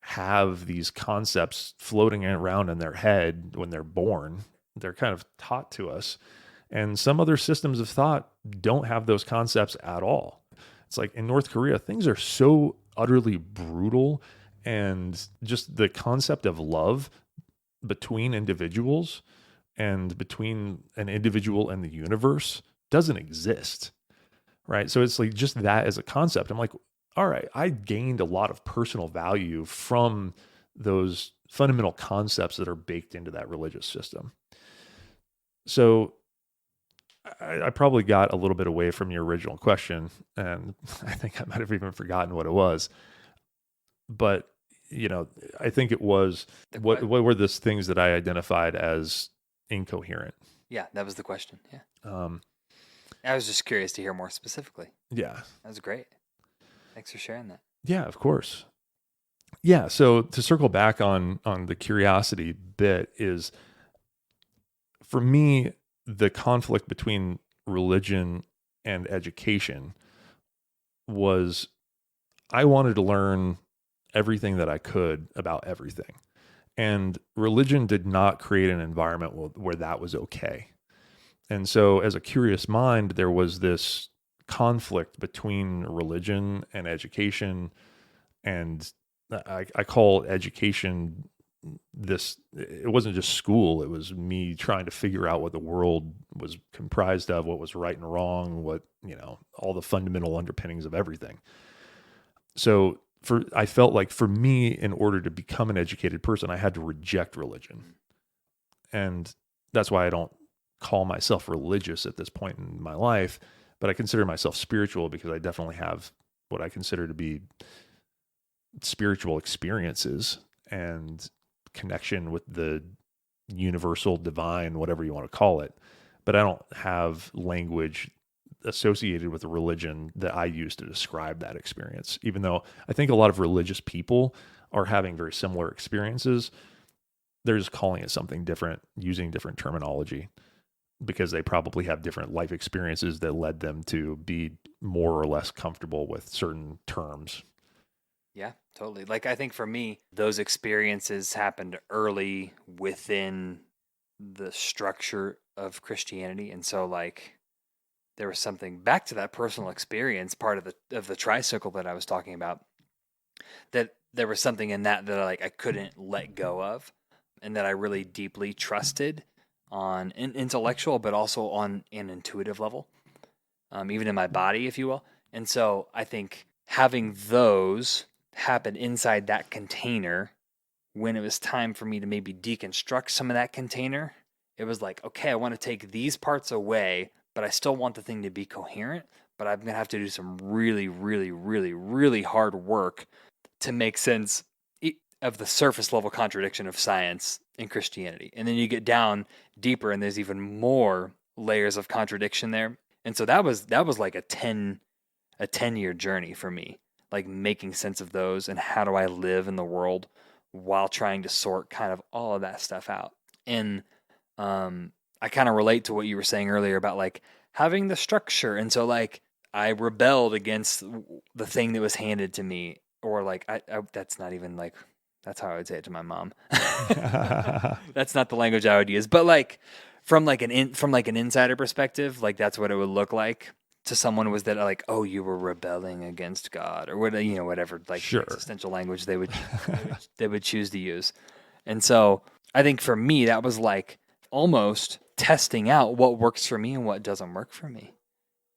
have these concepts floating around in their head when they're born. They're kind of taught to us. And some other systems of thought don't have those concepts at all. It's like in North Korea, things are so utterly brutal, and just the concept of love between individuals and between an individual and the universe doesn't exist, right? So it's like just that as a concept. I'm like, all right, I gained a lot of personal value from those fundamental concepts that are baked into that religious system. So I probably got a little bit away from your original question, and I think I might have even forgotten what it was. But I think it was, The what que- were the things that I identified as incoherent? yeah, that was the question. Yeah. Um, I was just curious to hear more specifically. yeah. That was great. Thanks for sharing that. Yeah, of course. Yeah. So to circle back on the curiosity bit is, for me, the conflict between religion and education was, I wanted to learn everything that I could about everything. And religion did not create an environment where that was okay. And so, as a curious mind, there was this conflict between religion and education. And I call education this, it wasn't just school, it was me trying to figure out what the world was comprised of, what was right and wrong, what, all the fundamental underpinnings of everything. So, I felt like for me, in order to become an educated person, I had to reject religion. And that's why I don't call myself religious at this point in my life, but I consider myself spiritual, because I definitely have what I consider to be spiritual experiences and connection with the universal divine, whatever you want to call it. But I don't have language associated with a religion that I use to describe that experience, even though I think a lot of religious people are having very similar experiences. They're just calling it something different, using different terminology, because they probably have different life experiences that led them to be more or less comfortable with certain terms. Yeah, totally. Like, I think for me, those experiences happened early within the structure of Christianity. And so, like, there was something back to that personal experience, part of the tricycle that I was talking about, that there was something in that I couldn't let go of, and that I really deeply trusted on an intellectual, but also on an intuitive level, even in my body, if you will. And so I think having those happen inside that container, when it was time for me to maybe deconstruct some of that container, it was like, okay, I want to take these parts away, but I still want the thing to be coherent. But I'm going to have to do some really, really, really, really hard work to make sense of the surface level contradiction of science and Christianity. And then you get down deeper, and there's even more layers of contradiction there. And so that was like a 10-year journey for me, like making sense of those and how do I live in the world while trying to sort kind of all of that stuff out. And I kind of relate to what you were saying earlier about like having the structure. And so like I rebelled against the thing that was handed to me, or like I that's not even like, that's how I would say it to my mom. That's not the language I would use, but like from like an insider perspective, like that's what it would look like to someone, was that like, oh, you were rebelling against God, or what, whatever like Sure. existential language they would choose to use. And so I think for me that was like almost testing out what works for me and what doesn't work for me.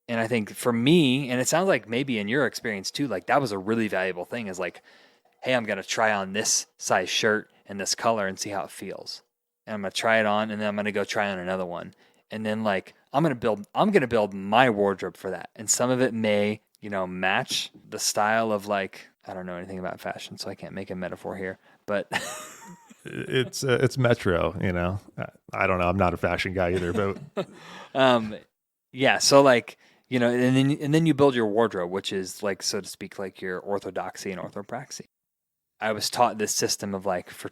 And I think for me, and it sounds like maybe in your experience too, like that was a really valuable thing, is like, hey, I'm going to try on this size shirt and this color and see how it feels. And I'm going to try it on, and then I'm going to go try on another one. And then like I'm going to build my wardrobe for that. And some of it may, match the style of like, I don't know anything about fashion, so I can't make a metaphor here, but it's Metro, I don't know. I'm not a fashion guy either, but yeah. So like, and then you build your wardrobe, which is like, so to speak, like your orthodoxy and orthopraxy. I was taught this system of like for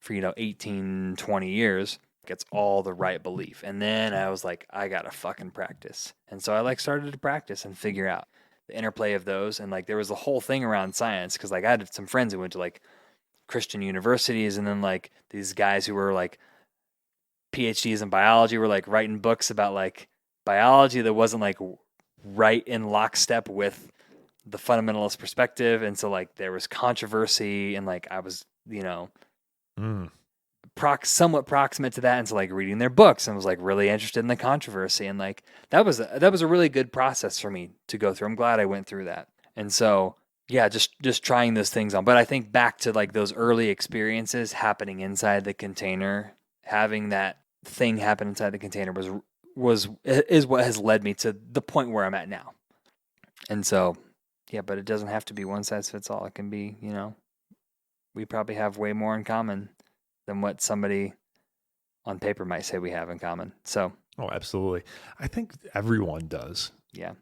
18, 20 years, it's all the right belief. And then I was like, I gotta fucking practice. And so I like started to practice and figure out the interplay of those. And like there was a whole thing around science, because like I had some friends who went to like Christian universities, and then like these guys who were like PhDs in biology were like writing books about like biology that wasn't like right in lockstep with the fundamentalist perspective. And so like there was controversy, and like I was, mm, somewhat proximate to that, and so like reading their books, and was like really interested in the controversy, and like that was a really good process for me to go through. I'm glad I went through that. And so yeah, just trying those things on. But I think back to like those early experiences happening inside the container, having that thing happen inside the container is what has led me to the point where I'm at now. And so yeah, but it doesn't have to be one size fits all. It can be, we probably have way more in common than what somebody on paper might say we have in common. So, Oh, absolutely. I think everyone does. yeah.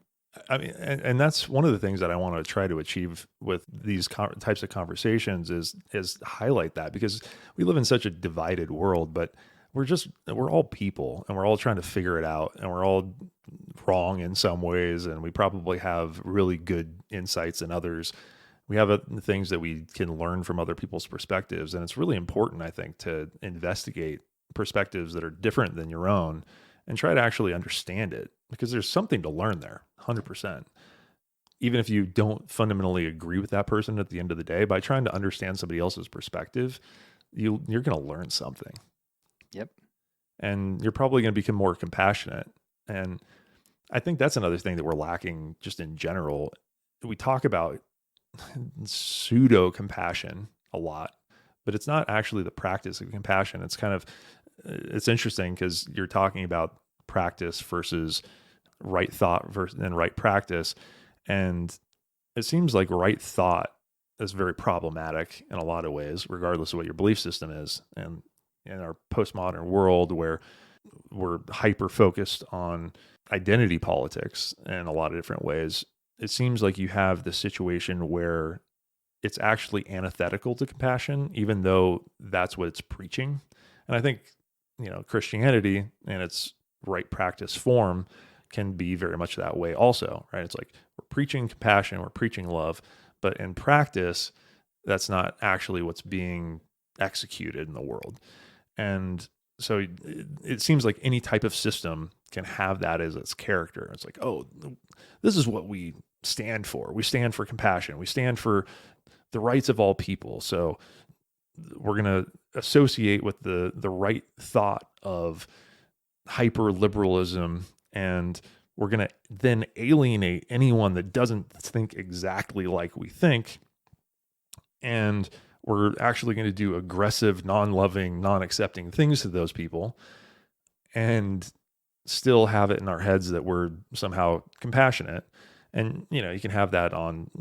I mean, and that's one of the things that I want to try to achieve with these types of conversations is highlight that, because we live in such a divided world, but we're all people and we're all trying to figure it out, and we're all wrong in some ways, and we probably have really good insights in others. We have things that we can learn from other people's perspectives, and it's really important, I think, to investigate perspectives that are different than your own and try to actually understand it, because there's something to learn there, 100%. Even if you don't fundamentally agree with that person at the end of the day, by trying to understand somebody else's perspective, you're going to learn something. Yep. And you're probably going to become more compassionate. And I think that's another thing that we're lacking just in general. We talk about pseudo compassion a lot, but it's not actually the practice of compassion. It's interesting because you're talking about practice versus right thought versus and right practice. And it seems like right thought is very problematic in a lot of ways, regardless of what your belief system is. And in our postmodern world where we're hyper focused on identity politics in a lot of different ways, it seems like you have the situation where it's actually antithetical to compassion, even though that's what it's preaching. And I think, Christianity in its right practice form can be very much that way also, right? It's like we're preaching compassion, we're preaching love, but in practice, that's not actually what's being executed in the world. And so it seems like any type of system can have that as its character. It's like, oh, this is what we stand for. We stand for compassion. We stand for the rights of all people. So we're going to associate with the right thought of hyper liberalism, and we're going to then alienate anyone that doesn't think exactly like we think. And we're actually going to do aggressive, non-loving, non-accepting things to those people, and still have it in our heads that we're somehow compassionate. And, you can have that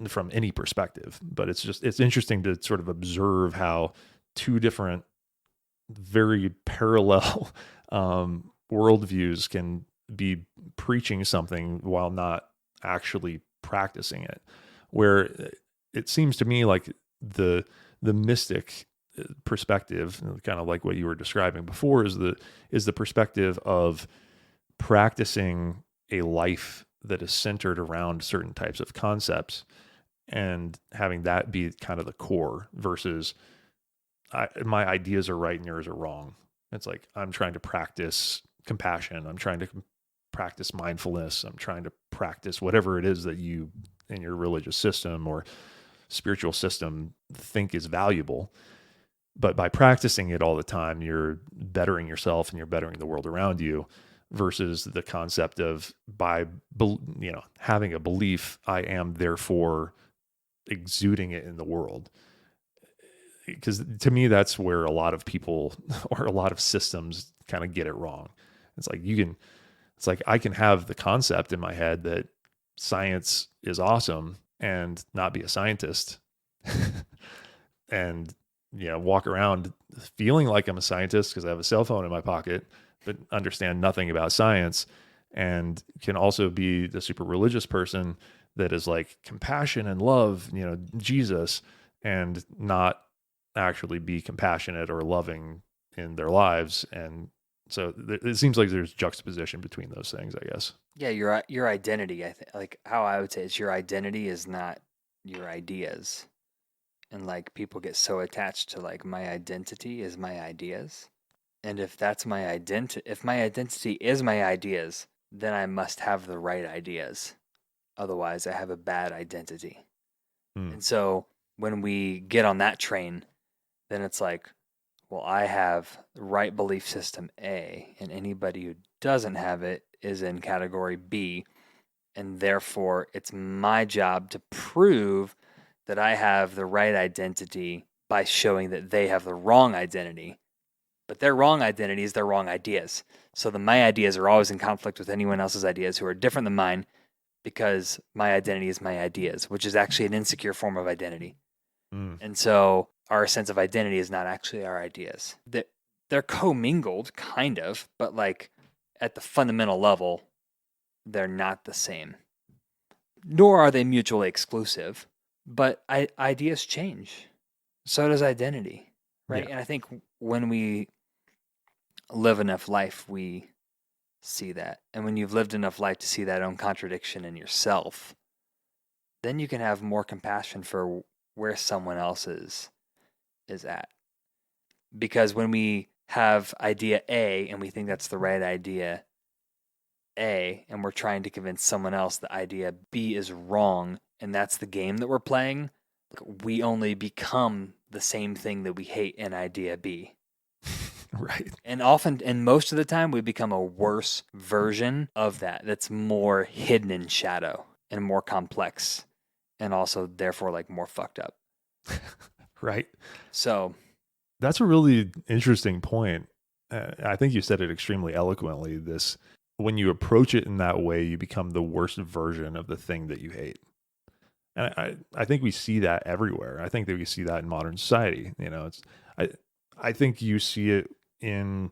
from any perspective, but it's interesting to sort of observe how two different, very parallel worldviews can be preaching something while not actually practicing it. Where it seems to me like the mystic perspective, kind of like what you were describing before, is the perspective of practicing a life that is centered around certain types of concepts and having that be kind of the core versus my ideas are right and yours are wrong. It's like I'm trying to practice compassion. I'm trying to practice mindfulness. I'm trying to practice whatever it is that you in your religious system or spiritual system think is valuable. But by practicing it all the time, you're bettering yourself and you're bettering the world around you, versus the concept of having a belief, I am therefore exuding it in the world. Because to me, that's where a lot of people or a lot of systems kind of get it wrong. It's like I can have the concept in my head that science is awesome and not be a scientist and, walk around feeling like I'm a scientist because I have a cell phone in my pocket, but understand nothing about science, and can also be the super religious person that is like compassion and love, Jesus, and not actually be compassionate or loving in their lives. And so it seems like there's juxtaposition between those things, I guess. Yeah, your identity, I think, like how I would say it's your identity is not your ideas. And like people get so attached to like my identity is my ideas. And if that's my identity, if my identity is my ideas, then I must have the right ideas. Otherwise, I have a bad identity. Hmm. And so when we get on that train, then it's like, well, I have the right belief system A, and anybody who doesn't have it is in category B. And therefore, it's my job to prove that I have the right identity by showing that they have the wrong identity. But their wrong identity is their wrong ideas. So my ideas are always in conflict with anyone else's ideas who are different than mine, because my identity is my ideas, which is actually an insecure form of identity. Hmm. And so our sense of identity is not actually our ideas. They're commingled, kind of, but like at the fundamental level, they're not the same. Nor are they mutually exclusive, but ideas change. So does identity, right? Yeah. And I think when we live enough life, we see that. And when you've lived enough life to see that own contradiction in yourself, then you can have more compassion for where someone else is at. Because when we have idea A and we think that's the right idea A, and we're trying to convince someone else that idea B is wrong, and that's the game that we're playing, we only become the same thing that we hate in idea B. Right. And often, and most of the time, we become a worse version of that's more hidden in shadow and more complex, and also therefore like more fucked up. Right. So that's a really interesting point. I think you said it extremely eloquently. When you approach it in that way, you become the worst version of the thing that you hate. And I think we see that everywhere. I think that we see that in modern society. I think you see it in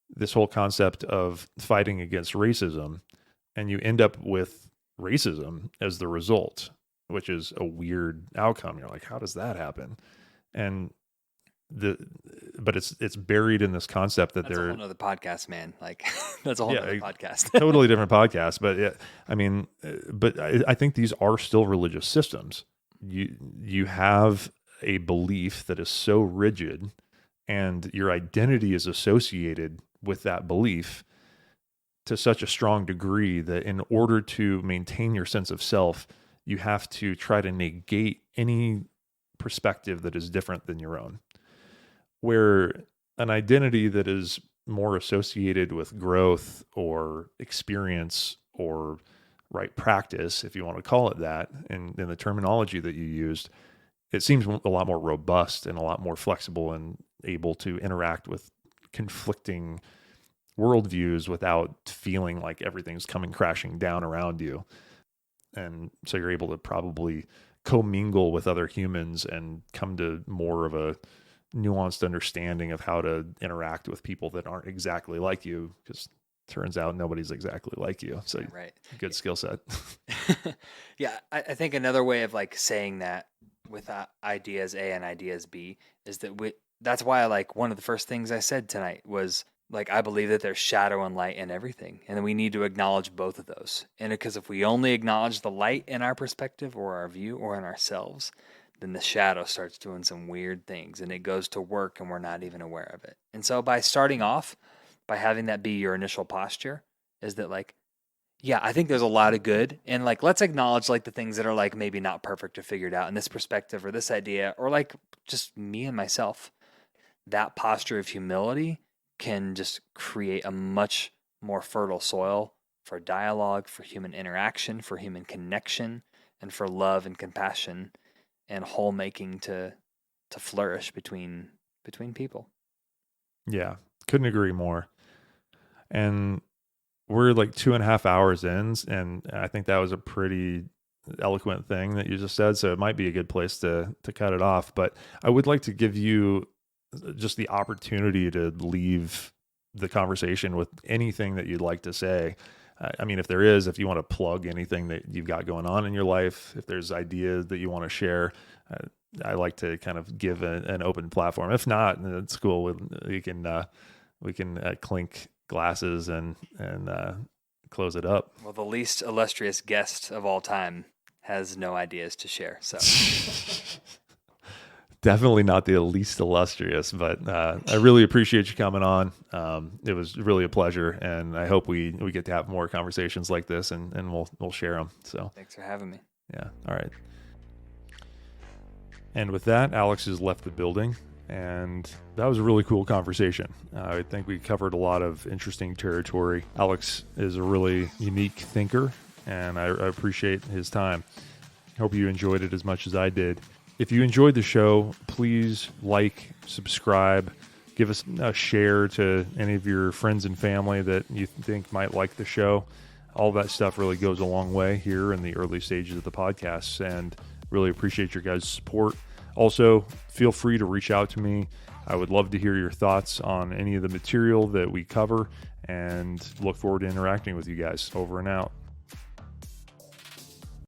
this whole concept of fighting against racism, and you end up with racism as the result, which is a weird outcome. You're like, how does that happen? And but it's buried in this concept that that's a whole other podcast, man. Like that's a whole other podcast. Totally different podcast. But yeah, I mean, but I think these are still religious systems. You have a belief that is so rigid, and your identity is associated with that belief to such a strong degree that in order to maintain your sense of self, you have to try to negate any perspective that is different than your own. Where an identity that is more associated with growth or experience or right practice, if you want to call it that, in the terminology that you used, it seems a lot more robust and a lot more flexible and able to interact with conflicting worldviews without feeling like everything's coming crashing down around you. And so you're able to probably commingle with other humans and come to more of a nuanced understanding of how to interact with people that aren't exactly like you, because turns out nobody's exactly like you. So right. Good skill set. Yeah. I think another way of like saying that with ideas A and ideas B is that that's why like one of the first things I said tonight was like, I believe that there's shadow and light in everything. And then we need to acknowledge both of those. And because if we only acknowledge the light in our perspective or our view or in ourselves, then the shadow starts doing some weird things and it goes to work and we're not even aware of it. And so by starting off, by having that be your initial posture, is that like, yeah, I think there's a lot of good. And like, let's acknowledge like the things that are like maybe not perfect or figured out in this perspective or this idea, or like just me and myself. That posture of humility can just create a much more fertile soil for dialogue, for human interaction, for human connection, and for love and compassion and whole making to flourish between people. Yeah, couldn't agree more. And we're like 2.5 hours in, and I think that was a pretty eloquent thing that you just said. So it might be a good place to cut it off. But I would like to give you just the opportunity to leave the conversation with anything that you'd like to say. I mean, if you want to plug anything that you've got going on in your life, if there's ideas that you want to share, I like to kind of give an open platform. If not, it's cool. We can clink glasses and close it up. Well, the least illustrious guest of all time has no ideas to share. So definitely not the least illustrious, but I really appreciate you coming on. It was really a pleasure, and I hope we get to have more conversations like this, and we'll share them. So thanks for having me. Yeah. All right. And with that, Alex has left the building, and that was a really cool conversation. I think we covered a lot of interesting territory. Alex is a really unique thinker, and I appreciate his time. Hope you enjoyed it as much as I did. If you enjoyed the show, please like, subscribe, give us a share to any of your friends and family that you think might like the show. All that stuff really goes a long way here in the early stages of the podcast, and really appreciate your guys' support. Also, feel free to reach out to me. I would love to hear your thoughts on any of the material that we cover, and look forward to interacting with you guys. Over and out.